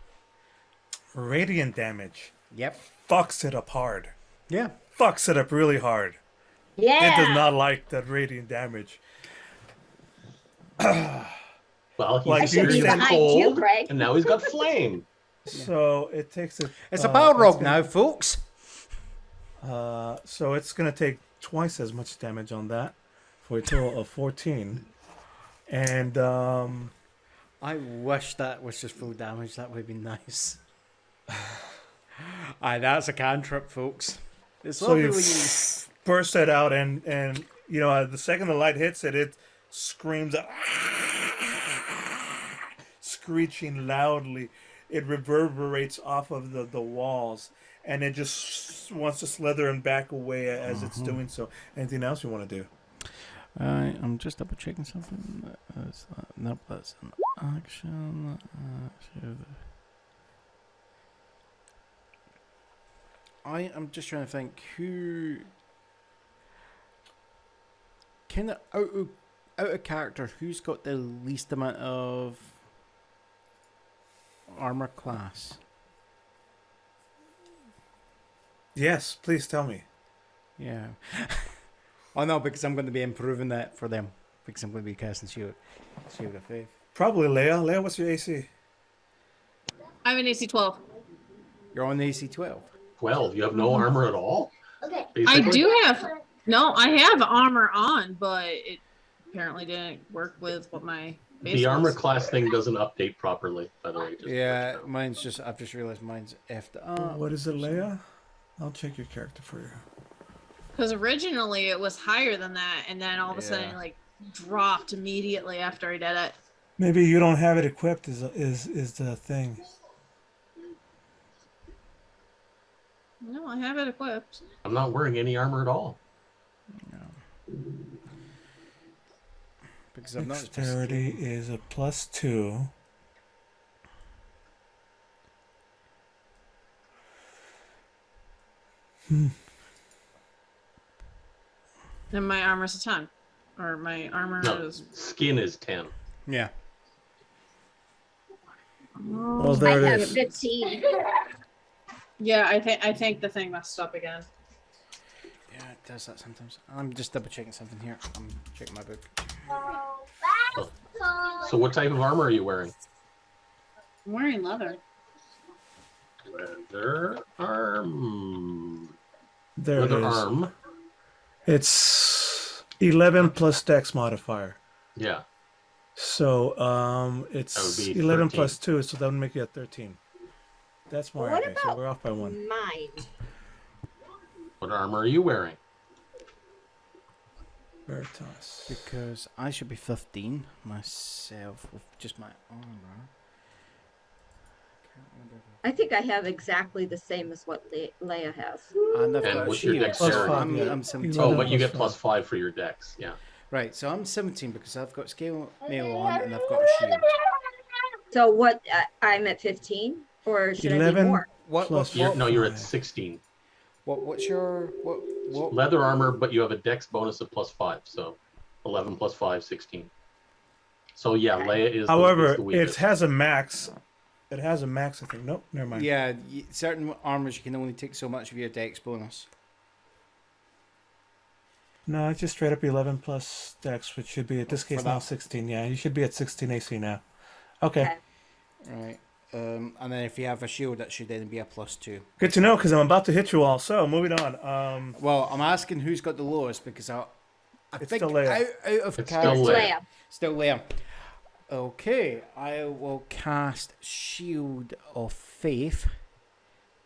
Radiant damage. Yep. Fucks it up hard. Yeah. Fucks it up really hard. Yeah. It does not like that radiant damage. Well, he's Like, I should be you're experienced behind you, cold, Greg. and now he's got flame. So it takes it. It's a Balrog it's now, folks. So it's gonna take twice as much damage on that, for a total of 14. And I wish that was just full damage. That would be nice. Aye, that's a cantrip, folks. It's So lovely you when you... burst it out, and you know, the second the light hits it, it screams, screeching loudly. It reverberates off of the walls, and it just wants to slither and back away as it's doing so. Anything else you want to do? I'm just double checking something. Nope, that's an action. I am just trying to think who kind of out of character. Who's got the least amount of armor class? Yes, please tell me. Yeah. Oh no, because I'm going to be improving that for them. Because I'm going to be casting shield of faith. Probably Leia. Leia, what's your AC? I'm an AC 12. You're on AC 12. 12. You have no armor at all? I Basically? do have I have armor on, but it apparently didn't work with what my base The armor was. class thing doesn't update properly, by the way. Just Yeah, mine's just. I've just realized mine's effed up. What is it, Leia? I'll check your character for you. Because originally it was higher than that, and then all of a sudden Yeah. like dropped immediately after I did it. Maybe you don't have it equipped. Is the thing? No, I have it equipped. I'm not wearing any armor at all. Because I've noticed. Dexterity is a +2. And my armor's a 10. Or my armor No, is. skin is 10. Yeah. Well, I there it have is. 15. Yeah, I think the thing messed up again. Yeah, it does that sometimes. I'm just double checking something here. I'm checking my book. So what type of armor are you wearing? I'm wearing leather. Leather arm. There it Leather is. arm. It's 11 plus Dex modifier. Yeah. So That it's would be 11 13. plus 2, so that would make you at 13. That's more What accurate. So about we're off by 1. mine? What armor are you wearing? Veritas. Because I should be 15 myself with just my armor. Can't remember. I think I have exactly the same as what Leia has. And I've And got a what's your shield. dexterity? So I'm Yeah. 17. Oh, but you plus get +5 for your dex. Yeah. Right, so I'm 17 because I've got scale mail on and I've got a shield. So what? I'm at 15, or should I be 11 more? plus No, you're at 5. 16. What's your what? Leather armor, but you have a dex bonus of +5. So 11 plus 5, 16. So yeah, Leia is However, is the it weakest. has a max. It has a max, I think. Nope, never mind. Yeah, certain armors you can only take so much of your dex bonus. No, it's just straight up 11 plus Dex, which should be, in this For case, now that. 16. Yeah, you should be at 16 AC now. Okay. Okay. Right. And then if you have a shield, that should then be a +2. Good to know, because I'm about to hit you all. So, moving on. Well, I'm asking who's got the lowest because I It's think still Leia. out of It's character, still Leia. Leia. still Leia. Okay, I will cast Shield of Faith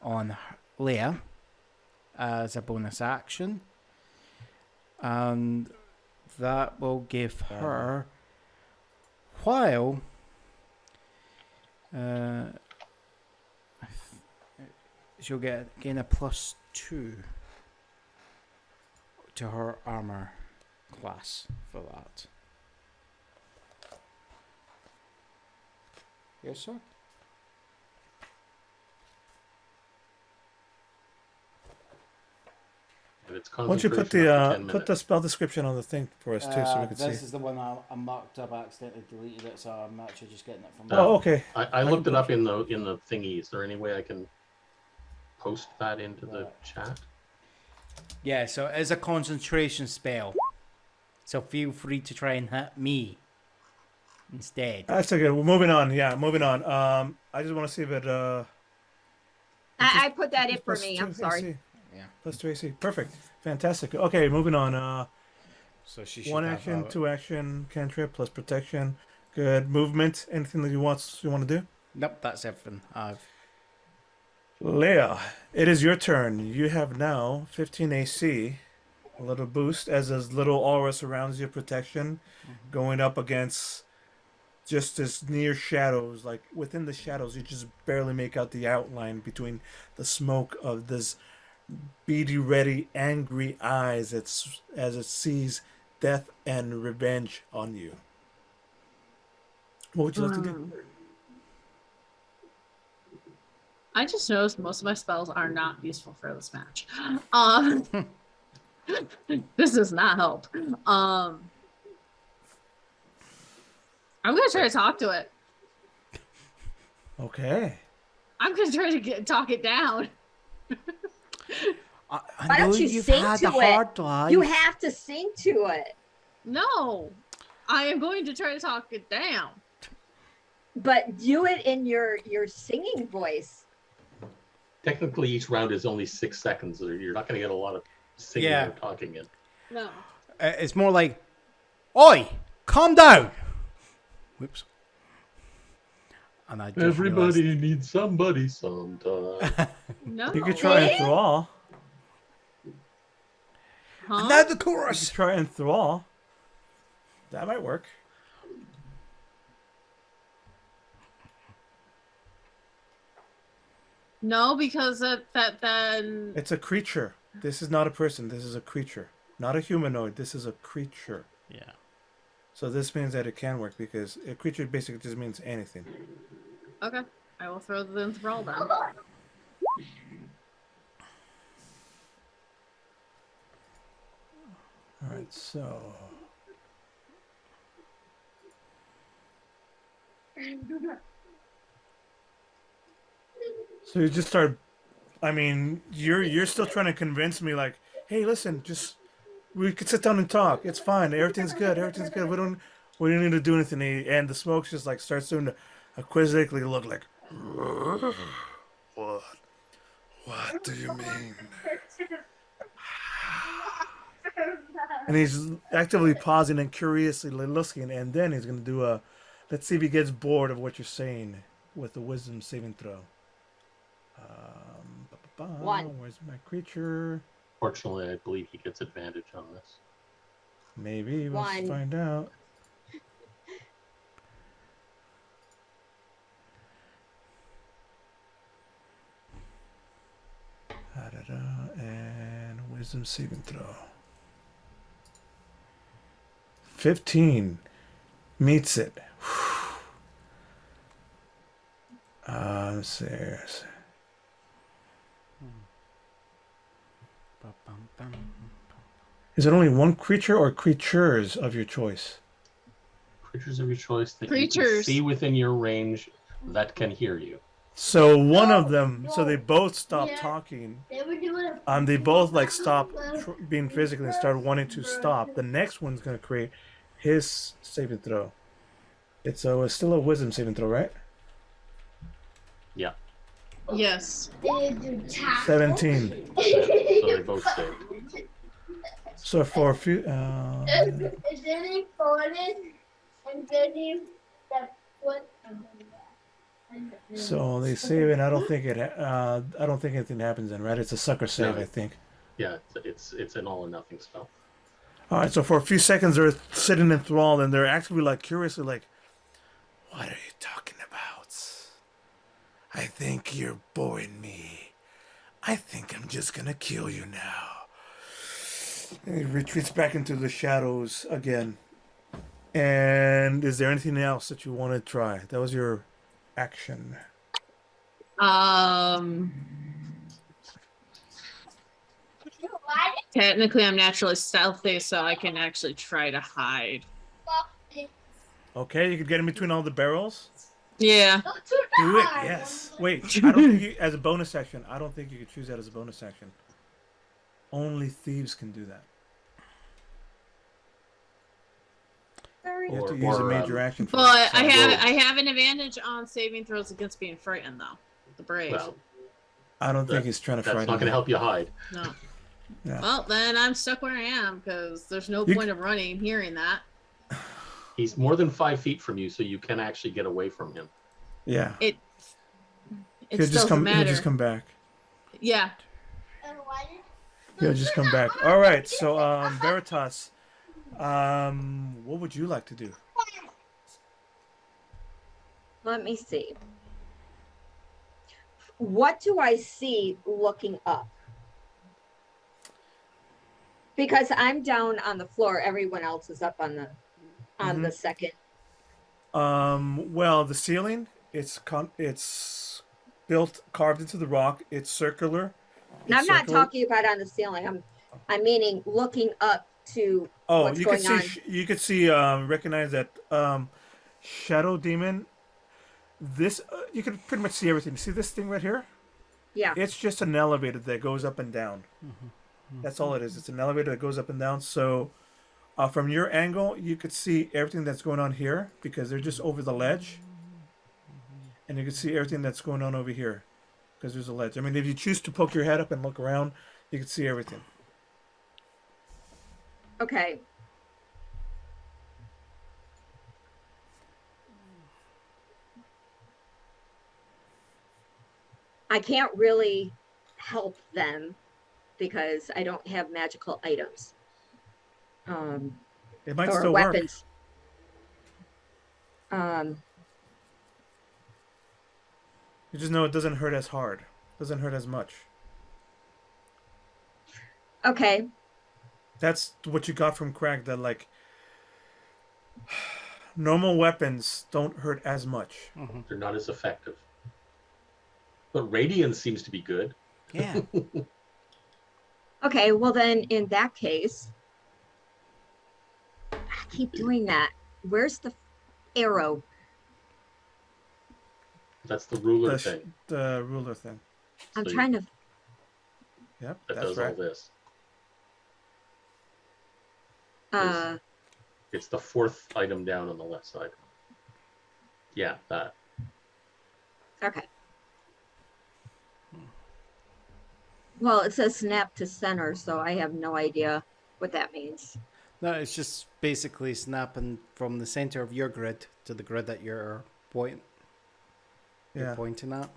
on Leia as a bonus action. And that will give her, while she'll gain a +2 to her armor class for that. Yes, sir. And it's Why don't you put concentration up to 10 the minutes. spell description on the thing for us, too, so we can This see. is the one I marked up. I accidentally deleted it, so I'm actually just getting it from. Oh, okay. I looked it up in the thingy. Is there any way I can post that into the chat? Yeah, so it is a concentration spell. So feel free to try and hit me instead. That's okay. We're moving on. Yeah, moving on. I just want to see if it... I put that in for plus me. 2 I'm sorry. AC. Yeah. Plus 2 AC. Perfect. Fantastic. Okay, moving on. So she should 1 have action, a- 2 action, cantrip, plus protection. Good. Movement. Anything that you want to do? Nope, that's everything. Leia, it is your turn. You have now 15 AC. A little boost as this little aura surrounds your protection, going up against just as near shadows. Like within the shadows, you just barely make out the outline between the smoke of this beady, ready, angry eyes as it sees death and revenge on you. What would you like to do? I just noticed most of my spells are not useful for this match. This does not help. I'm gonna try to talk to it. Okay. I'm gonna try to talk it down. I Why don't know you you've sing had to a it? hard life. You have to sing to it. No, I am going to try to talk it down. But do it in your singing voice. Technically, each round is only 6 seconds. So you're not going to get a lot of singing Yeah. or talking in. No. It's more like, "Oi, calm down." Whoops. And I just Everybody realized- needs somebody sometime. No. You could try and See? thrall. Huh? Now the You could chorus. try and thrall. That might work. No, because that then. It's a creature. This is not a person. This is a creature. Not a humanoid. This is a creature. Yeah. So this means that it can work because a creature basically just means anything. Okay, I will throw the enthrall down. All right, so you just start. I mean, you're still trying to convince me, like, hey, listen, just we could sit down and talk. It's fine. Everything's good. Everything's good. We don't need to do anything. And the smoke just like starts doing to quizzically look like. What do you mean? And he's actively pausing and curiously looking, and then he's gonna do a. Let's see if he gets bored of what you're saying with the wisdom saving throw. One. Where's my creature? Fortunately, I believe he gets advantage on this. Maybe we'll One. find out. And wisdom saving throw. 15 meets it. Let's see. Is it only one creature or creatures of your choice? Creatures of your choice that you can Creatures. see within your range that can hear you. So one of them, so they both stop talking. They were doing They both like stop being physical and start wanting to stop. The next one's gonna create his saving throw. It's still a wisdom saving throw, right? Yeah. Yes. 17. So they both stay. So for a few, Is any fallen and getting that what? so they save it. I don't think anything happens then, right? It's a sucker save, No. I think. Yeah, it's an all or nothing spell. All right. So for a few seconds, they're sitting enthralled, and they're actually like curiously like, "What are you talking about? I think you're boring me. I think I'm just gonna kill you now." And he retreats back into the shadows again. And is there anything else that you want to try? That was your action. Technically, I'm naturally stealthy, so I can actually try to hide. Okay, you could get in between all the barrels. Yeah. Do it, yes. Wait, I don't think you, as a bonus action, I don't think you could choose that as a bonus action. Only thieves can do that. You have to use a major action for But that. I have an advantage on saving throws against being frightened, though. The brave. Well, I don't think he's trying to that's frighten not going to you. help you hide. No. Yeah. Well, then I'm stuck where I am because there's no You point of running hearing that. He's more than 5 feet from you, so you can actually get away from him. Yeah. It He'll still just come. doesn't He'll matter. just come back. Yeah. Why did He'll just come back. All right. So, Veritas, what would you like to do? Let me see. What do I see looking up? Because I'm down on the floor. Everyone else is up on the second. Well, the ceiling, it's built, carved into the rock. It's circular. Now, I'm It's not circular. talking about on the ceiling. I'm meaning looking up to Oh, what's you could going see. on. You could see. Recognize that. Shadow demon. This you can pretty much see everything. See this thing right here? Yeah. It's just an elevator that goes up and down. That's all it is. It's an elevator that goes up and down. So, from your angle, you could see everything that's going on here because they're just over the ledge, and you can see everything that's going on over here because there's a ledge. I mean, if you choose to poke your head up and look around, you can see everything. Okay. I can't really help them because I don't have magical items. It might Or still weapons. work. You just know it doesn't hurt as hard. Doesn't hurt as much. Okay. That's what you got from Craig. That like normal weapons don't hurt as much. They're not as effective. But radiance seems to be good. Yeah. Okay, well then in that case, I keep doing that. Where's the arrow? That's the ruler The, thing the ruler thing. I'm So trying to. Yep, that that's does right. all this. It's the 4th item down on the left side. Yeah, that. Okay. Well, it says snap to center, so I have no idea what that means. No, it's just basically snapping from the center of your grid to the grid that you're pointing at.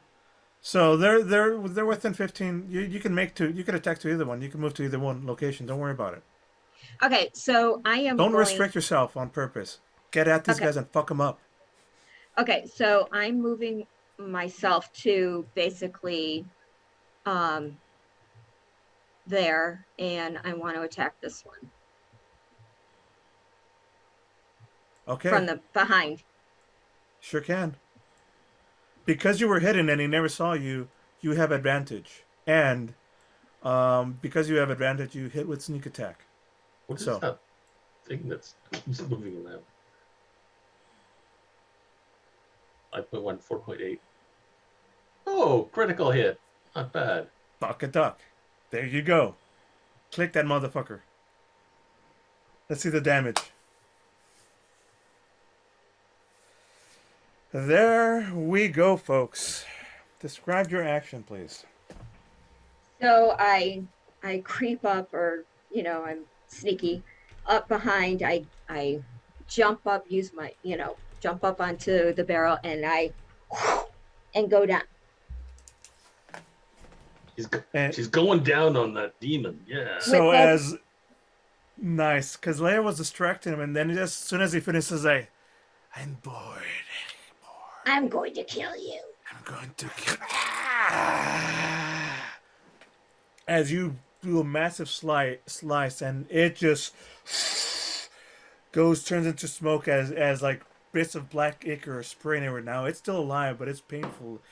So they're within 15. You can make two. You can attack to either one. You can move to either one location. Don't worry about it. Okay, so I am Don't going... restrict yourself on purpose. Get at these guys and fuck them up. Okay, so I'm moving myself to basically there, and I want to attack this one Okay. from the behind. Sure can. Because you were hidden and he never saw you, you have advantage. And because you have advantage, you hit with sneak attack. What is So. that thing that's moving around? 5.1, 4.8. Oh, critical hit. Not bad. Fuck a duck. There you go. Click that motherfucker. Let's see the damage. There we go, folks. Describe your action, please. So I creep up, or I'm sneaky up behind. I jump up, use my jump up onto the barrel, and I go down. She's going down on that demon. Yeah. So as nice, because Leia was distracting him, and then as soon as he finishes, I'm bored. I'm going to kill you. I'm going to kill. As you do a massive slice, and it just turns into smoke as like bits of black ichor are spraying everywhere. Now it's still alive, but it's painful.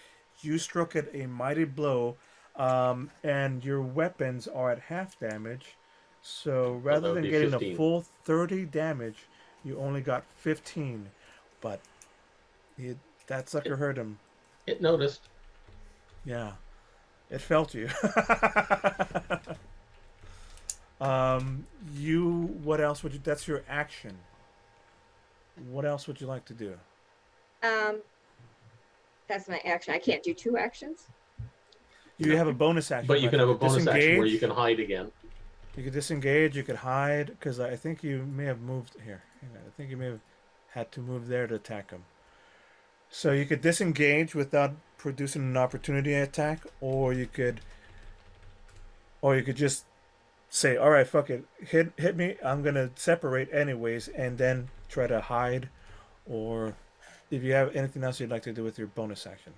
You struck it a mighty blow, and your weapons are at half damage. So rather than getting 15. a full 30 damage, you only got 15. But that sucker hurt him. It noticed. Yeah. It felt you. What else would you, that's your action. What else would you like to do? That's my action. I can't do 2 actions. You have a bonus action. But you can have a bonus action where disengage. you can hide again. You could disengage, you could hide, because I think you may have moved here. Hang on, I think you may have had to move there to attack him. So you could disengage without producing an opportunity attack, or you could just say, "All right, fuck it, hit me. I'm gonna separate anyways, and then try to hide." Or if you have anything else you'd like to do with your bonus action.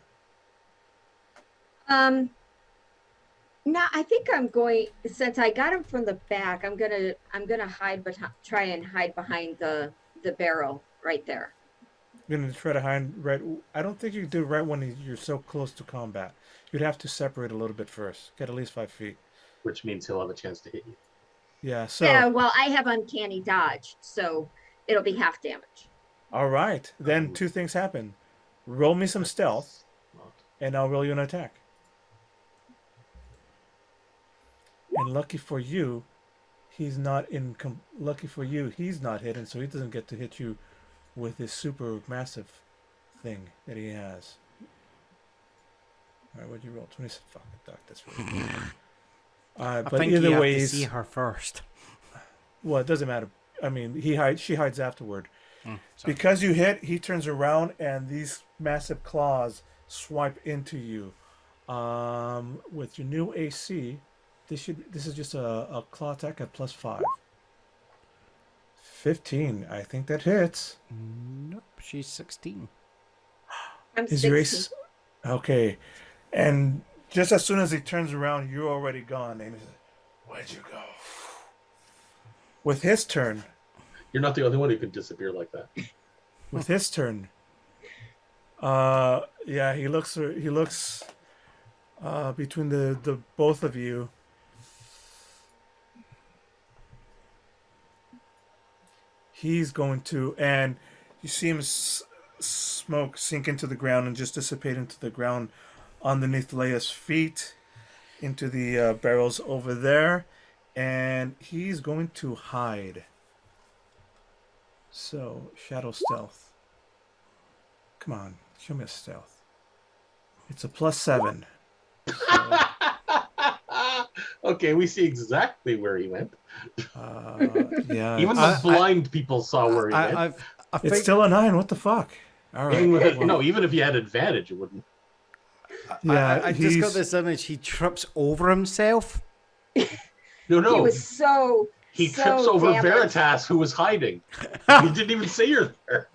No, I think I'm going, since I got him from the back, I'm gonna hide, but try and hide behind the barrel right there. You're gonna try to hide right. I don't think you can do it right when you're so close to combat. You'd have to separate a little bit first. Get at least 5 feet. Which means he'll have a chance to hit you. Yeah. So. Yeah, well, I have uncanny dodge, so it'll be half damage. All right. Then two things happen. Roll me some stealth, Not- and I'll roll you an attack. And lucky for you, he's not in. Lucky for you, he's not hidden, so he doesn't get to hit you with his super massive thing that he has. All right, what'd you roll? 20. Fuck, duck. That's really good. I But think you either have way, to see her first. well, it doesn't matter. I mean, she hides afterward. Sorry. Because you hit, he turns around and these massive claws swipe into you. With your new AC, this is just a claw attack at +5. 15. I think that hits. Nope, she's 16. I'm Is your 16. ace? Okay. And just as soon as he turns around, you're already gone. And he says, "Where'd you go?" With his turn, You're not the only one who can disappear like that. with his turn, yeah, he looks between the both of you. He's going to, and you see him smoke sink into the ground and just dissipate into the ground underneath Leia's feet, into the barrels over there, and he's going to hide. So, shadow stealth. Come on, show me a stealth. It's a +7. So, Okay, we see exactly where he went. yeah, Even the blind people saw where he went. I it's think still a 9. What the fuck? All right. Even with, well, even if you had advantage, it wouldn't. yeah, I just got he's- this image. He trips over himself. No. He was so He so trips over damaged. Veritas, who was hiding. He didn't even see her there.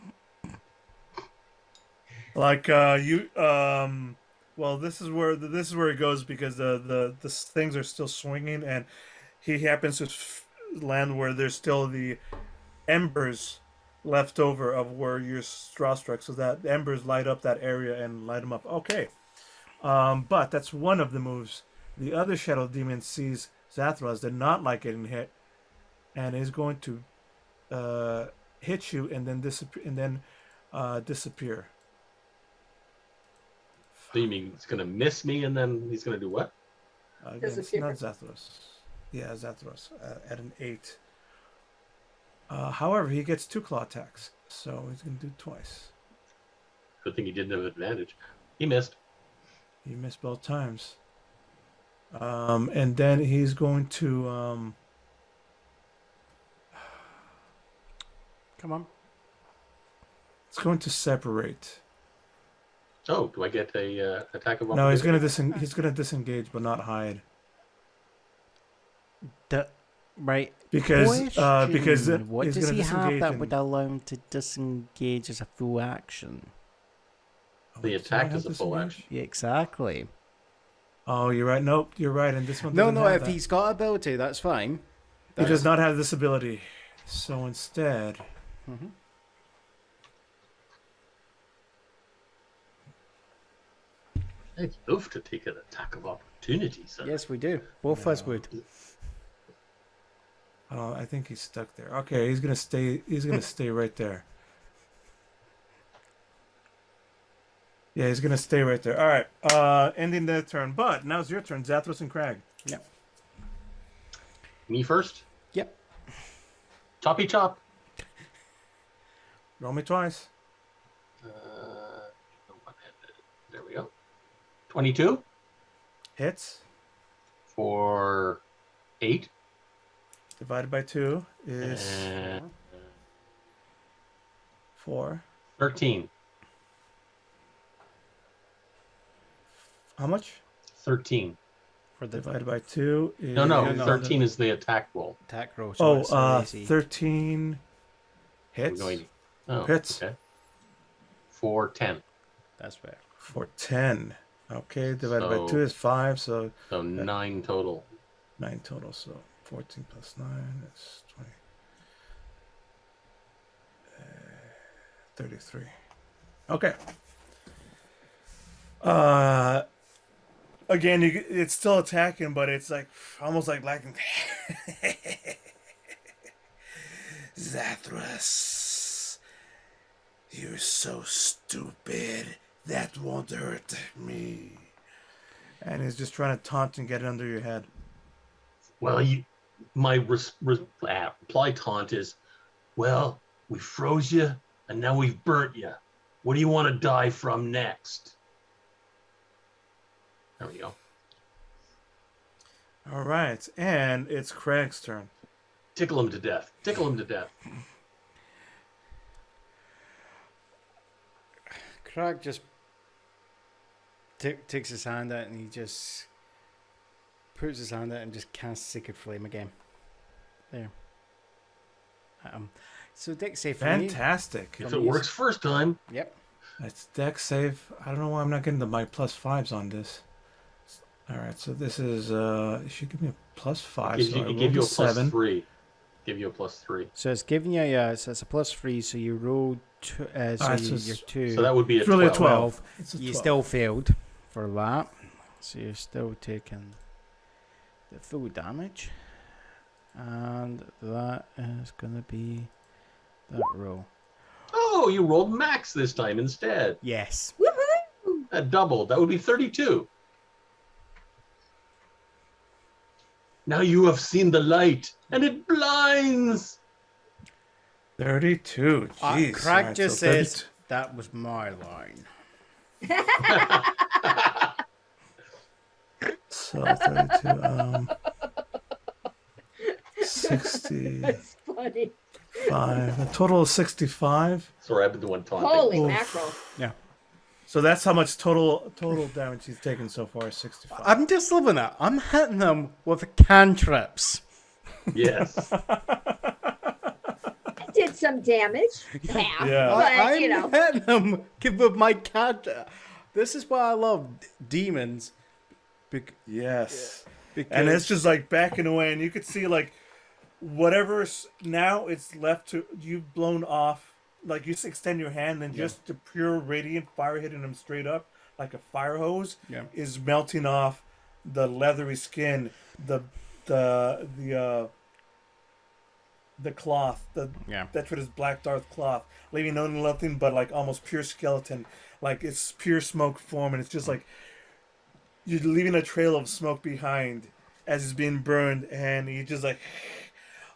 Like you well, this is where it goes, because the things are still swinging, and he happens to land where there's still the embers left over of where your straw struck, so that the embers light up that area and light them up. Okay. But that's one of the moves. The other shadow demon sees Zathras did not like getting hit, and is going to hit you and then disappear. So you mean he's gonna miss me, and then he's gonna do what? Again, it's Disappear. not Zathras. Yeah, Zathras at an 8. However, he gets 2 claw attacks, so he's going to do twice. Good thing he didn't have advantage. He missed. He missed both times. And then he's going to Come on. it's going to separate. Oh, do I get a attack of No, he's opportunity? going to disengage but not hide, Right. because Question. What he's does going he to have disengage. that would allow him to disengage as a full action? The Does attack he is have a full disengage? action. Yeah, exactly. Oh, you're right. Nope, you're right. And this one No, doesn't no. have If that. he's got ability, that's fine. He does not have this ability. So instead, Mhm. I'd love to take an attack of opportunity, sir. Yes, we do. Both of us would. I think he's stuck there. Okay, he's gonna stay. He's gonna stay right there. Yeah, he's gonna stay right there. All right, ending their turn. But now it's your turn, Zathras and Crag. Yep. Me first? Yep. Choppy chop. Roll me twice. There we go. 22 Hits. for 8. Divided by 2 is And 4. 13. How much? 13. For the Divided by 2 is... No, no, 13 is the attack roll. attack roll. So that's their AC. 13 hits. Oh, Hits. Okay. For 10. That's fair. For 10. Okay, divided by So- 2 is 5, so So 9 total. 9 total. So 14 plus 9 is 20. 33. Okay. Again, it's still attacking, but it's like almost like lacking. Zathras, you're so stupid. That won't hurt me. And he's just trying to taunt and get it under your head. Well, my reply taunt is, well, we froze you, and now we've burnt you. What do you want to die from next? There we go. All right, and it's Craig's turn. Tickle him to death. Tickle him to death. Crag just takes his hand out and he just puts his hand out and just casts Sacred Flame again. There. So Dex save for me. Fantastic. If it works first time, Yep. That's deck save. I don't know why I'm not getting my +5s on this. All right, so this is it should give me a +5. it So I give you a rolled a 7. +3. Give you a +3. So it's giving you so it's a +3. So you roll two. You're 2. So that would be a It's really a 12. 12. It's a You 12. still failed for that. So you're still taking the full damage, and that is gonna be that roll. Oh, you rolled max this time instead. Yes. Woohoo! That doubled. That would be 32. Now you have seen the light, and it blinds. 32. Jeez. Crag All right, just so says that was my line. So 32. 65. That's funny. A total of 65. Sorry, I've been the one taunting. Holy Oof. mackerel. Yeah. So that's how much total damage he's taken so far. 65. I'm just loving it. I'm hitting them with cantrips. Yes. I did some damage. Half. Yeah. But, I'm you know. hitting them with my cantrip. This is why I love demons. Yes. Because And it's just like backing away, and you could see like whatever's now it's left to you've blown off. Like you just extend your hand, and just the pure radiant fire hitting them straight up like a fire hose is melting off the leathery skin, the cloth, that's what is black dark cloth, leaving nothing but like almost pure skeleton, like it's pure smoke form, and it's just like you're leaving a trail of smoke behind as it's being burned, and you just like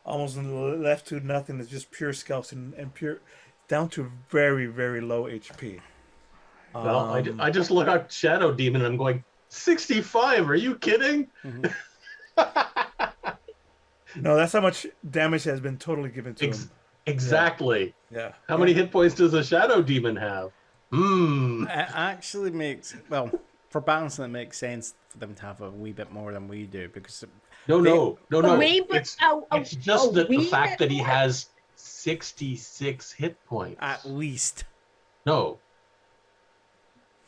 almost left to nothing. It's just pure skeleton and pure down to very, very low HP. Well, I just look up Shadow Demon and I'm going, 65? Are you kidding? No, that's how much damage has been totally given to him. Exactly. Yeah. How many hit points does a Shadow Demon have? It actually makes, well, for balancing, it makes sense for them to have a wee bit more than we do, because No. It's It's just the wee fact bit that he more? has 66 hit points. at least. No.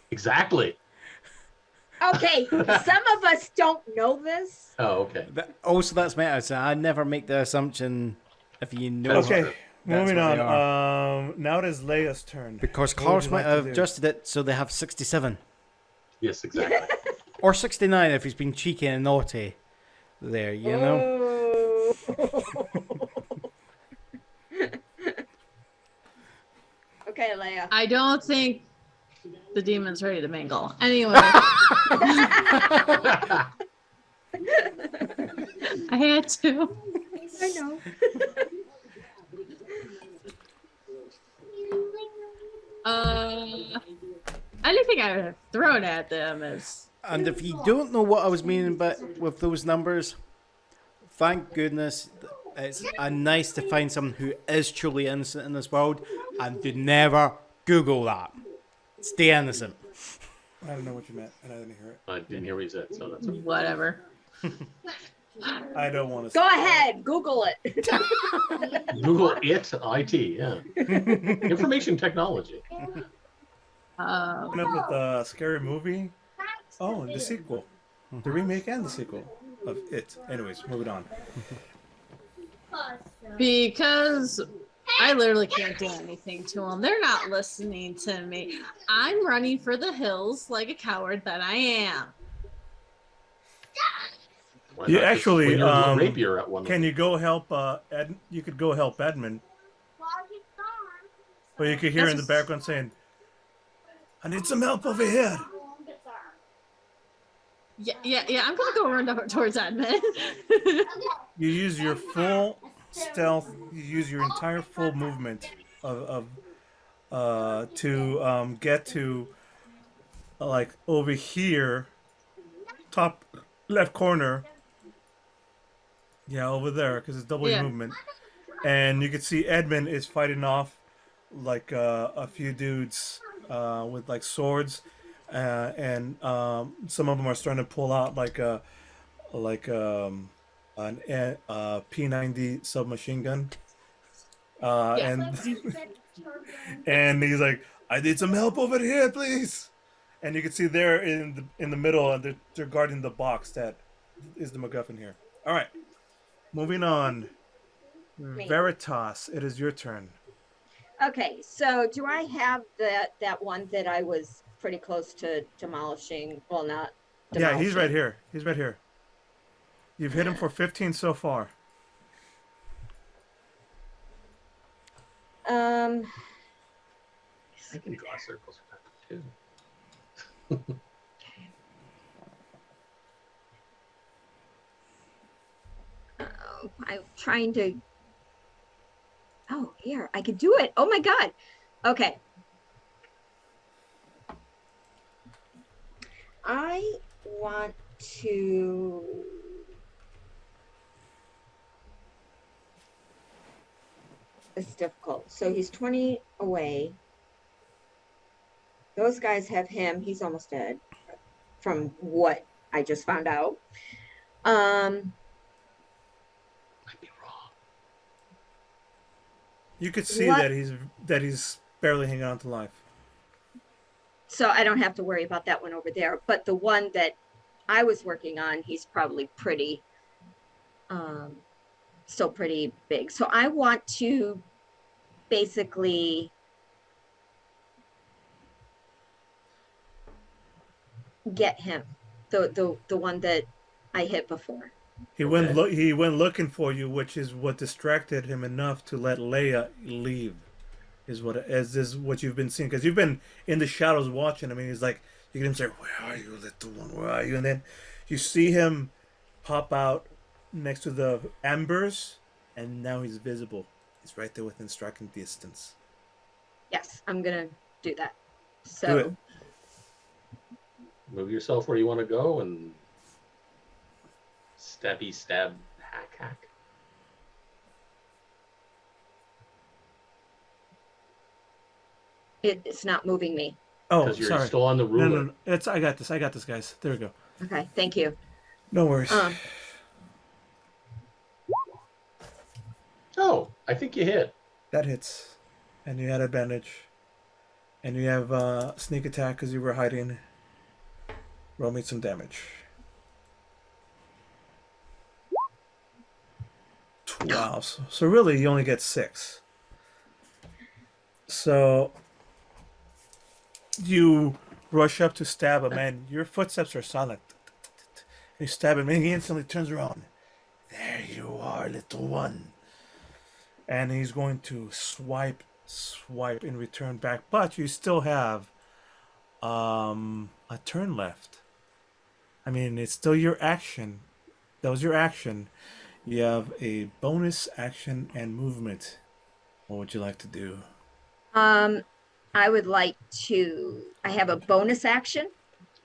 Exactly. Okay, some of us don't know this. Oh, okay. Also, that's meta, so I never make the assumption if you know. Okay, that's moving what on. they are. Now it is Leia's turn. Because What would Carlos you might like to have do? adjusted it so they have 67. Yes, exactly. Or 69 if he's been cheeky and naughty. There, you know? Oh. Okay, Leia. I don't think the demon's ready to mingle. Anyway, I had to. I know. Only thing I would have thrown at them is And if you don't know what I was meaning but with those numbers, thank goodness It's nice to find someone who is truly innocent in this world, and do never Google that. Stay innocent. I don't know what you meant, and I didn't hear it. I didn't hear what you said, so that's okay. Whatever. I don't want to. Go ahead, Google it. Google IT, yeah. Information technology. Coming up with a scary movie. Oh, the sequel, the remake and the sequel of it. Anyways, moving on. Because I literally can't do anything to them. They're not listening to me. I'm running for the hills like a coward that I am. Why You not just actually, swing a rapier at one of Can them? you go help? You could go help Edmund, but you could hear in the background saying, "I need some help over here." Yeah. I'm gonna go run towards Edmund. You use your full stealth. You use your entire full movement to get to like over here, top left corner. Yeah, over there because it's double your movement, and you can see Edmund is fighting off like a few dudes with like swords, and some of them are starting to pull out like an P90 submachine gun, and and he's like, "I need some help over here, please." And you can see they're in the middle, and they're guarding the box that is the MacGuffin here. All right, moving on. Veritas, it is your turn. Okay, so do I have that one that I was pretty close to demolishing? Well, not demolishing. Yeah, he's right here. He's right here. You've hit him for 15 so far. I can draw circles for that too. I'm trying to. Oh, here, I could do it. Oh my God. Okay. I want to. It's difficult. So he's 20 away. Those guys have him. He's almost dead from what I just found out. Might be wrong. You could see What? that he's barely hanging on to life. So I don't have to worry about that one over there. But the one that I was working on, he's probably pretty, still pretty big. So I want to basically get him, the one that I hit before. He went looking for you, which is what distracted him enough to let Leia leave. Is what you've been seeing, because you've been in the shadows watching. I mean, he's like, you can say, "Where are you, little one? Where are you?" And then you see him pop out next to the embers, and now he's visible. He's right there within striking distance. Yes, I'm gonna do that. So Do it. Move yourself where you want to go and stabby stab hack. it's not moving me. Oh, Because you're sorry. still on the ruler. No. I got this, guys. There we go. Okay, thank you. No worries. Oh, I think you hit. That hits, and you had advantage, and you have sneak attack because you were hiding. Roll me some damage. 12. So really, you only get 6. So you rush up to stab him, and your footsteps are silent. You stab him, and he instantly turns around. There you are, little one. And he's going to swipe in return back, but you still have a turn left. I mean, it's still your action. That was your action. You have a bonus action and movement. What would you like to do? I would like to. I have a bonus action.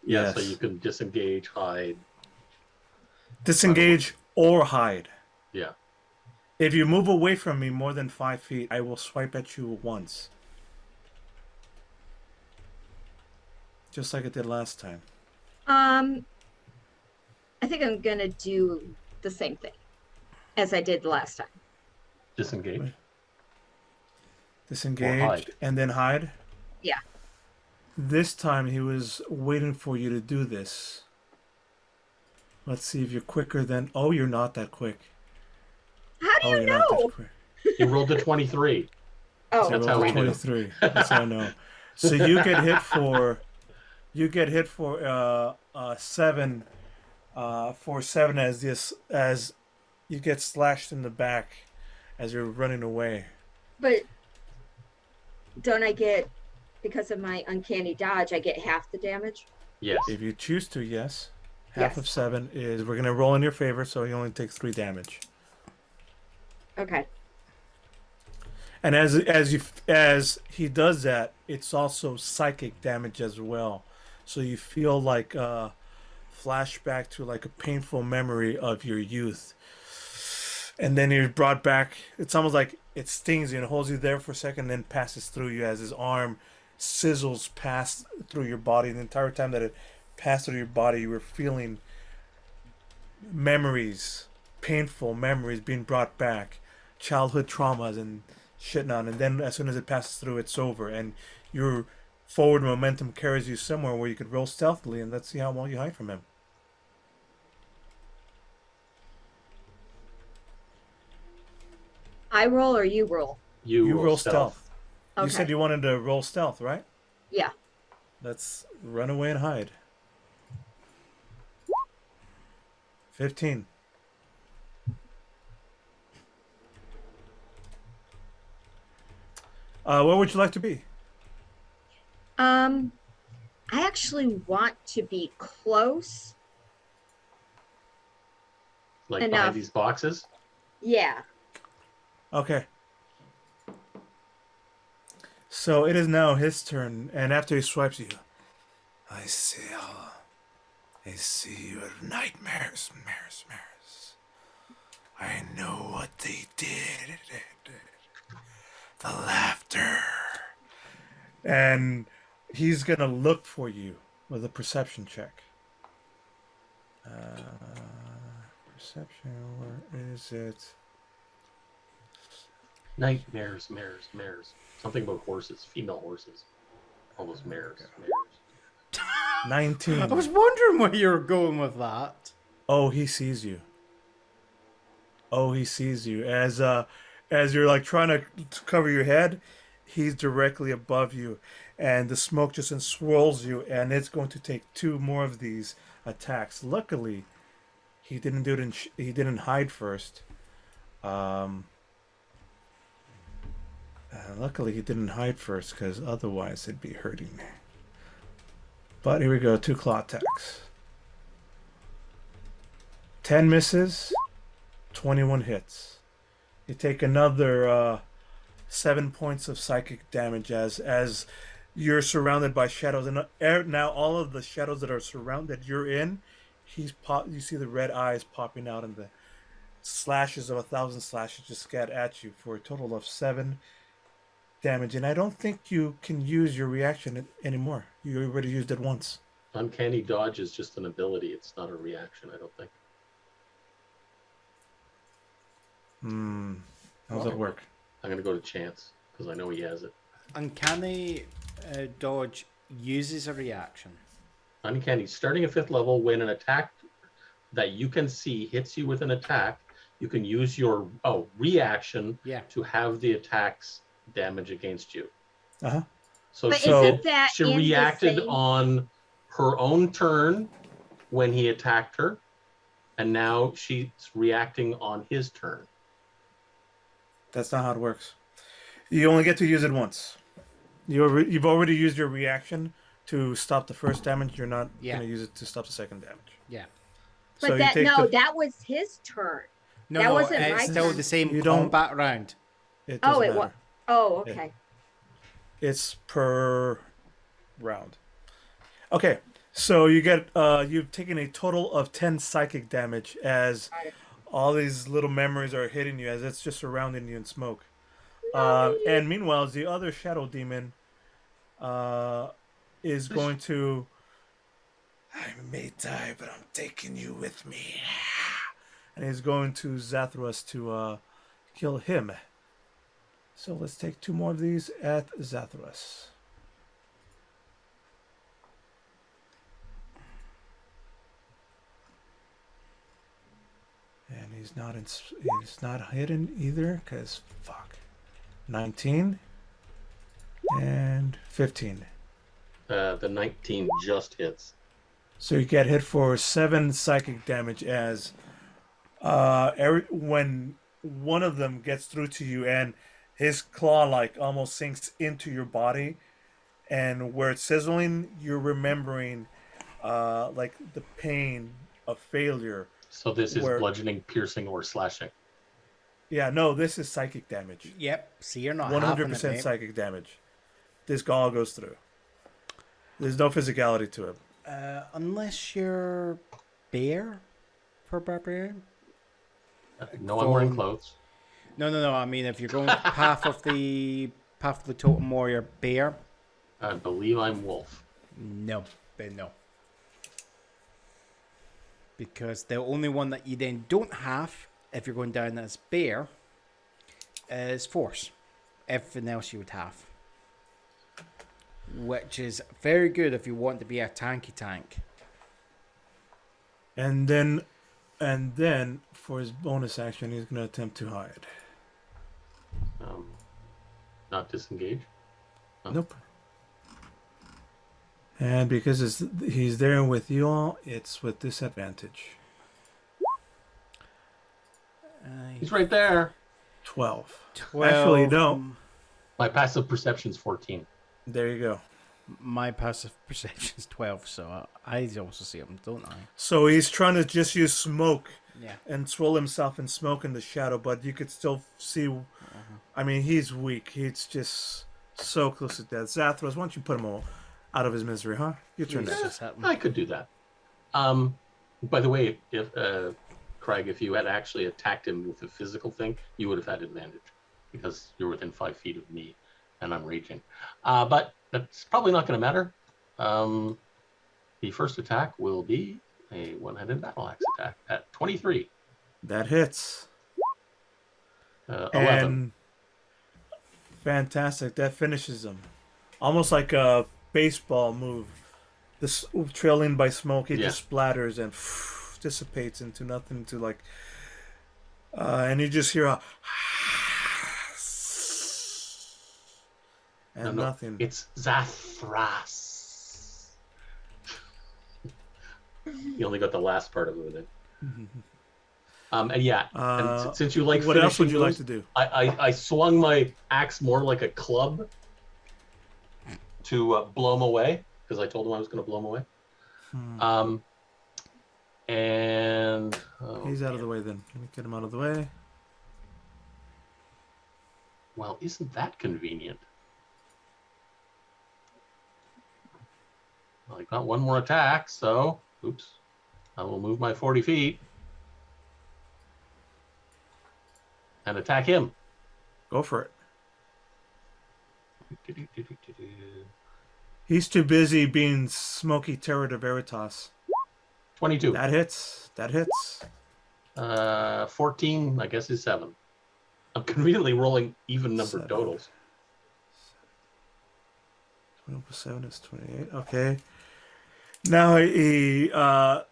Yeah, Yes. so you can disengage, hide. Disengage or hide. Yeah. If you move away from me more than 5 feet, I will swipe at you once. Just like I did last time. I think I'm gonna do the same thing as I did last time. Disengage. Right. Or Disengage hide. and then hide. Yeah. This time he was waiting for you to do this. Let's see if you're quicker than... Oh, you're not that quick. How do Oh, you you're not that know? quick. You rolled a 23. Oh, That's So how roll we knew. 23. That's how I know. So you get hit for... You get hit for 7 for 7 as this as you get slashed in the back as you're running away. but don't I get, because of my uncanny dodge, I get half the damage? Yes. If you choose to, yes. Half Yes. of 7 is we're gonna roll in your favor, so he only takes 3 damage. Okay. And as he does that, it's also psychic damage as well. So you feel like flashback to like a painful memory of your youth. And then you're brought back. It's almost like it stings you and holds you there for a second, then passes through you as his arm sizzles past through your body. The entire time that it passed through your body, you were feeling memories, painful memories being brought back, childhood traumas and shit on. And then as soon as it passes through, it's over. And your forward momentum carries you somewhere where you could roll stealthily, and let's see how well you hide from him. I roll or you roll? You roll stealth. You Okay. said you wanted to roll stealth, right? Yeah. Let's run away and hide. 15. Where would you like to be? I actually want to be close. Like Enough. behind these boxes. Yeah. Okay. So it is now his turn, and after he swipes you, I see your nightmares, mares. I know what they did. The laughter. And he's gonna look for you with a perception check. Perception, where is it? Nightmares, mares. Something about horses, female horses. All those mares. 19. I was wondering where you were going with that. Oh, he sees you. Oh, he sees you. As you're like trying to cover your head, he's directly above you, and the smoke just swirls you, and it's going to take 2 more of these attacks. Luckily, he didn't do it. He didn't hide first. Luckily, he didn't hide first, because otherwise it'd be hurting me. But here we go. 2 claw attacks. 10 misses. 21 hits. You take another 7 points of psychic damage as you're surrounded by shadows, and now all of the shadows that are surrounded you're in, you see the red eyes popping out, and the slashes of 1,000 slashes just get at you for a total of 7 damage. And I don't think you can use your reaction anymore. You already used it once. Uncanny dodge is just an ability. It's not a reaction, I don't think. How's that work? I'm going to go to Chance, because I know he has it. Uncanny dodge uses a reaction. Uncanny. Starting at 5th level, when an attack that you can see hits you with an attack, you can use your reaction to have the attack's damage against you. Uh-huh. So But she isn't did. that She in the reacted same- on her own turn when he attacked her, and now she's reacting on his turn. That's not how it works. You only get to use it once. You've already used your reaction to stop the first damage. You're not going to use it to stop the second damage. Yeah. But So that you take that was his turn. No, That no, wasn't it's my still turn. the same You don't- combat round. It Oh, doesn't it was. matter. Oh, okay. It's per round. Okay, so you've taken a total of 10 psychic damage as All these little memories are hitting you as it's just surrounding you in smoke. And meanwhile, the other shadow demon is going to. I may die, but I'm taking you with me. And he's going to Zathras to kill him. So let's take 2 more of these at Zathras. And he's not hidden either, because fuck. 19 and 15. The 19 just hits. So you get hit for 7 psychic damage as when one of them gets through to you and his claw like almost sinks into your body, and where it's sizzling, you're remembering like the pain of failure. So this is bludgeoning, piercing, or slashing. Yeah, no, this is psychic damage. Yep. See, you're not 100% psychic damage. This all goes through. There's no physicality to it. Unless you're bear for barbarian. No, I'm wearing clothes. No. I mean, if you're going half of the totem warrior bear. I believe I'm wolf. No. Because the only one that you then don't have, if you're going down as bear, is force. Everything else you would have. Which is very good if you want to be a tanky tank. And then for his bonus action, he's going to attempt to hide. Not disengage? Oh. Nope. And because he's there with you all, it's with disadvantage. He's right there. 12. 12. Actually, no. My passive perception's 14. There you go. My passive perception is 12, so I also see him, don't I? So he's trying to just use smoke and swirl himself in smoke in the shadow, but you could still see. I mean, he's weak. He's just so close to death. Zathras, why don't you put him all out of his misery, huh? Your turn. I could do that. By the way, if Craig, if you had actually attacked him with a physical thing, you would have had advantage because you're within 5 feet of me, and I'm raging. But that's probably not going to matter. The first attack will be a one-handed battle axe attack at 23. That hits. 11. And fantastic. That finishes him. Almost like a baseball move. This trailing by smoke, it just splatters and dissipates into nothing. To like, and you just hear a and nothing. It's Zathras. You only got the last part of it. And since you like, what else would you like to do? I swung my axe more like a club to blow him away because I told him I was going to blow him away. And he's out of the way. Then let me get him out of the way. Well, isn't that convenient? Well, I got one more attack, so oops. I will move my 40 feet and attack him. Go for it. He's too busy being Smoky Terror to Veritas. 22. That hits. 14, I guess, is 7. I'm conveniently rolling even numbered totals. 20 plus 7 is 28. Okay. Now he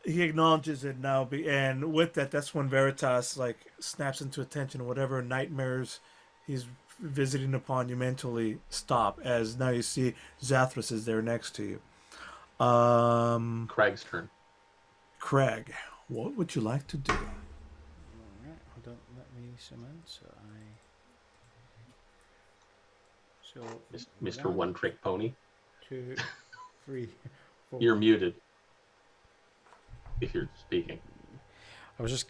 acknowledges it now, and with that, that's when Veritas like snaps into attention. Whatever nightmares he's visiting upon you mentally stop, as now you see Zathras is there next to you. Craig's turn. Craig, what would you like to do? All right, hold on, let me summon. So Mr. One Trick Pony. 2, 3, 4. You're muted. If you're speaking. I was just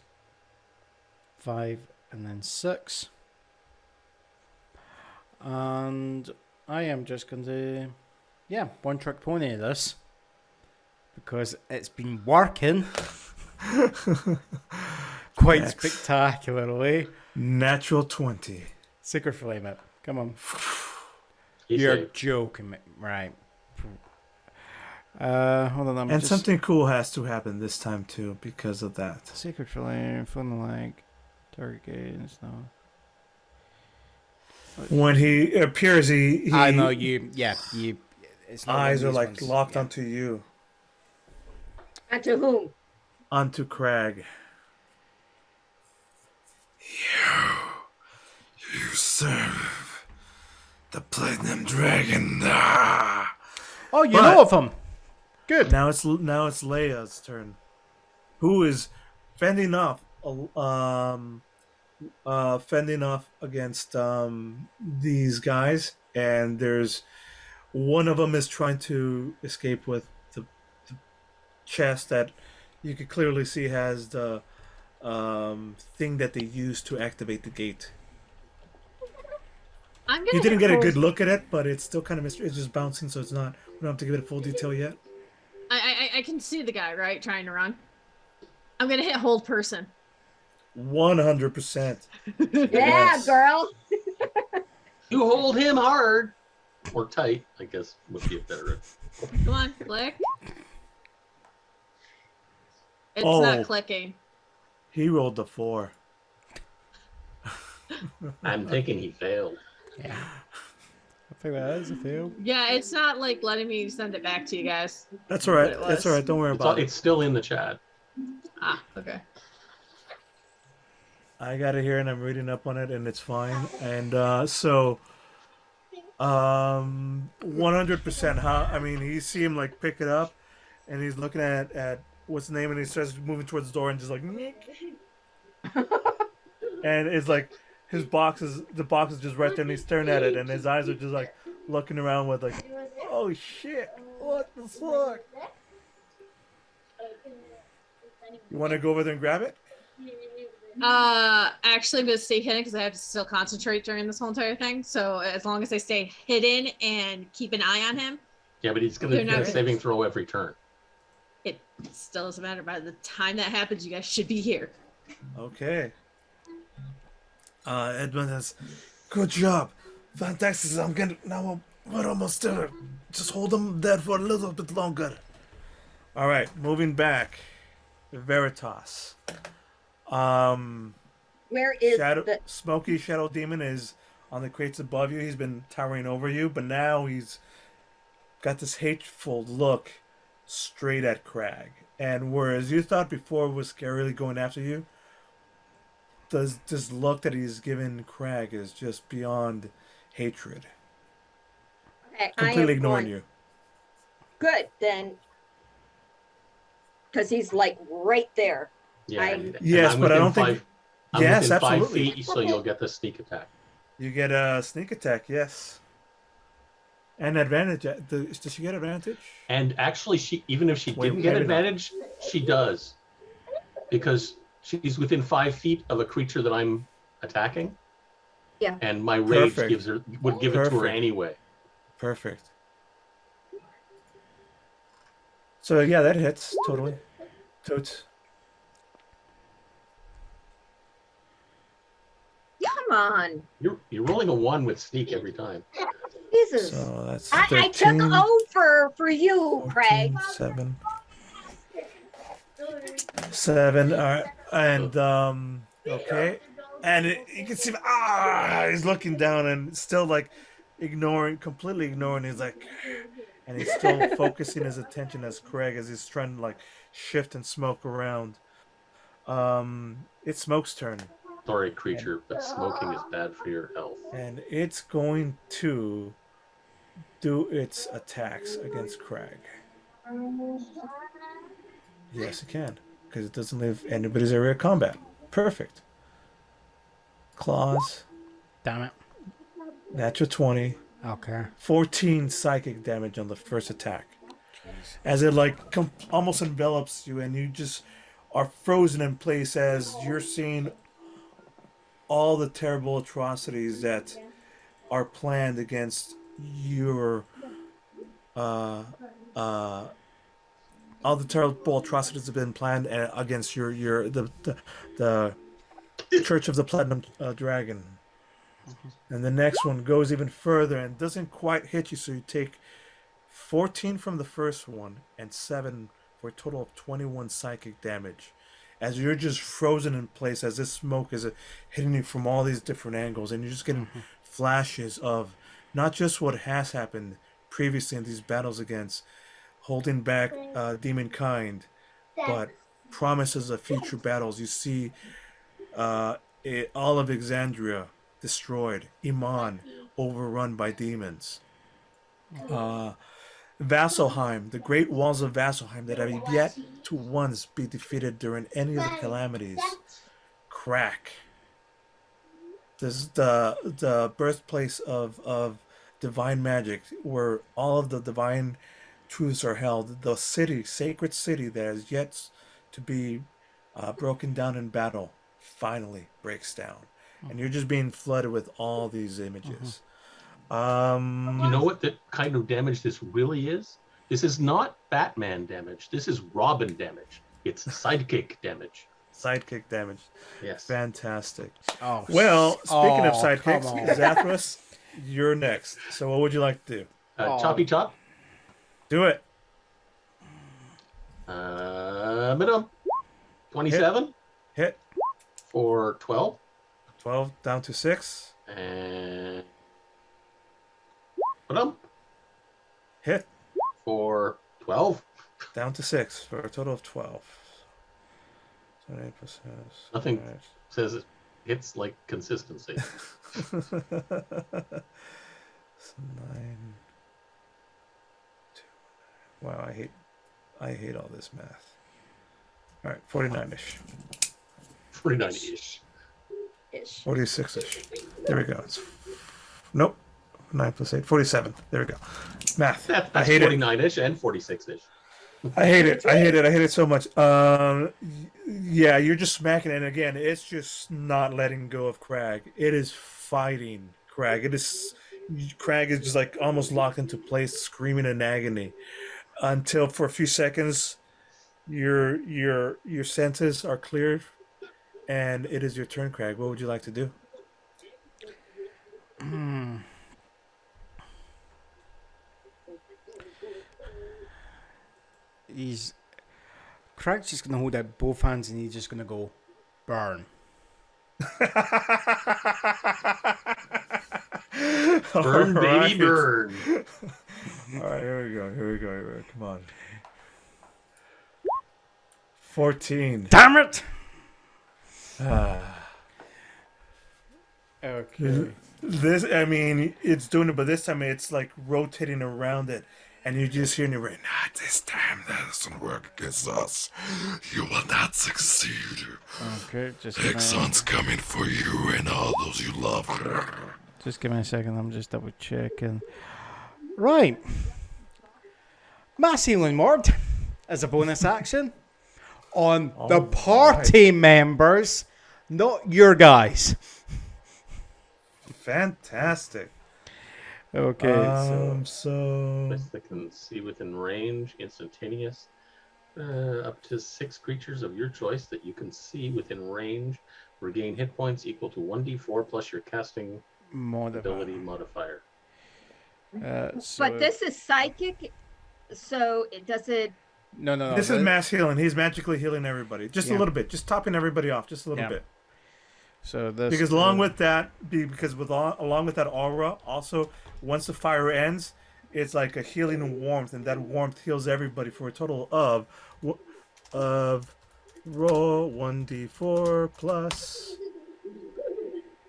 5 and then 6. And I am just going to, one trick pony this. Because it's been working quite Dex. spectacularly. Natural 20. Sacred Flame it. Come on. He You're saved. joking me. Right. Hold on. And something cool has to happen this time too because of that. Sacred Flame, fun like target gains. No. When he appears, he I know you. Yeah, you. It's not eyes one are of these like ones. locked Yeah. onto you, And to whom? onto Crag. You serve the Platinum Dragon. Ah! Oh, you But- know of him. Good. Now it's Leia's turn, who is fending off against these guys, and there's one of them is trying to escape with the chest that you could clearly see has the thing that they use to activate the gate. I'm gonna You didn't hit get a good hold- look at it, but it's still kind of it's just bouncing, so it's not. We don't have to give it full detail yet. I can see the guy, right, trying to run. I'm gonna hit hold person. 100%. Yeah, Yes. girl. You hold him hard. Or tight, I guess would be a better. Come on, click. It's Oh. not clicking. He rolled the 4. I'm thinking he failed. Yeah. I think that is a fail. Yeah, it's not like letting me send it back to you guys. That's all right. But it That's was. all right. Don't worry about It's it. still in the chat. Ah, okay. I got it here, and I'm reading up on it, and it's fine. And so, 100%. How? I mean, you see him like pick it up, and he's looking at what's the name, and he starts moving towards the door, and just like, "Meek." And it's like the box is just right there, and he's staring at it, and his eyes are just like looking around with like, oh shit, what the fuck? You want to go over there and grab it? Actually, I'm gonna stay hidden because I have to still concentrate during this whole entire thing. So as long as I stay hidden and keep an eye on him, Yeah, but he's going to They're get not- a saving throw every turn. it still doesn't matter. By the time that happens, you guys should be here. Okay. Edmund says, good job. Fantastic. I'm getting now. We're almost there. Just hold them there for a little bit longer. All right, moving back. Veritas. Where is the Smoky Shadow Demon is on the crates above you. He's been towering over you, but now he's got this hateful look straight at Crag. And whereas you thought before was scarily going after you, this look that he's given Crag is just beyond hatred. okay, Completely ignoring you. Good then, because he's like right there. Yeah. I- Yes, I'm but I within don't think- I'm Yes, within 5 absolutely. feet, so you'll get the sneak attack. You get a sneak attack, yes. And advantage. Does she get advantage? And actually, even if she Wait, didn't get maybe not. advantage, she does. Because she's within 5 feet of a creature that I'm attacking. Yeah. And my rage Perfect. would give it to her Perfect. anyway. Perfect. So yeah, that hits totally. Totes. Come on, You're rolling a 1 with sneak every time. Jesus. So that's I 13, took over for you, 14, Craig. 7. 7. All right, and okay, and you can see he's looking down and still like completely ignoring. He's like, and he's still focusing his attention as Craig as he's trying to like shift and smoke around. It's Smoke's turn, Sorry, creature, but smoking is bad for your health. and it's going to do its attacks against Craig. Yes, it can, because it doesn't leave anybody's area of combat. Perfect. Claws, Damn it. natural 20, Okay. 14 psychic damage on the first attack. As it like almost envelops you, and you just are frozen in place as you're seeing all the terrible atrocities that are planned against your all the terrible atrocities have been planned against the Church of the Platinum Dragon. And the next one goes even further and doesn't quite hit you, so you take 14 from the first one and 7 for a total of 21 psychic damage. As you're just frozen in place, as this smoke is hitting you from all these different angles, and you're just getting flashes of not just what has happened previously in these battles against holding back demon kind, but promises of future battles. You see all of Exandria destroyed, Iman overrun by demons. Vasselheim, the great walls of Vasselheim that have yet to once be defeated during any of the calamities, crack. This is the birthplace of divine magic, where all of the divine truths are held. The city, sacred city that has yet to be broken down in battle, finally breaks down. And you're just being flooded with all these images. You know what the kind of damage this really is? This is not Batman damage. This is Robin damage. It's sidekick damage. Sidekick damage. Yes. Fantastic. Oh, Well, speaking of come sidekicks, on. Zathras, you're next. So what would you like to do? Choppy chop. Do it. Minimum 27 Hit. for 12. 12 down to 6. And minimum Hit. for 12. Down to 6 for a total of 12. 28%. Nothing says it hits like consistency. 9. 2. Wow, I hate all this math. All right, 49ish. 49-ish. 46ish. There we go. Nope. 9 plus 8. 47. There we go. Math. That's I hate it. 49-ish and 46-ish. I hate it. I hate it so much. Yeah, you're just smacking it. And again, it's just not letting go of Crag. It is fighting Crag. Crag is just like almost locked into place, screaming in agony, until for a few seconds, your senses are cleared, and it is your turn, Crag. What would you like to do? Crag's just gonna hold out both hands and he's just gonna go burn. Burn, baby, burn. All right, here we go. Come on. 14. Damn it! Ah. Okay. This, I mean, it's doing it, but this time it's like rotating around it, and you just hear in your brain, "Not this time. That doesn't work against us. You will not succeed. Okay, just Exxon's coming for you and all those you love." Just give me a second, I'm just double checking. Right. Mass Healing Ward as a bonus action on the party members, not your guys. Fantastic. Okay, so Best that can see within range, instantaneous. Up to 6 creatures of your choice that you can see within range regain hit points equal to 1d4 plus your casting ability modifier. But this is psychic, so it doesn't. No. this is mass healing. He's magically healing everybody, just a little bit, just topping everybody off, just a little bit. So this Because along with that aura, also once the fire ends, it's like a healing warmth, and that warmth heals everybody for a total of roll 1d4 plus.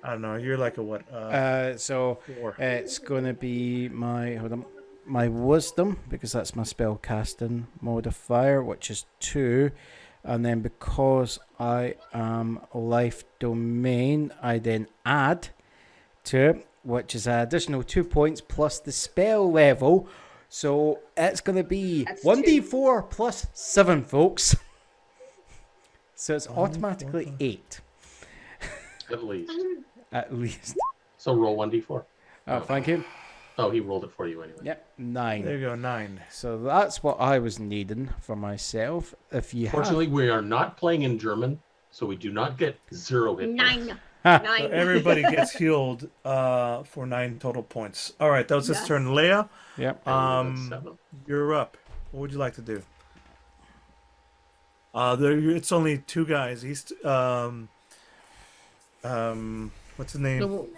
I don't know. You're like a what? so 4. it's gonna be my wisdom, because that's my spell casting modifier, which is 2. And then because I am life domain, I then add to it, which is an additional 2 points plus the spell level. So it's going to be 1d4 plus 7, folks. So it's automatically 8. At least. At least. So roll 1d4. Oh, thank you. Oh, he rolled it for you anyway. Yep, 9. There you go, 9. So that's what I was needing for myself. If you Fortunately, we are not playing in German, so we do not get 0 hit points. 9. have... So 9. everybody gets healed for 9 total points. All right, that was his Yes. turn. Leia, Yep. And 7. you're up. What would you like to do? It's only 2 guys. He's what's his name? The one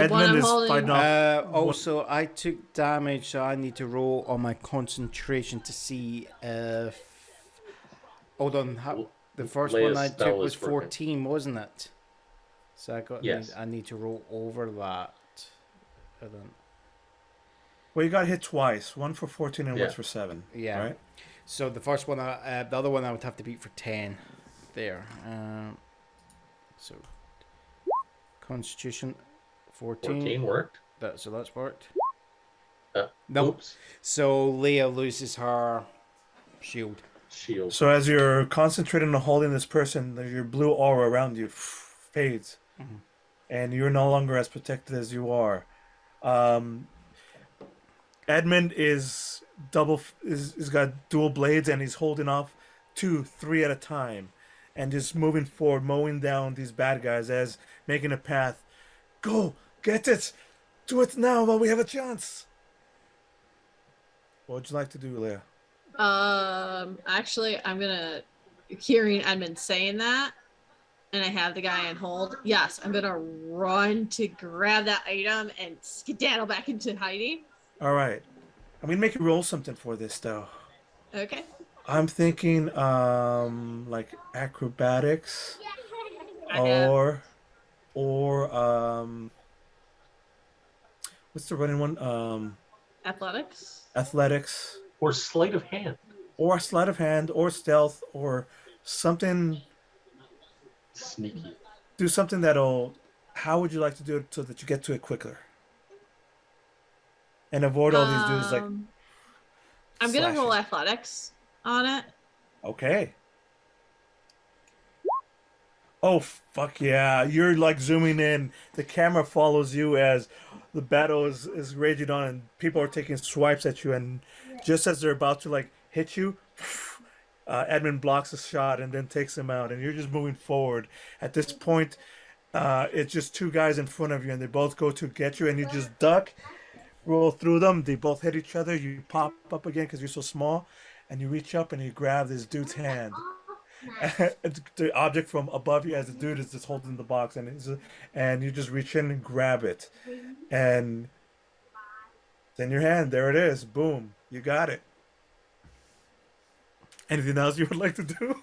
Edmund I'm is holding. fighting off. Also, I took damage, so I need to roll on my concentration to see if. Hold on, the first Leia's one I spell took was is working. 14, wasn't it? So Yes. I need to roll over that. Hold on. Well, you got hit twice. One for 14 and Yeah. one for 7. Yeah. Right? So the first one, the other one, I would have to beat for 10. There. So Constitution 14. 14 worked. So that's worked. No. No. Oops. So Leia loses her shield. Shield. So as you're concentrating on holding this person, your blue aura around you fades, and you're no longer as protected as you are. Edmund is got dual blades, and he's holding off 2, 3 at a time, and just moving forward, mowing down these bad guys as making a path. Go, get it, do it now while we have a chance. What would you like to do, Leia? Actually, I'm gonna hearing Edmund saying that, and I have the guy on hold. Yes, I'm gonna run to grab that item and skedaddle back into hiding. All right, I'm gonna make you roll something for this though. Okay. I'm thinking like acrobatics Okay. or what's the running one? Athletics. Athletics Or sleight of hand. or sleight of hand or stealth or something. Sneaky. Do something that'll. How would you like to do it so that you get to it quicker and avoid all these dudes? Like, I'm gonna slashing. roll athletics on it. Okay. Oh, fuck yeah. You're like zooming in. The camera follows you as the battle is raging on and people are taking swipes at you. And just as they're about to like hit you, Edmund blocks a shot and then takes him out. And you're just moving forward. At this point, it's just 2 guys in front of you and they both go to get you and you just duck, roll through them. They both hit each other. You pop up again because you're so small. And you reach up and you grab this dude's hand. The object from above you as the dude is just holding the box and you just reach in and grab it. And it's in your hand. There it is. Boom. You got it. Anything else you would like to do?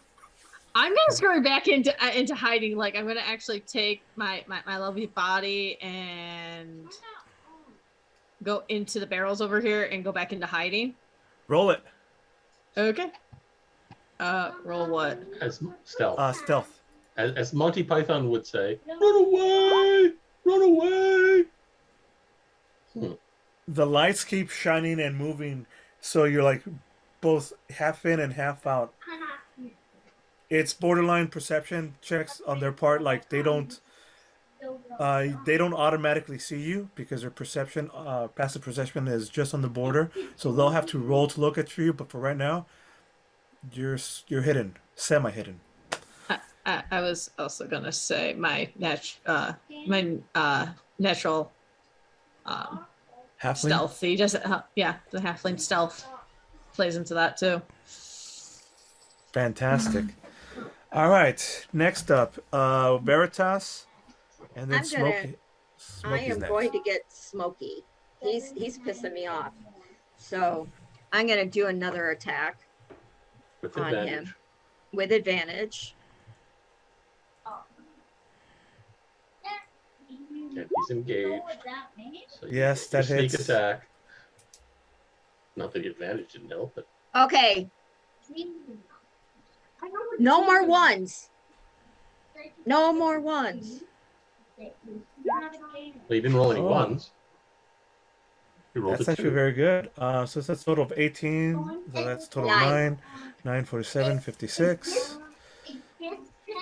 I'm gonna scurry back into hiding. Like I'm gonna actually take my lovely body and go into the barrels over here and go back into hiding. Roll it. Okay. Roll what? As stealth. Stealth. As Monty Python would say, run away! Run away! The lights keep shining and moving, so you're like both half in and half out. It's borderline perception checks on their part. Like they don't automatically see you because their perception, passive perception, is just on the border. So they'll have to roll to look at you. But for right now, you're hidden, semi-hidden. I was also gonna say my natural Halfling? stealth. He doesn't. Yeah, the halfling stealth plays into that too. Fantastic. All right. Next up, Veritas, and then I Smokey. Smokey's am next. going to get Smokey. He's pissing me off. So I'm gonna do another attack With on advantage. him with advantage. And he's engaged. So Yes, your that sneak hits. attack. Not that the advantage didn't help, but Okay, no more ones. No more ones. well, he didn't roll any Oh. ones. He rolled That's a actually 2. very good. So that's a total of 18. So that's a total of 9. 9, 47, 56.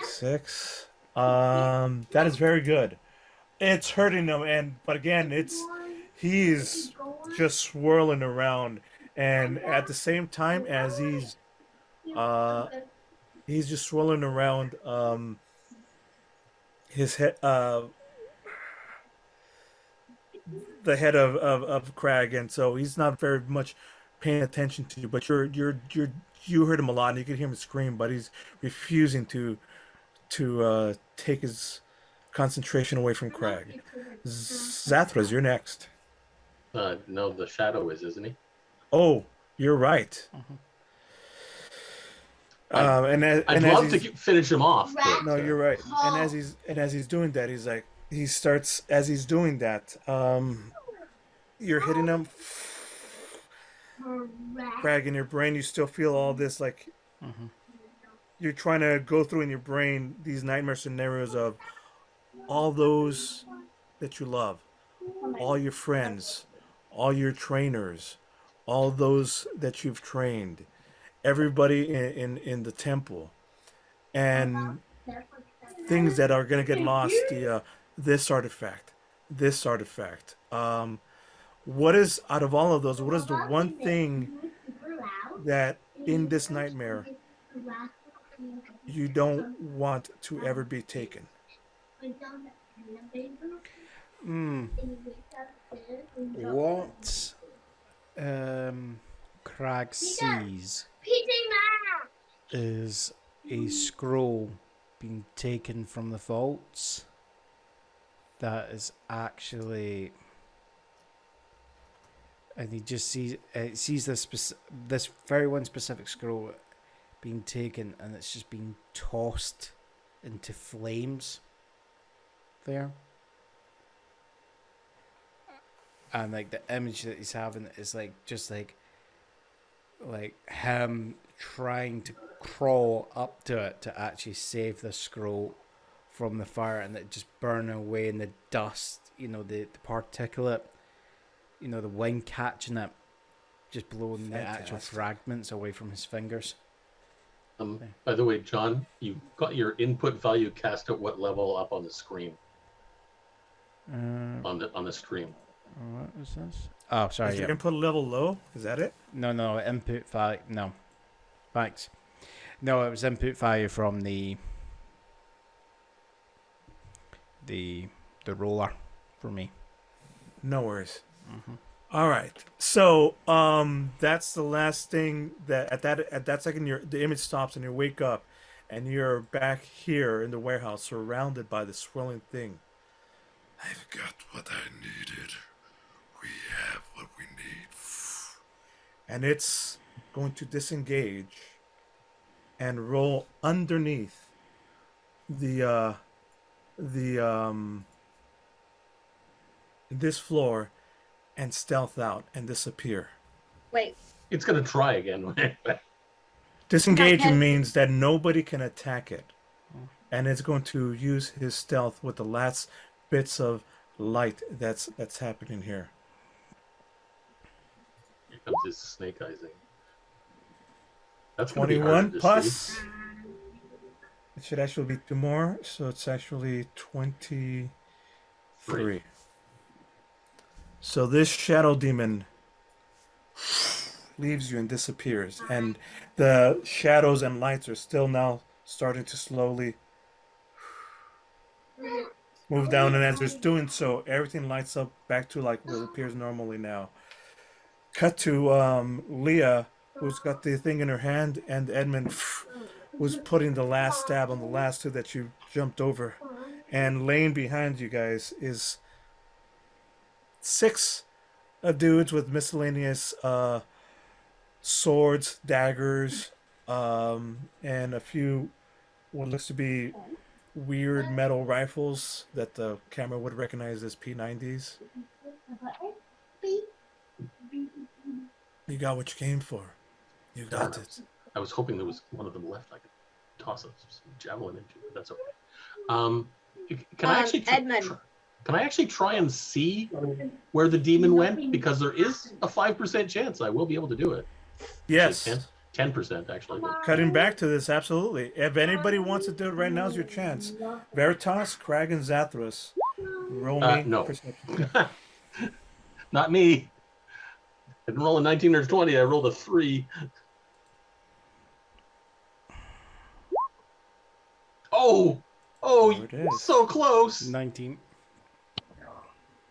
6. That is very good. It's hurting him, but again, he's just swirling around, and at the same time as uh, he's just swirling around, his head, the head of Crag, and so he's not very much paying attention to you. But you heard him a lot, and you could hear him scream, but he's refusing to take his concentration away from Crag. Zathras, you're next. No, the shadow isn't he? Oh, you're right. And I'd love to finish him off. But, no, you're right. And as he's doing that, he starts as he's doing that. You're hitting him. Crag, in your brain, you still feel all this like you're trying to go through in your brain these nightmare scenarios of all those that you love, all your friends, all your trainers, all those that you've trained, everybody in the temple, and things that are going to get lost. This artifact. What is, out of all of those, what is the one thing that in this nightmare you don't want to ever be taken? What Crag sees is a scroll being taken from the vaults that is actually, and he just sees this very one specific scroll being taken, and it's just being tossed into flames there. And like the image that he's having is like just like him trying to crawl up to it to actually save the scroll from the fire, and it just burning away in the dust, the particulate, the wind catching it, just blowing the actual fragments away from his fingers. By the way, John, you got your input value cast at what level up on the screen? On the stream. What is this? Oh, sorry. Is your input level low? Is that it? No, input value. No. Thanks. No, it was input value from the roller for me. No worries. All right. So that's the last thing that at that second the image stops and you wake up and you're back here in the warehouse surrounded by the swirling thing. I've got what I needed. We have what we need. And it's going to disengage and roll underneath this floor and stealth out and disappear. Wait, It's gonna try again. Disengaging Okay. means that nobody can attack it. And it's going to use his stealth with the last bits of light that's happening here. Here comes his snake eyes thing. That's gonna be 21 hard to plus. see. It should actually be 2 more, so it's actually 23. So this shadow demon leaves you and disappears, and the shadows and lights are still now starting to slowly move down, and as it's doing so, everything lights up back to like what appears normally now. Cut to Leah, who's got the thing in her hand, and Edmund was putting the last stab on the last two that you jumped over. And laying behind you guys is 6 dudes with miscellaneous swords, daggers, and a few what looks to be weird metal rifles that the camera would recognize as P90s. You got what you came for. You got it. I was hoping there was one of them left I could toss a javelin into, but that's okay. Can I actually Edmund. can I actually try and see where the demon went? Because there is a 5% chance I will be able to do it. Yes. 10% actually. But Cutting back to this, absolutely. If anybody wants to do it right now, is your chance. Veritas, Crag, and Zathras. Roll me no. perception. Not me. didn't roll a 19 or 20. I rolled a 3. Oh, There it is. so close. 19.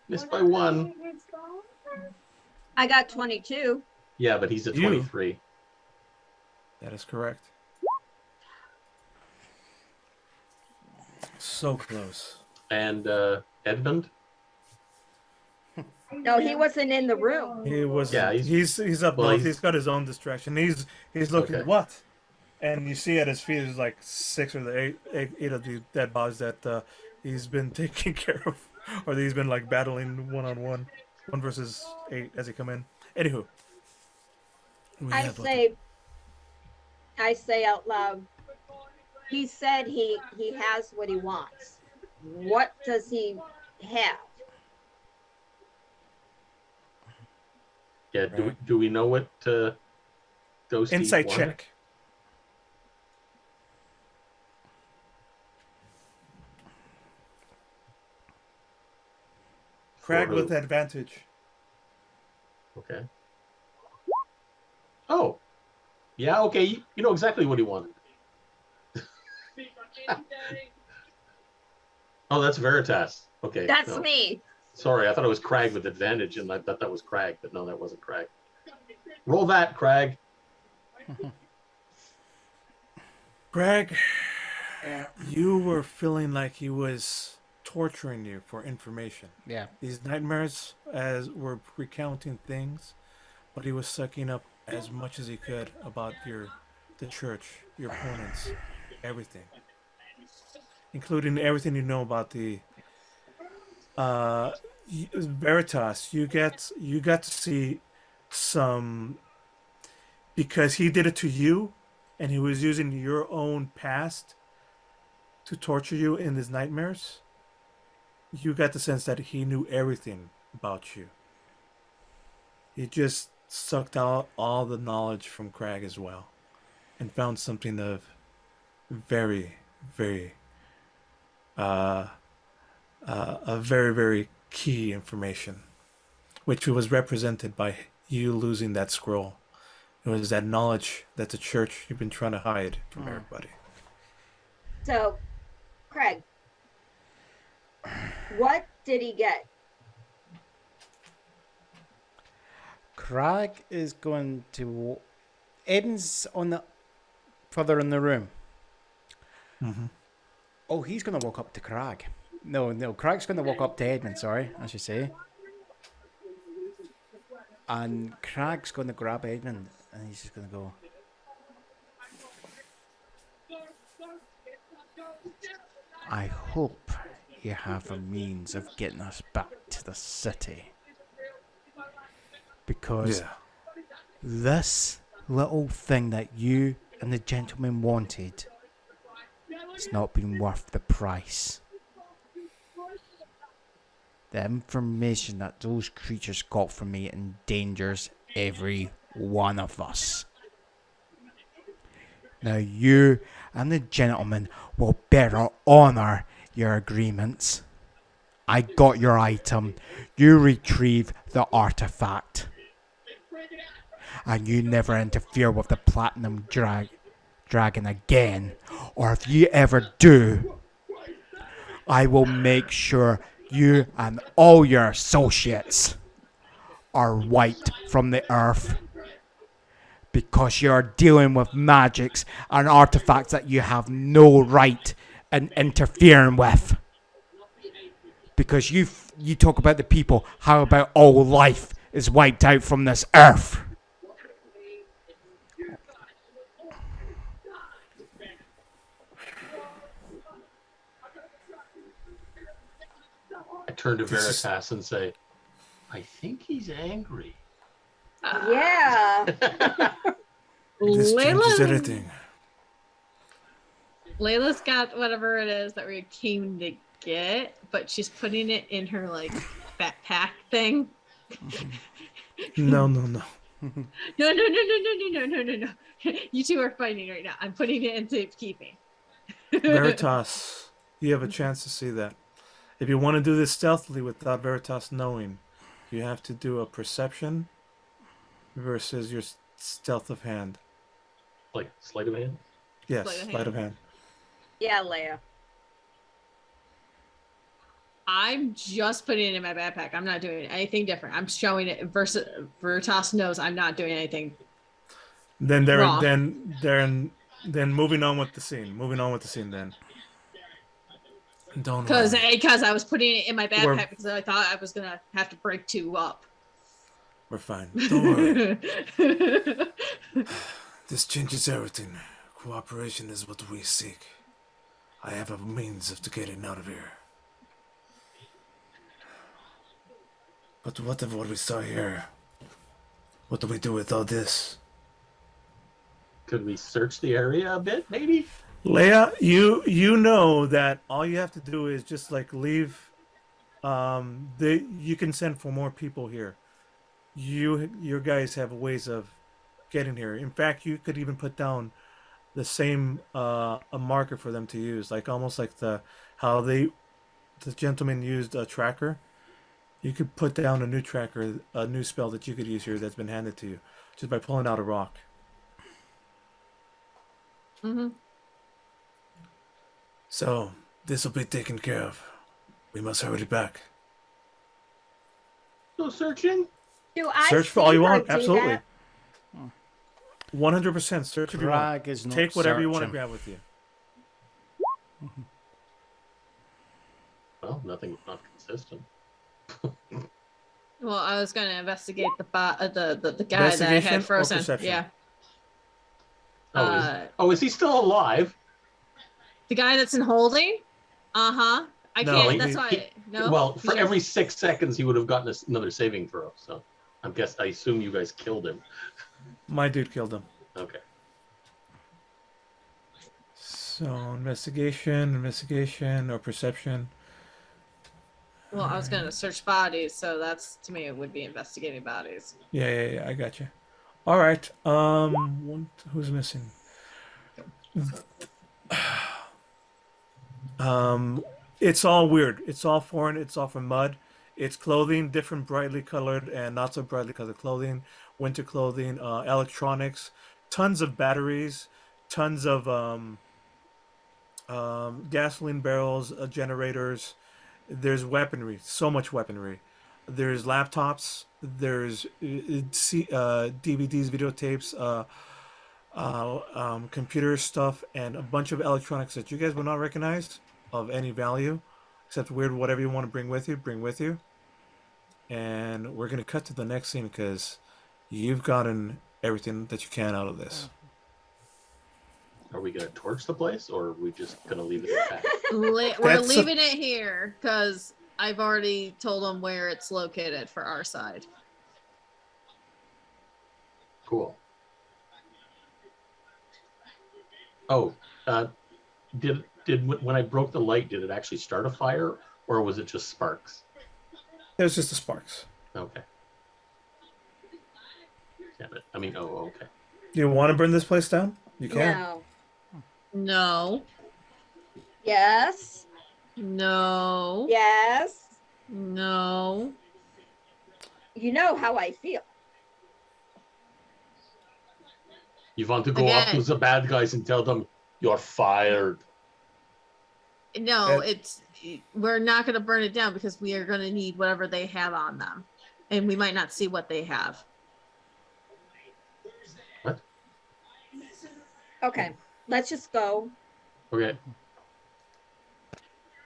Missed by 1. I got 22. Yeah, but he's a 23. That is correct. So close. And Edmund? No, he wasn't in the room. He was. Yeah, He's up well, north. he's- He's got his own distraction. He's looking Okay. what? And you see at his feet is like 6 or the eight of the dead bodies that he's been taking care of, or that he's been like battling 1-on-1, 1 versus 8 as he come in. Anywho, we I have say out loud, he said he has what he wants. What does he have? Yeah, Right. do we know what Ghosty insight wanted? check. Craig with advantage. Okay. Oh. Yeah, okay. You know exactly what he wanted. Oh, that's Veritas. Okay. That's no. me. Sorry, I thought it was Crag with advantage, and I thought that was Crag, but no, that wasn't Crag. Roll that, Crag. Greg, you were feeling like he was torturing you for information. Yeah. These nightmares as were recounting things, but he was sucking up as much as he could about the church, your opponents, everything. Including everything you know about the Veritas. You got to see some, because he did it to you and he was using your own past to torture you in his nightmares. You got the sense that he knew everything about you. He just sucked out all the knowledge from Crag as well and found something of very, very a very, very key information, which was represented by you losing that scroll. It was that knowledge that the church you've been trying to hide from everybody. So, Craig, what did he get? Crag is going to. Eden's on the further in the room. Mm-hmm. Oh, he's going to walk up to Crag. No, Crag's going to walk up to Edmund, sorry, I should say. And Crag's going to grab Edmund and he's just going to go. I hope you have a means of getting us back to the city. Because this little thing that you and the gentleman wanted has not been worth the price. The information that those creatures got from me endangers every one of us. Now you and the gentleman will better honor your agreements. I got your item. You retrieve the artifact. And you never interfere with the platinum dragon again. Or if you ever do, I will make sure you and all your associates are wiped from the earth. Because you're dealing with magics and artifacts that you have no right in interfering with. Because you talk about the people, how about all life is wiped out from this earth? I turn to Veritas and say, I think he's angry. Yeah. This changes Layla, everything. Layla's got whatever it is that we came to get, but she's putting it in her like backpack thing. No. No. You two are fighting right now. I'm putting it into keeping. Veritas, you have a chance to see that. If you want to do this stealthily without Veritas knowing, you have to do a perception versus your stealth of hand. Like sleight of hand. Yes, Sleight of sleight of hand. Yeah, Leia. I'm just putting it in my backpack. I'm not doing anything different. I'm showing it. Veritas knows I'm not doing anything. Then they're Wrong. then moving on with the scene. Moving on with the scene. Then don't Because worry. I was putting it in my We're- backpack because I thought I was gonna have to break 2 up. We're fine. Don't worry. This changes everything. Cooperation is what we seek. I have a means of getting out of here. But what of what we saw here? What do we do with all this? Could we search the area a bit, maybe? Leia, you know that all you have to do is just like leave. You can send for more people here. Your guys have ways of getting here. In fact, you could even put down the same a marker for them to use, like almost like the gentleman used a tracker. You could put down a new tracker, a new spell that you could use here that's been handed to you, just by pulling out a rock. Mm-hmm. So this will be taken care of. We must hurry back. No searching. Do I Search for see all you her want. do Absolutely. that? 100% search if you want. Crag is not Take whatever you want to searching. grab with you. Well, nothing not consistent. Well, I was gonna investigate the guy that I Investigation had or frozen. perception? Yeah. Is he still alive? The guy that's in holding? Uh-huh. I No, can't. he- That's why. he- No. Well, for Yes. every 6 seconds, he would have gotten another saving throw. So, I assume you guys killed him. My dude killed him. Okay. So investigation, or perception. Well, I was gonna search bodies, so that's to me it would be investigating bodies. Yeah. I got you. All right. Who's missing? It's all weird. It's all foreign. It's all from mud. It's clothing, different brightly colored and not so brightly colored clothing, winter clothing, electronics, tons of batteries, tons of gasoline barrels, generators. There's weaponry, so much weaponry. There's laptops. There's DVDs, videotapes, computer stuff, and a bunch of electronics that you guys will not recognize of any value, except weird whatever you want to bring with you, bring with you. And we're gonna cut to the next scene because you've gotten everything that you can out of this. Are we gonna torch the place, or are we just gonna leave it at that? We're That's leaving it here because I've already told them where it's located for our side. Cool. Oh, did when I broke the light, did it actually start a fire, or was it just sparks? It was just the sparks. Okay. Damn it. I mean, oh, okay. Do you want to burn this place down? You can. No. No. Yes. No. Yes. No. You know how I feel. You want to go up to Again. the bad guys and tell them you're fired. No, we're not gonna burn it down because we are gonna need whatever they have on them. And we might not see what they have. What? Okay. Let's just go. Okay,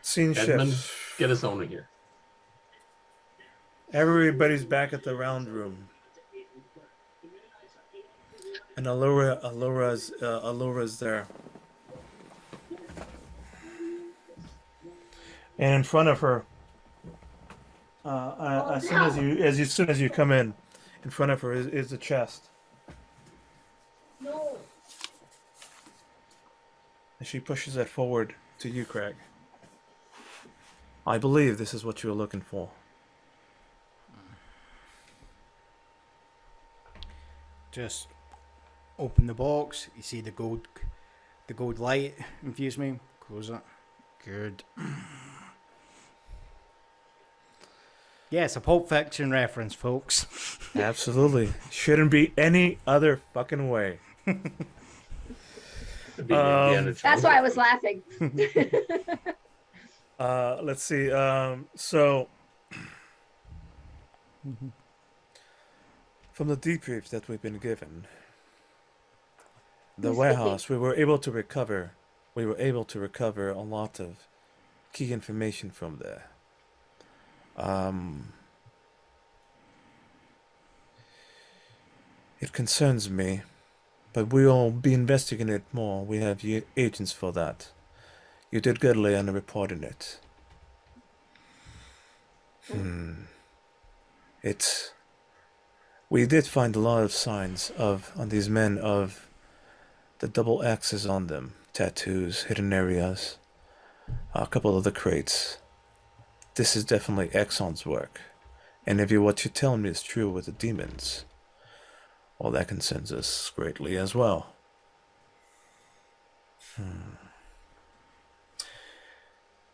Scene Edmund, shift. get us on here. Everybody's back at the round room. And Alora's there. And in front of her, as soon as you come in front of her is the chest. No. And she pushes it forward to you, Craig. I believe this is what you were looking for. Just open the box. You see the gold light infuse me. Close it. Good. Yes, a Pulp Fiction reference, folks. Absolutely. Shouldn't be any other fucking way. Could be an Indiana Jones That's why I was reference. laughing. Let's see. So from the debrief that we've been given, the Who's warehouse, we were able to recover a lot of key information from there. It concerns me, but we'll be investigating it more. We have agents for that. You did good, Leon, in reporting it. It's. We did find a lot of signs on these men of the double X's on them, tattoos, hidden areas, a couple of the crates. This is definitely Exxon's work. And if what you're telling me is true with the demons, well, that concerns us greatly as well.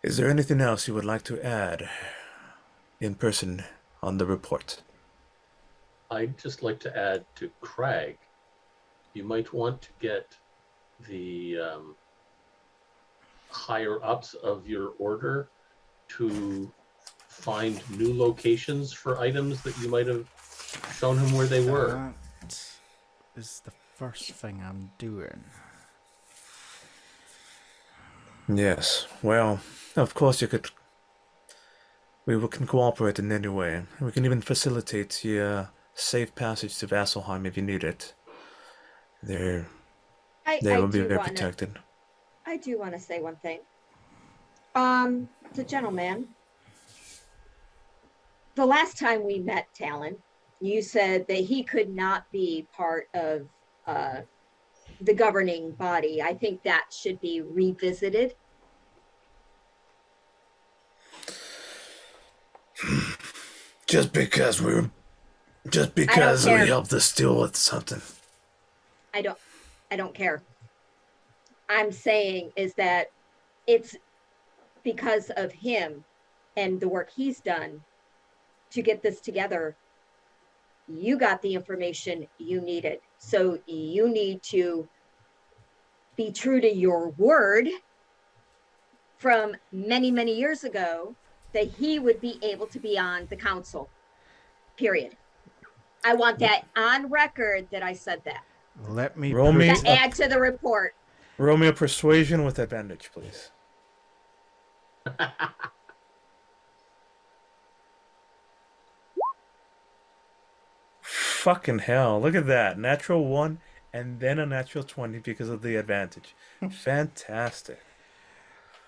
Is there anything else you would like to add in person on the report? I'd just like to add to Crag, you might want to get the higher ups of your order to find new locations for items that you might have shown him where they were. That is the first thing I'm doing. Yes, well, of course you could. We can cooperate in any way. We can even facilitate your safe passage to Vasselheim if you need it. They will be very protected. I do want to say one thing. The gentleman, the last time we met Talon, you said that he could not be part of the governing body. I think that should be revisited. Just because we helped us deal with something. I don't care. I'm saying is that it's because of him and the work he's done to get this together. You got the information you needed. So you need to be true to your word from many, many years ago that he would be able to be on the council. Period. I want that on record that I said that. Let me Add to the report. Roll me a persuasion with advantage, please. Fucking hell. Look at that. Natural 1 and then a natural 20 because of the advantage. Fantastic.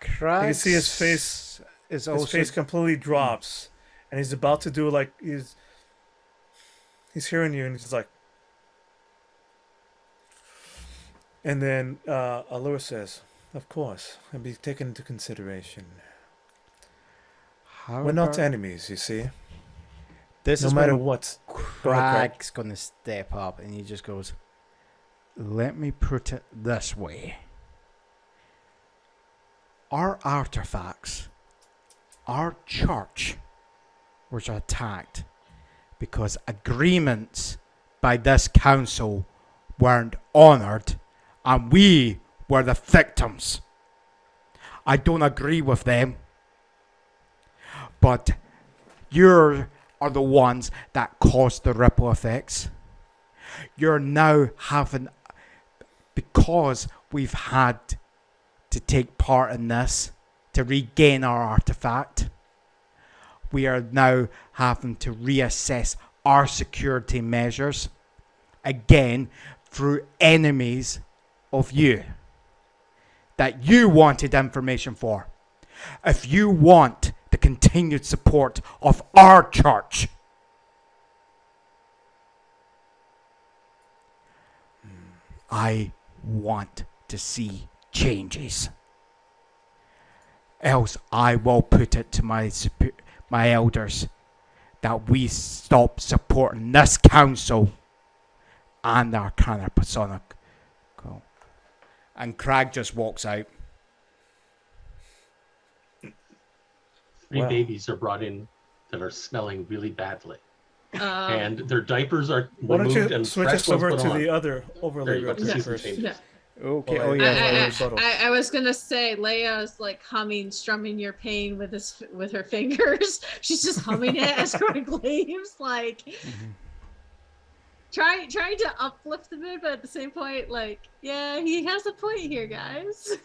You can see his face. His face completely drops. And he's about to do like he's hearing you and he's like. And then Allura says, of course, and be taken into consideration. We're not enemies, you see. This no is matter when what. Crag's going to step up and he just goes, let me put it this way. Our artifacts, our church was attacked because agreements by this council weren't honoured and we were the victims. I don't agree with them, but you are the ones that caused the ripple effects. You're now having, because we've had to take part in this to regain our artifact, we are now having to reassess our security measures again through enemies of you that you wanted information for. If you want the continued support of our church, I want to see changes. Else I will put it to my elders that we stop supporting this council and our Arcana Persona. Cool. And Crag just walks out. Three babies are brought in that are smelling really badly. Um, And their diapers are Why don't removed you and switch fresh us ones over put to on. the other There overlay you go. To see some first? changes. yeah. Okay. Well, Oh yeah. rebuttal. I was gonna say Leia's like humming, strumming your pain with her fingers. She's just humming it as Greg leaves, like trying to uplift him, but at the same point, like, yeah, he has a point here, guys.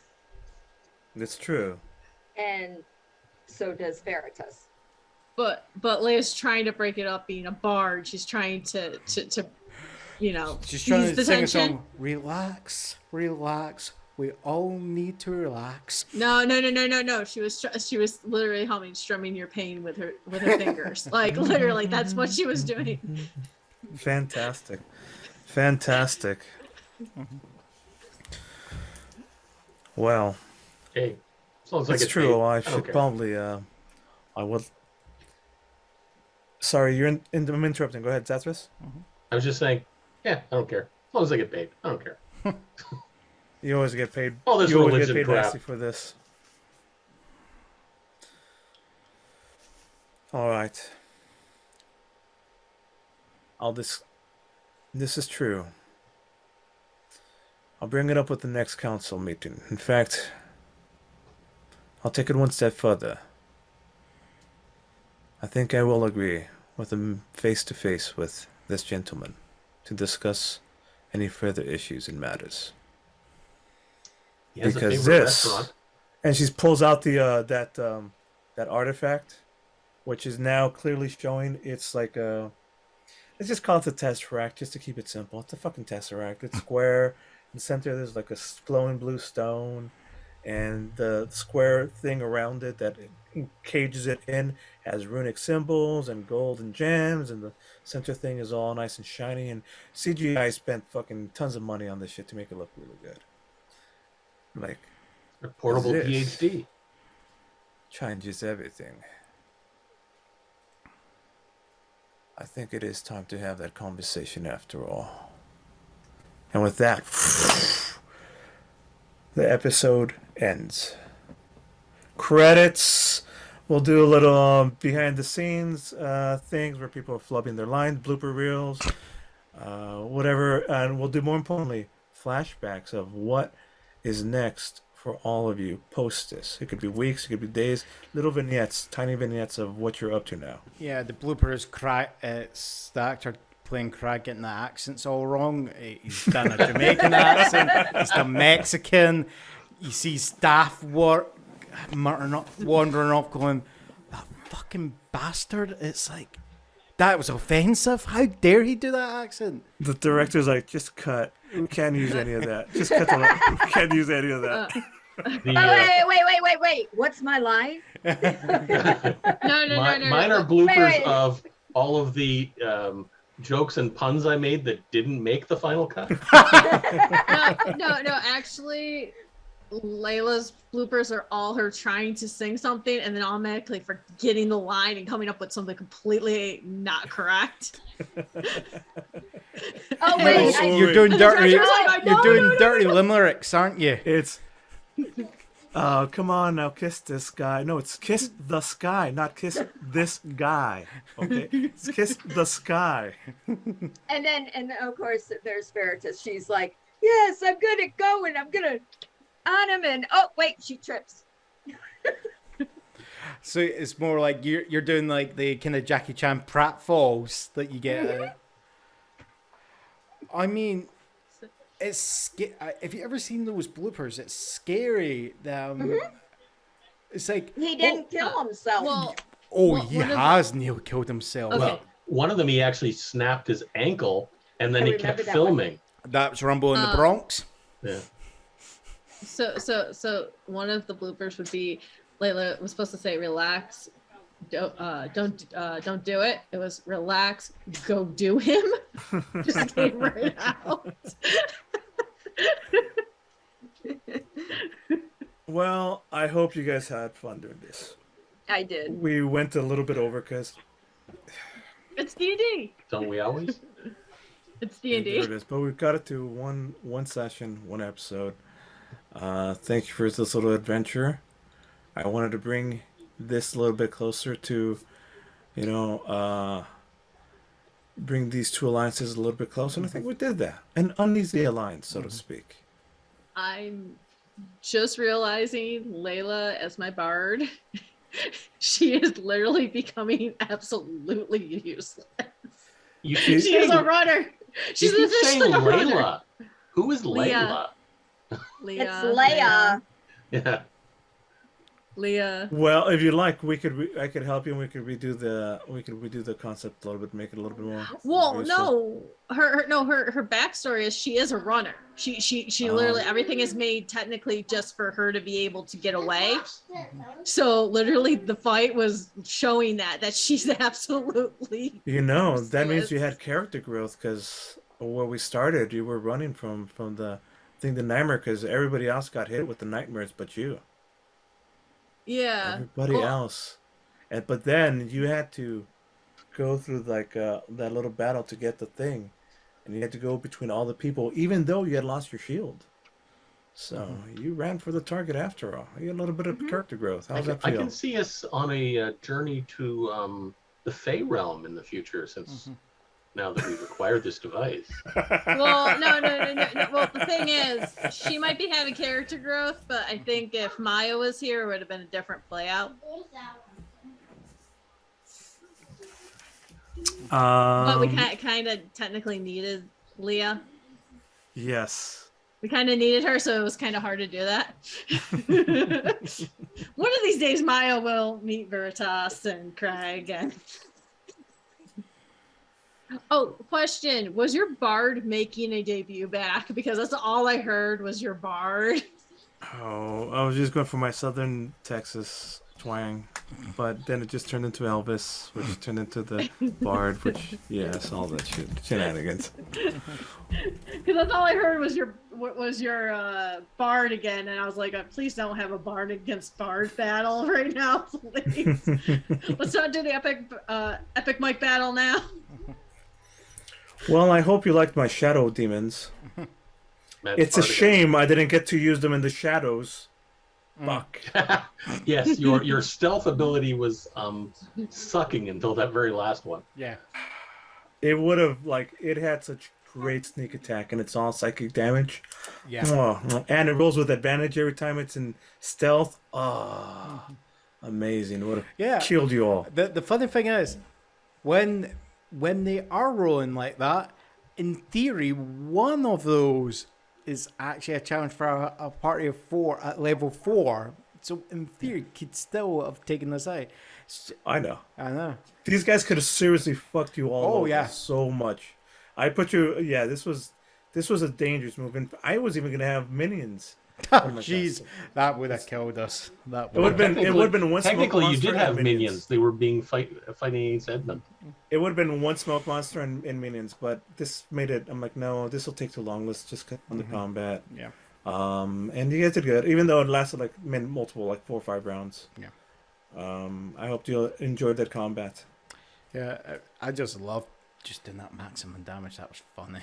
It's true. And so does Veritas. But Leia's trying to break it up, being a bard. She's trying to She's trying ease to the sing tension. a song. Relax, relax. We all need to relax. No. She was literally humming, strumming your pain with her fingers. Like literally, that's what she was doing. Fantastic. Well, Hey, as long as I it's get true. paid, I I don't should care. probably. I would. Sorry, I'm interrupting. Go ahead, Zathras. I was just saying, yeah, I don't care. As long as I get paid, I don't care. You always get paid. All this you always get religion paid crap. nicely for this. All right. This is true. I'll bring it up with the next council meeting. In fact, I'll take it one step further. I think I will agree with him face to face with this gentleman to discuss any further issues and matters. He has a Because favorite this, restaurant. and she pulls out the that artifact, which is now clearly showing it's like a. Let's just call it the tesseract, just to keep it simple. It's a fucking tesseract. It's square. In the center, there's like a glowing blue stone, and the square thing around it that cages it in has runic symbols and gold and gems, and the center thing is all nice and shiny. And CGI spent fucking tons of money on this shit to make it look really good. Like, A portable this PhD. changes everything. I think it is time to have that conversation after all. And with that, the episode ends. Credits. We'll do a little behind the scenes things where people are flubbing their lines, blooper reels, whatever. And we'll do, more importantly, flashbacks of what is next for all of you post this. It could be weeks, it could be days, little vignettes, tiny vignettes of what you're up to now. Yeah, the blooper is it's the actor playing Crag getting the accents all wrong. He's done a Jamaican accent, he's done Mexican. You see staff wandering off going, that fucking bastard. It's like, that was offensive. How dare he do that accent? The director's like, just cut. We can't use any of that. Just cut the We can't use any of that. Wait. What's my line? No. Mine are bloopers Wait. of all of the jokes and puns I made that didn't make the final cut. No. Actually, Layla's bloopers are all her trying to sing something and then automatically forgetting the line and coming up with something completely not correct. Oh wait, You're doing dirty. Like, You're no, doing no, dirty limericks, aren't you? It's, come on now, kiss this guy. No, it's kiss the sky, not kiss this guy. Okay, it's kiss the sky. and then of course there's Veritas. She's like, yes, I'm good at going. I'm gonna on him, and oh wait, she trips. So it's more like you're doing like the kind of Jackie Chan pratfalls that you get. I mean, it's have you ever seen those bloopers? It's scary. It's like He didn't kill himself. he has Neil killed himself. Okay. Well, one of them, he actually snapped his ankle, and then I he remember kept that filming. That was Rumble in the Bronx. Yeah. So one of the bloopers would be Layla was supposed to say relax, don't do it. It was relax, go do him. Just came right out. Well, I hope you guys had fun doing this. I did. We went a little bit over because It's D&D. Don't we always? It's there it D&D. is. But we've got it to one session, one episode. Thank you for this little adventure. I wanted to bring this a little bit closer to you know, bring these two alliances a little bit closer. And I think we did that. An uneasy alliance, so to speak. I'm just realizing Layla as my bard. She is literally becoming absolutely useless. You keep She is saying, a runner. She's you keep saying officially a runner. Layla. Who is Leah. Layla? It's Leia. Yeah. Leah. Well, if you like, I could help you, and we could redo the concept a little bit, make it a little bit more. Well, useful. no, her backstory is she is a runner. She literally everything is made technically just for her to be able to get away. So literally, the fight was showing that she's absolutely. You know, that means useless. you had character growth because where we started, you were running from the thing, the nightmare, because everybody else got hit with the nightmares, but you, Yeah. everybody Well, else, and but then you had to go through like that little battle to get the thing, and you had to go between all the people, even though you had lost your shield. So you ran for the target after all. You had a little bit of character growth. How's that I feel? can see us on a journey to the Fey realm in the future, since now that we've acquired this device. well, no. Well, the thing is, she might be having character growth, but I think if Maya was here, it would have been a different play out. But we kind of technically needed Leah. Yes. We kind of needed her, so it was kind of hard to do that. One of these days, Maya will meet Veritas and Craig. And oh, question: was your bard making a debut back? Because that's all I heard was your bard. Oh, I was just going for my Southern Texas twang, but then it just turned into Elvis, which turned into the Bard, which yes, all that shit, shenanigans. Because that's all I heard was your bard again, and I was like, please don't have a bard against bard battle right now, please. Let's not do the epic mic battle now. Well, I hope you liked my shadow demons. It's a shame I didn't get to use them in the shadows. Fuck. Yes, your stealth ability was sucking until that very last one. Yeah. It would have it had such great sneak attack, and it's all psychic damage. Yeah. Oh, and it rolls with advantage every time it's in stealth. Oh, amazing! It would have killed you all. The funny thing is, when they are rolling like that, in theory, one of those is actually a challenge for a party of 4 at level 4. So in theory, could still have taken this out. I know. These guys could have seriously fucked you all over so much. I put you. Yeah, this was a dangerous move, and I was even gonna have minions. Jeez, that would have killed us. It would have been one. Technically, you did have minions. They were being fighting against Edmund. It would have been one smoke monster and minions, but this made it. I'm like, no, this will take too long. Let's just cut on the combat. Yeah. And you guys did good, even though it lasted multiple 4 or 5 rounds. Yeah. I hope you enjoyed that combat. Yeah, I just loved just doing that maximum damage. That was funny.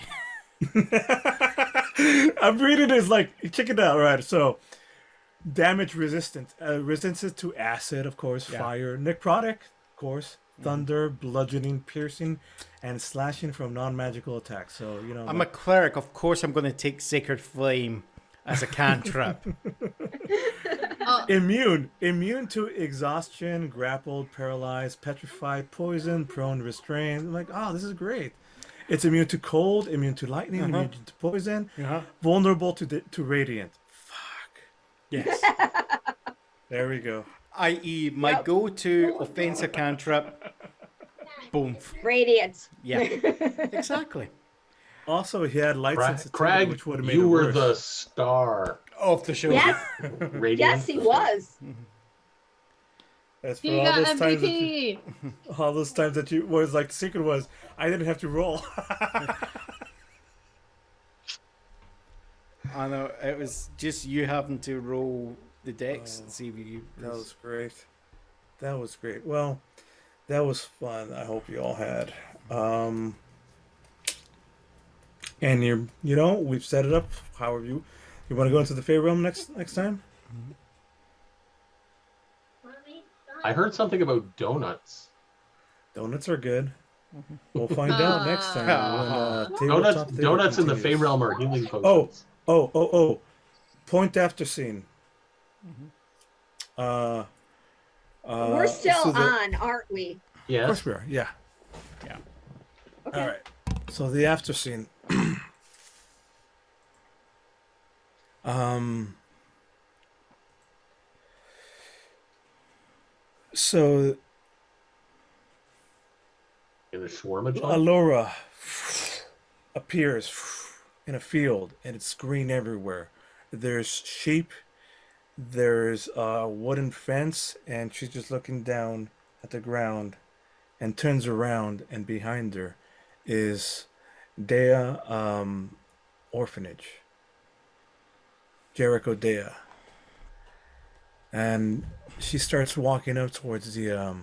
I'm reading it check it out, right? So, damage resistant, resistance to acid, of course, fire, necrotic, of course, thunder, bludgeoning, piercing, and slashing from non-magical attacks. So I'm a cleric, of course. I'm going to take Sacred Flame as a cantrip. Immune to exhaustion, grappled, paralyzed, petrified, poison, prone, restrained. I'm like, oh, this is great. It's immune to cold, immune to lightning, immune to poison, vulnerable to radiant. Fuck. Yes. There we go. I.e., my go-to offensive cantrip. Boom. Radiant. Yeah. Exactly. Also, he had light sensitivity, Craig, which would have made you it were worse. the star of the show. Yes. Radiant. Yes, he was. As for He all got those times MVP. all those times that you was the secret was I didn't have to roll. I know, it was just you having to roll the decks and see if you. That was great. That was great. Well, that was fun. I hope you all had. And we've set it up. However you want to go into the Fey realm next time? I heard something about donuts. Donuts are good. We'll find out next time when Donuts, Tabletop Theater donuts in the Fey continues. realm are healing Oh, potions. oh. Point after scene. Uh, We're still so the- on, aren't we? Of Yes. course we are. Yeah. Okay. All right. So the after scene. So In a shawarma joint. Alora appears in a field, and it's green everywhere. There's sheep. There's a wooden fence, and she's just looking down at the ground, and turns around, and behind her is Dea orphanage, Jericho Dea, and she starts walking up towards the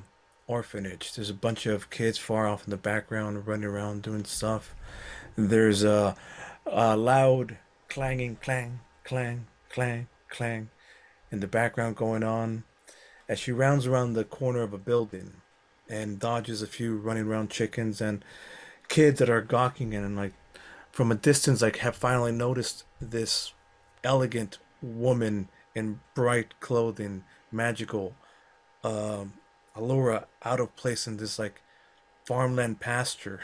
orphanage. There's a bunch of kids far off in the background running around doing stuff. There's a loud clanging, clang, clang, clang, clang in the background going on as she rounds around the corner of a building and dodges a few running around chickens and kids that are gawking and like from a distance like have finally noticed this elegant woman in bright clothing, magical, Allura out of place in this like farmland pasture.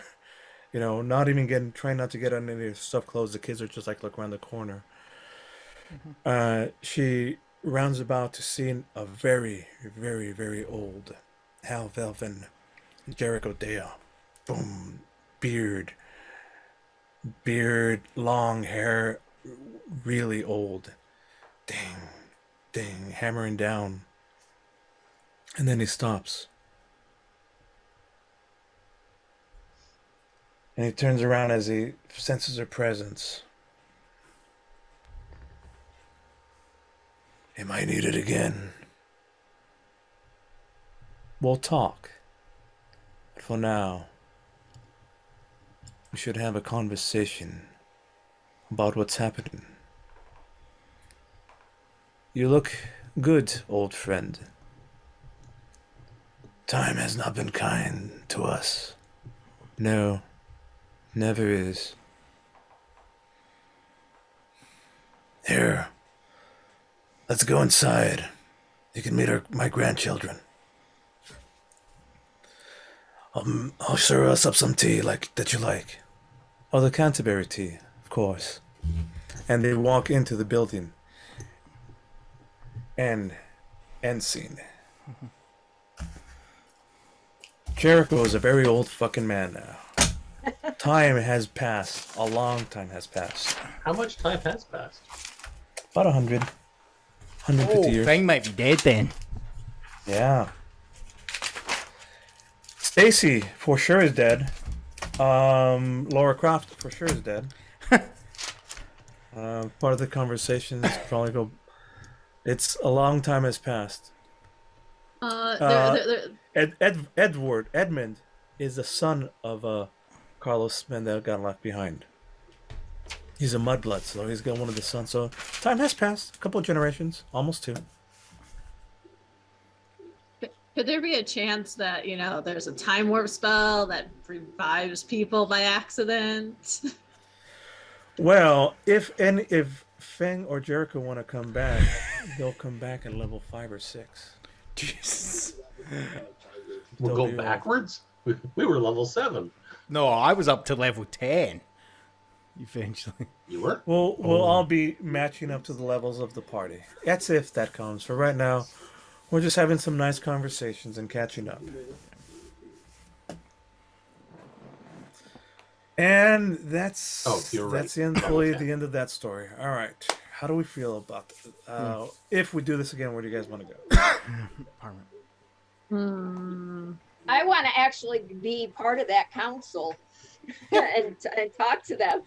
You know, not even trying not to get on any of stuff clothes. The kids are just like look around the corner. She rounds about to see a very, very, very old Hal Velvin Jericho Dea. Boom, beard, long hair, really old. Ding, ding, hammering down. And then he stops. And he turns around as he senses her presence. Am I needed again? We'll talk. But for now, we should have a conversation about what's happening. You look good, old friend. Time has not been kind to us. No, never is. Here, let's go inside. You can meet my grandchildren. I'll serve us up some tea that you like. Oh, the Canterbury tea, of course. And they walk into the building. End scene. Jericho is a very old fucking man now. Time has passed. A long time has passed. How much time has passed? About 150 years. Thing might be dead then. Yeah. Stacy for sure is dead. Laura Croft for sure is dead. Part of the conversation is probably go. It's a long time has passed. Edmund is the son of Carlos Mendel got left behind. He's a mudblood, so he's got one of the sons. So time has passed. A couple of generations, almost two. Could there be a chance that, you know, there's a time warp spell that revives people by accident? Well, if Feng or Jericho want to come back, they'll come back at level 5 or 6. Jesus. We'll go backwards? We were level 7. No, I was up to level 10. Eventually. You were? We'll all be matching up to the levels of the party. That's if that comes. For right now, we're just having some nice conversations and catching up. And that's you're right. that's the end of that story. All right. How do we feel about if we do this again? Where do you guys want to go? I want to actually be part of that council and talk to them.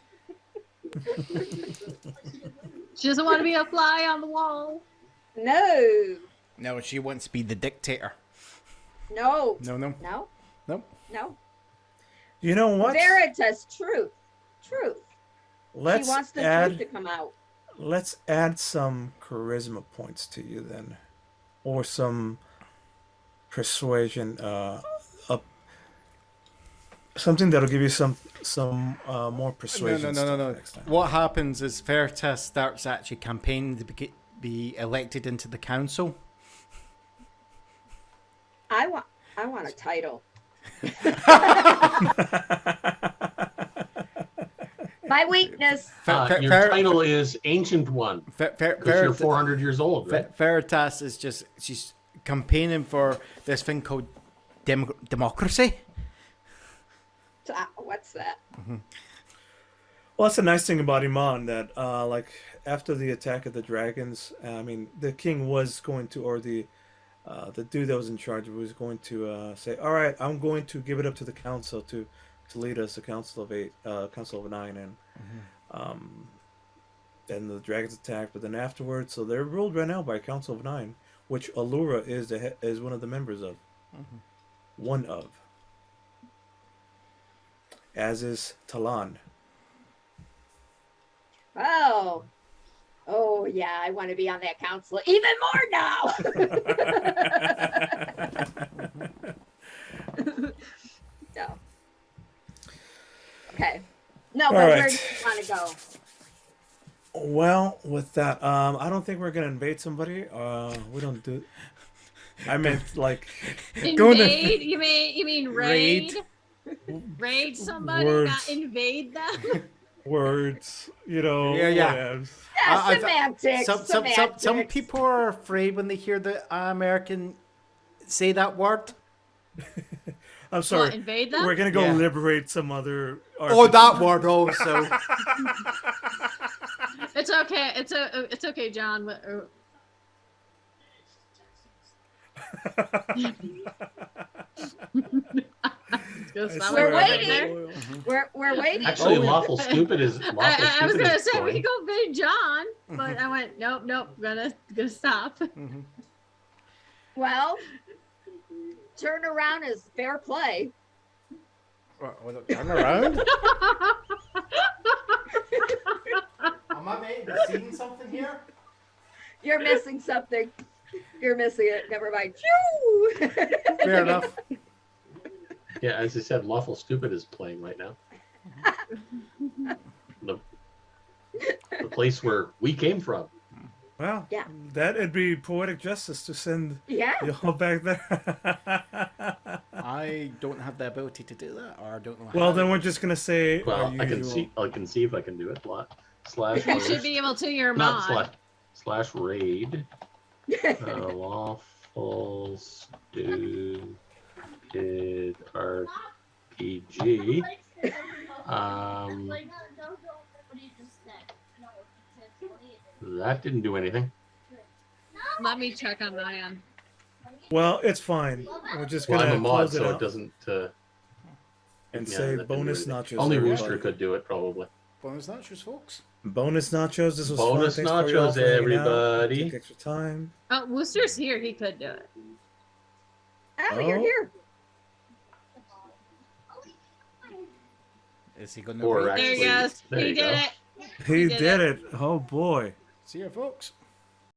She doesn't want to be a fly on the wall. No, No, she wants to be the dictator. no, No. no, Nope. no. You know what? Veritas, truth. Let's She wants the add truth to come out. let's add some charisma points to you then, or some persuasion. Something that'll give you some more No, persuasion. no, no, no, stuff no. next time. What happens is Veritas starts actually campaigning to be elected into the council. I want a title. My weakness. Your title is Ancient One, because you're 400 years old, right? Veritas is she's campaigning for this thing called democracy. What's that? Well, that's the nice thing about Iman, that like after the attack of the dragons, I mean, the king was going to, or the dude that was in charge was going to say, "All right, I'm going to give it up to the council to lead us, the council of 8, council of 9," and the dragons attacked. But then afterwards, so they're ruled right now by a council of 9, which Allura is one of the members of, one of, as is Talan. Oh yeah, I want to be on that council even more now. No. Okay. No, but where do you want to go? Well, with that, I don't think we're gonna invade somebody. We don't do. I meant like Invade? You mean raid? Raid somebody, Words. not invade them? words, you know. Yeah. whatever. Yeah, semantics. Some people are afraid when they hear the American say that word. I'm sorry. What, invade them? We're gonna go Yeah. liberate some other. Oh, that word also. It's okay. It's okay, John. We're waiting. We're waiting. Actually, lawful stupid is lawful I was stupid gonna is say we going. go invade John, but I went nope. Gonna stop. Well, turn around is fair play. Turn around. Am I seeing something here? You're missing something. You're missing it. Never mind. Fair enough. Yeah, as I said, lawful stupid is playing right now. the place where we came from. Well, Yeah. that'd be poetic justice to send Yeah. you all back there. I don't have the ability to do that, or I don't know. Well, how. then we're just gonna say. Well, I can unusual. see if I can do it. Slash. You should be able to. Your Not mod. slash raid. Lawful stupid RPG. That didn't do anything. Let me check on my end. Well, it's fine. We're just Well, gonna I'm a mod, close it so out it doesn't. and yeah, say that didn't do bonus anything. nachos. Only everybody. Wooster could do it, probably. Bonus nachos, folks. Bonus nachos. This was Bonus fun. Thanks for y'all nachos, for hanging out. everybody. Take extra time. Oh, Wooster's here. He could do it. Oh, you're Oh. here. Is he going to? Or There he actually, goes. there He you did go. it. He did did it. Oh boy. See you, folks.